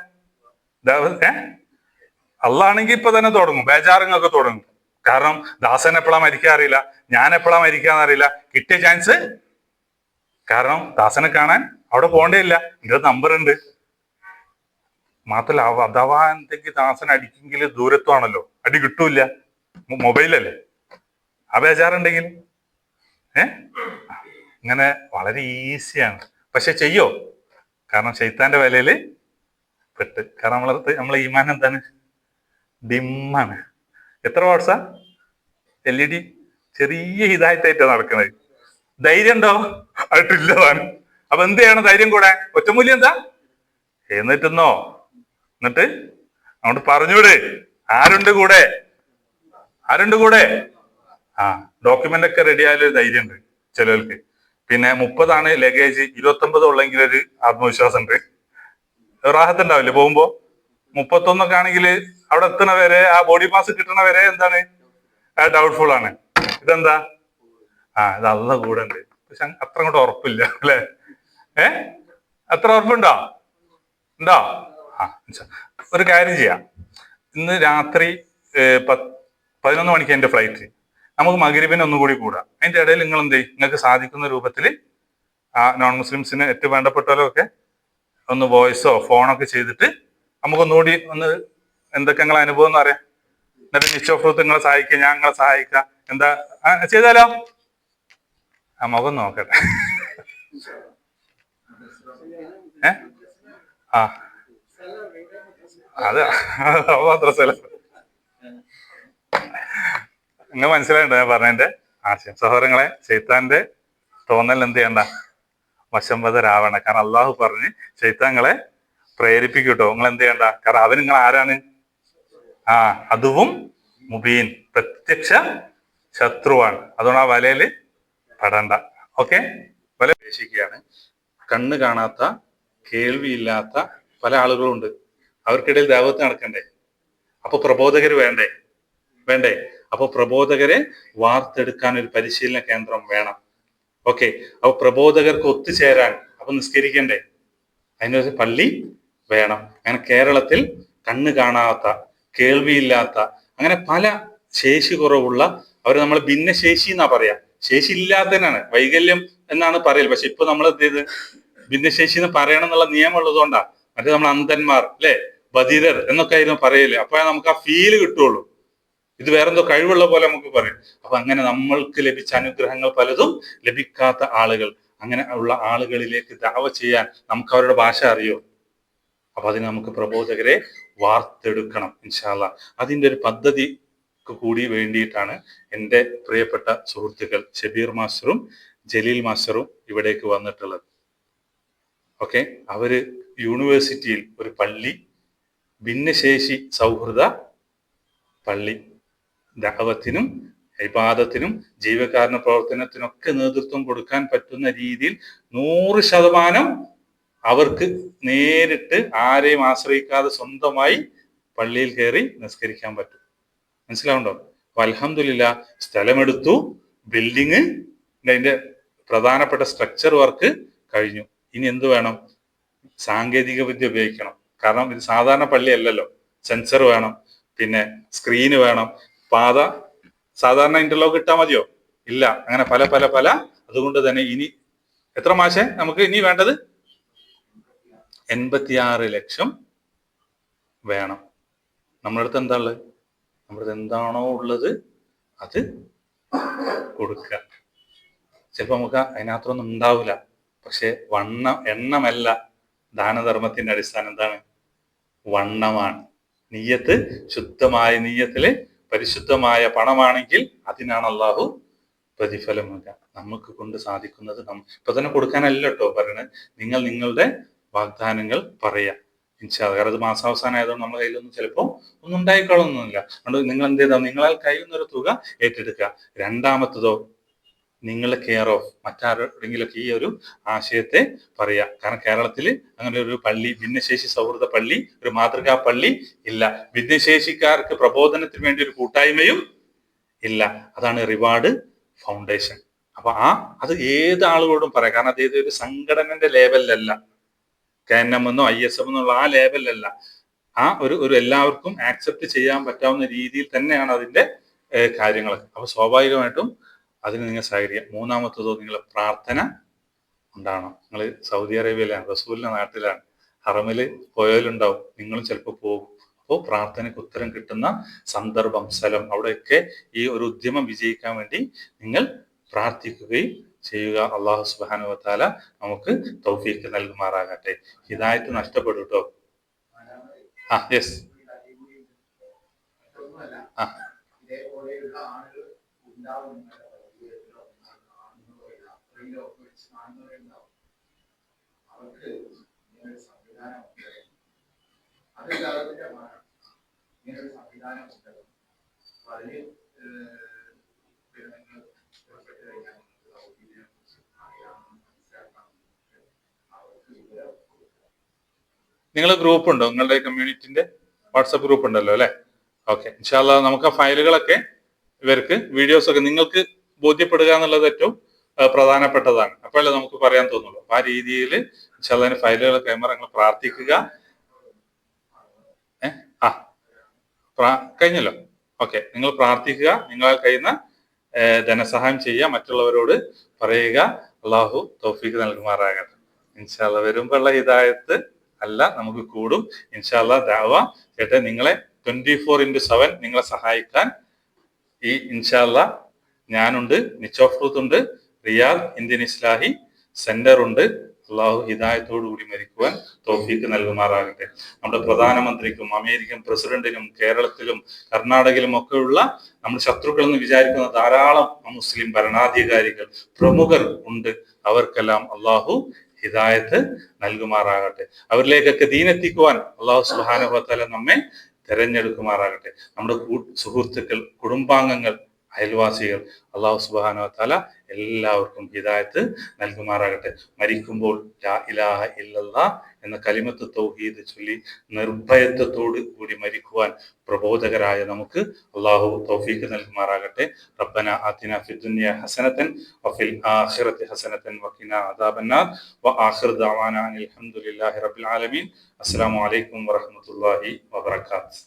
അള്ളാണെങ്കിൽ ഇപ്പൊ തന്നെ തുടങ്ങും, ബേജാറുകളൊക്കെ തുടങ്ങും. കാരണം ദാസൻ എപ്പോഴാ മരിക്കാൻ അറിയില്ല, ഞാൻ എപ്പോഴാ മരിക്കാന്നറിയില്ല. കിട്ടിയ ചാൻസ്, കാരണം ദാസനെ കാണാൻ അവിടെ പോകേണ്ടതില്ല, എൻ്റെ നമ്പർ ഉണ്ട്. മാത്രല്ല അഥവാ എന്തെങ്കിലും ദാസൻ അടിക്കെങ്കിൽ ദൂരത്വാണല്ലോ, അടി കിട്ടൂല, മൊബൈലല്ലേ. ആ ബേജാറുണ്ടെങ്കിൽ ഇങ്ങനെ വളരെ ഈസിയാണ്. പക്ഷെ ചെയ്യോ? കാരണം ശൈത്താന്റെ വിലയില് പെട്ട്. കാരണം നമ്മളെ ഈമാൻ എന്താണ്? ഡിമ്മാണ്. എത്ര വാട്സാ? LED ചെറിയ ഹിതായിട്ടായിട്ടാണ് നടക്കുന്നത്. ധൈര്യം ഉണ്ടോ? ആയിട്ടില്ലതാണ്. അപ്പൊ എന്ത് ചെയ്യണം? ധൈര്യം കൂടെ ഒറ്റമൂല്യം എന്താ? എന്നിട്ടെന്നോ, എന്നിട്ട് അങ്ങോട്ട് പറഞ്ഞൂടെ ആരുണ്ട് കൂടെ, ആരുണ്ട് കൂടെ? ഡോക്യുമെന്റ് ഒക്കെ റെഡി ആയാലും ധൈര്യം ഉണ്ട് ചിലർക്ക്. പിന്നെ 30 ലഗേജ്, 29 ഉള്ളെങ്കിൽ ഒരു ആത്മവിശ്വാസം ഉണ്ട്. റാഹത്തുണ്ടാവില്ലേ പോകുമ്പോ? 31 ആണെങ്കിൽ അവിടെ എത്തണ വരെ, ആ ബോഡി പാസ് കിട്ടണ വരെ എന്താണ്? ഡൗട്ട്ഫുൾ ആണ്. ഇതെന്താ? ഇത് അള്ള കൂടെ ഉണ്ട്. പക്ഷെ അത്ര അങ്ങോട്ട് ഉറപ്പില്ല അല്ലെ? അത്ര ഉറപ്പുണ്ടോ? ഉണ്ടോ? ഒരു കാര്യം ചെയ്യാം. ഇന്ന് രാത്രി 11 മണിക്ക് എന്റെ ഫ്ലൈറ്റ്. നമുക്ക് മഗ്‌രിബിന് ഒന്നുകൂടി കൂടാം. അതിന്റെ ഇടയിൽ നിങ്ങൾ എന്ത് ചെയ്യും? നിങ്ങൾക്ക് സാധിക്കുന്ന രൂപത്തിൽ നോൺ മുസ്ലിംസിന് ഏറ്റവും വേണ്ടപ്പെട്ടവരൊക്കെ ഒന്ന് വോയിസോ ഫോണൊക്കെ ചെയ്തിട്ട് നമുക്കൊന്നുകൂടി ഒന്ന് എന്തൊക്കെ നിങ്ങളെ അനുഭവം എന്ന് അറിയാം. എന്നിട്ട് നിച്ച് ഓഫ് ട്രൂത്ത് നിങ്ങളെ സഹായിക്കുക, ഞാൻ നിങ്ങളെ സഹായിക്കാം. എന്താ ചെയ്താലോ? മുഖം നോക്കട്ടെ. അത് അത്ര സ്ഥലം നിങ്ങൾ മനസ്സിലായിട്ടോ ഞാൻ പറഞ്ഞതിന്റെ ആശയം? സഹോദരങ്ങളെ, ശൈത്താന്റെ തോന്നൽ എന്ത് ചെയ്യണ്ട? വശംവദരാവണം. കാരണം അള്ളാഹു പറഞ്ഞ് ശൈത്താങ്ങളെ പ്രേരിപ്പിക്കൂട്ടോ. നിങ്ങൾ എന്ത് ചെയ്യണ്ട? കാരണം അവൻ നിങ്ങൾ ആരാണ്? അതുവും മുബീൻ, പ്രത്യക്ഷ ശത്രുവാണ്. അതുകൊണ്ട് ആ വലയില് പെടണ്ട. ഓക്കെ, വല ഉദ്ദേശിക്കുകയാണ്. കണ്ണ് കാണാത്ത, കേൾവിയില്ലാത്ത പല ആളുകളുണ്ട്. അവർക്കിടയിൽ ദഅവത്ത് നടക്കണ്ടേ? അപ്പൊ പ്രബോധകർ വേണ്ടേ? അപ്പൊ പ്രബോധകരെ വാർത്തെടുക്കാൻ ഒരു പരിശീലന കേന്ദ്രം വേണം. ഓക്കെ, അപ്പൊ പ്രബോധകർക്ക് ഒത്തുചേരാൻ അപ്പൊ നിസ്കരിക്കണ്ടേ? അതിനൊരു പള്ളി വേണം. അങ്ങനെ കേരളത്തിൽ കണ്ണ് കാണാത്ത, കേൾവിയില്ലാത്ത, അങ്ങനെ പല ശേഷി കുറവുള്ള, അവർ നമ്മൾ ഭിന്നശേഷി എന്നാ പറയാ. ശേഷി ഇല്ലാത്തതിനാണ് വൈകല്യം എന്നാണ് പറയൽ. പക്ഷെ ഇപ്പൊ നമ്മൾ എന്ത് ചെയ്ത് ഭിന്നശേഷി എന്ന് പറയണം എന്നുള്ള നിയമം ഉള്ളതുകൊണ്ടാ. മറ്റേ നമ്മൾ അന്ധന്മാർ അല്ലെ, ബധിരർ എന്നൊക്കെ ആയിരുന്നു പറയല്. അപ്പോഴേ നമുക്ക് ആ ഫീല് കിട്ടുള്ളൂ. ഇത് വേറെന്തോ കഴിവുള്ള പോലെ നമുക്ക് പറയും. അപ്പൊ അങ്ങനെ നമ്മൾക്ക് ലഭിച്ച അനുഗ്രഹങ്ങൾ പലതും ലഭിക്കാത്ത ആളുകൾ, അങ്ങനെ ഉള്ള ആളുകളിലേക്ക് ദഅവ ചെയ്യാൻ നമുക്ക് അവരുടെ ഭാഷ അറിയോ? അപ്പൊ അതിന് നമുക്ക് പ്രബോധകരെ വാർത്തെടുക്കണം ഇൻഷാ അല്ലാഹ്. അതിന്റെ ഒരു പദ്ധതി കൂടി വേണ്ടിയിട്ടാണ് എൻ്റെ പ്രിയപ്പെട്ട സുഹൃത്തുക്കൾ ഷബീർ മാസ്റ്ററും ജലീൽ മാസ്റ്ററും ഇവിടേക്ക് വന്നിട്ടുള്ളത്. ഓക്കെ, അവര് യൂണിവേഴ്സിറ്റിയിൽ ഒരു പള്ളി, ഭിന്നശേഷി സൗഹൃദ പള്ളി, ദഅവത്തിനും ഇബാദത്തിനും ജീവകാരുണ്യ പ്രവർത്തനത്തിനൊക്കെ നേതൃത്വം കൊടുക്കാൻ പറ്റുന്ന രീതിയിൽ 100% അവർക്ക് നേരിട്ട് ആരെയും ആശ്രയിക്കാതെ സ്വന്തമായി പള്ളിയിൽ കയറി നിസ്കരിക്കാൻ പറ്റും. മനസ്സിലാവുണ്ടോ? അൽഹംദുലില്ലാഹ്, സ്ഥലമെടുത്തു, ബിൽഡിങ്, അതിന്റെ പ്രധാനപ്പെട്ട സ്ട്രക്ചർ വർക്ക് കഴിഞ്ഞു. ഇനി എന്ത് വേണം? സാങ്കേതിക വിദ്യ ഉപയോഗിക്കണം. കാരണം ഇത് സാധാരണ പള്ളിയല്ലല്ലോ. സെൻസർ വേണം, പിന്നെ സ്ക്രീന് വേണം, പാത സാധാരണ ഇന്റർലോക്ക് ഇട്ടാൽ മതിയോ? ഇല്ല. അങ്ങനെ പല പല പല അതുകൊണ്ട് തന്നെ ഇനി എത്ര മാഷേ നമുക്ക് ഇനി വേണ്ടത്? 86 ലക്ഷം വേണം. നമ്മുടെ അടുത്ത് എന്താ ഉള്ളത്? നമ്മുടെ അടുത്ത് എന്താണോ ഉള്ളത് അത് കൊടുക്കുക. ചിലപ്പോൾ നമുക്ക് അതിനകത്തൊന്നും ഉണ്ടാവില്ല. പക്ഷെ എണ്ണമല്ല ദാനധർമ്മത്തിന്റെ അടിസ്ഥാനം. എന്താണ്? വണ്ണമാണ്. നിയ്യത്ത് ശുദ്ധമായ നിയ്യത്തില് പരിശുദ്ധമായ പണമാണെങ്കിൽ അതിനാണ് അള്ളാഹു പ്രതിഫലം നൽകുക. നമുക്ക് കൊണ്ട് സാധിക്കുന്നത് ഇപ്പൊ തന്നെ കൊടുക്കാനല്ല കേട്ടോ പറയണത്. നിങ്ങൾ നിങ്ങളുടെ വാഗ്ദാനങ്ങൾ പറയാം ഇൻഷാ അല്ലാഹ്. കാരണം അത് മാസാവസാനം ആയതുകൊണ്ട് നമ്മുടെ കയ്യിലൊന്നും ചിലപ്പോൾ ഒന്നും ഉണ്ടായിക്കൊള്ളൊന്നുമില്ല. അതുകൊണ്ട് നിങ്ങൾ എന്ത് ചെയ്താൽ നിങ്ങളാൽ കഴിയുന്നൊരു തുക ഏറ്റെടുക്കുക. രണ്ടാമത്തതോ, നിങ്ങൾ കെയർ ഓഫ് മറ്റാരെങ്കിലൊക്കെ ഈ ഒരു ആശയത്തെ പറയാം. കാരണം കേരളത്തിൽ അങ്ങനെ ഒരു പള്ളി, ഭിന്നശേഷി സൗഹൃദ പള്ളി, ഒരു മാതൃകാ പള്ളി ഇല്ല. ഭിന്നശേഷിക്കാർക്ക് പ്രബോധനത്തിന് വേണ്ടി ഒരു കൂട്ടായ്മയും ഇല്ല. അതാണ് റിവാർഡ് ഫൗണ്ടേഷൻ. അപ്പൊ അത് ഏത് ആളുകളോടും പറയാം. കാരണം അത് ഏതൊരു സംഘടനന്റെ ലേബലിലല്ല, KNM എന്നോ ISM എന്നുള്ള ആ ലേബലിലല്ല. ഒരു എല്ലാവർക്കും ആക്സെപ്റ്റ് ചെയ്യാൻ പറ്റാവുന്ന രീതിയിൽ തന്നെയാണ് അതിന്റെ കാര്യങ്ങൾ. അപ്പൊ സ്വാഭാവികമായിട്ടും അതിന് നിങ്ങൾ സഹകരിക്കുക. മൂന്നാമത്തതോ, നിങ്ങളെ പ്രാർത്ഥന ഉണ്ടാവണം. നിങ്ങൾ സൗദി അറേബ്യയിലാണ്, റസൂലിന്റെ നാട്ടിലാണ്, ഹറമില് പോയാലുണ്ടാവും, നിങ്ങളും ചിലപ്പോൾ പോകും. അപ്പോൾ പ്രാർത്ഥനയ്ക്ക് ഉത്തരം കിട്ടുന്ന സന്ദർഭം, സ്ഥലം, അവിടെയൊക്കെ ഈ ഒരു ഉദ്യമം വിജയിക്കാൻ വേണ്ടി നിങ്ങൾ പ്രാർത്ഥിക്കുകയും ചെയ്യുക. അള്ളാഹു സുബ്ഹാനഹു വ തആല നമുക്ക് തൗഫീഖ് നൽകുമാറാകട്ടെ. ഹിദായത്ത് നഷ്ടപ്പെടും കേട്ടോ. ആ യെസ്. ആ നിങ്ങൾ ഗ്രൂപ്പ് ഉണ്ടോ? നിങ്ങളുടെ കമ്മ്യൂണിറ്റിന്റെ വാട്സപ്പ് ഗ്രൂപ്പ് ഉണ്ടല്ലോ അല്ലെ? ഓക്കെ, ഇൻഷാല്ലാ നമുക്ക് ആ ഫയലുകളൊക്കെ ഇവർക്ക് വീഡിയോസ് ഒക്കെ നിങ്ങൾക്ക് ബോധ്യപ്പെടുക എന്നുള്ളത് ഏറ്റവും പ്രധാനപ്പെട്ടതാണ്. അപ്പോഴല്ലേ നമുക്ക് പറയാൻ തോന്നുള്ളൂ. അപ്പൊ ആ രീതിയിൽ ഇൻഷാല്ലാ ഫയലുകൾ ക്യാമറ നിങ്ങൾ പ്രാർത്ഥിക്കുക. കഴിഞ്ഞല്ലോ. ഓക്കെ, നിങ്ങൾ പ്രാർത്ഥിക്കുക, നിങ്ങളാൽ കഴിയുന്ന ധനസഹായം ചെയ്യുക, മറ്റുള്ളവരോട് പറയുക. അള്ളാഹു തൗഫീഖ് നൽകുമാറാകട്ടെ. ഇൻഷാല്ലാ വരുമ്പോഴുള്ള ഹിദായത്ത് അല്ല നമുക്ക് കൂടും. ഇൻഷാല്ലാ ദഅവ ചേട്ടൻ നിങ്ങളെ 24/7 നിങ്ങളെ സഹായിക്കാൻ ഈ ഇൻഷാല്ലാ ഞാനുണ്ട്, നിച്ച് ഓഫ് ട്രൂത്ത് ഉണ്ട്, റിയാദ് ഇന്ത്യൻ ഇസ്ലാഹി സെന്റർ ഉണ്ട്. അള്ളാഹു ഹിദായത്തോടു കൂടി മരിക്കുവാൻ തൗഫീഖ് നൽകുമാറാകട്ടെ. നമ്മുടെ പ്രധാനമന്ത്രിക്കും അമേരിക്കൻ പ്രസിഡന്റിനും കേരളത്തിലും കർണാടകയിലും ഒക്കെ ഉള്ള നമ്മുടെ ശത്രുക്കൾ എന്ന് വിചാരിക്കുന്ന ധാരാളം മുസ്ലിം ഭരണാധികാരികൾ പ്രമുഖർ ഉണ്ട്. അവർക്കെല്ലാം അള്ളാഹു ഹിദായത്ത് നൽകുമാറാകട്ടെ. അവരിലേക്കൊക്കെ ദീനെത്തിക്കുവാൻ അള്ളാഹു സുബ്ഹാനഹു വ തആല നമ്മെ തെരഞ്ഞെടുക്കുമാറാകട്ടെ. നമ്മുടെ സുഹൃത്തുക്കൾ, കുടുംബാംഗങ്ങൾ, അയൽവാസികൾ, അള്ളാഹു സുബ്ഹാനഹു വ തആല എല്ലാവർക്കും ഹിദായത്ത് നൽകുമാറാകട്ടെ. മരിക്കുമ്പോൾ ലാ ഇലാഹ ഇല്ലല്ലാഹ് എന്ന കലിമത്ത് തൗഹീദ് ചൊല്ലി നിർഭയത്വത്തോട് കൂടി മരിക്കുവാൻ പ്രബോധകരായ നമുക്ക് അള്ളാഹു തൗഫീഖ് നൽകുമാറാകട്ടെ. റബ്ബന ആതിന ഫിദ്ദുനിയ ഹസനതൻ വഫിൽ ആഖിറതി ഹസനതൻ വഖിനാ അദാബന്നാർ വആഖിറു ദഅവാനാ അൽഹംദുലില്ലാഹി റബ്ബിൽ ആലമീൻ. അസ്സലാമു അലൈക്കും വറഹ്മത്തുള്ളാഹി വബറകാതുഹു.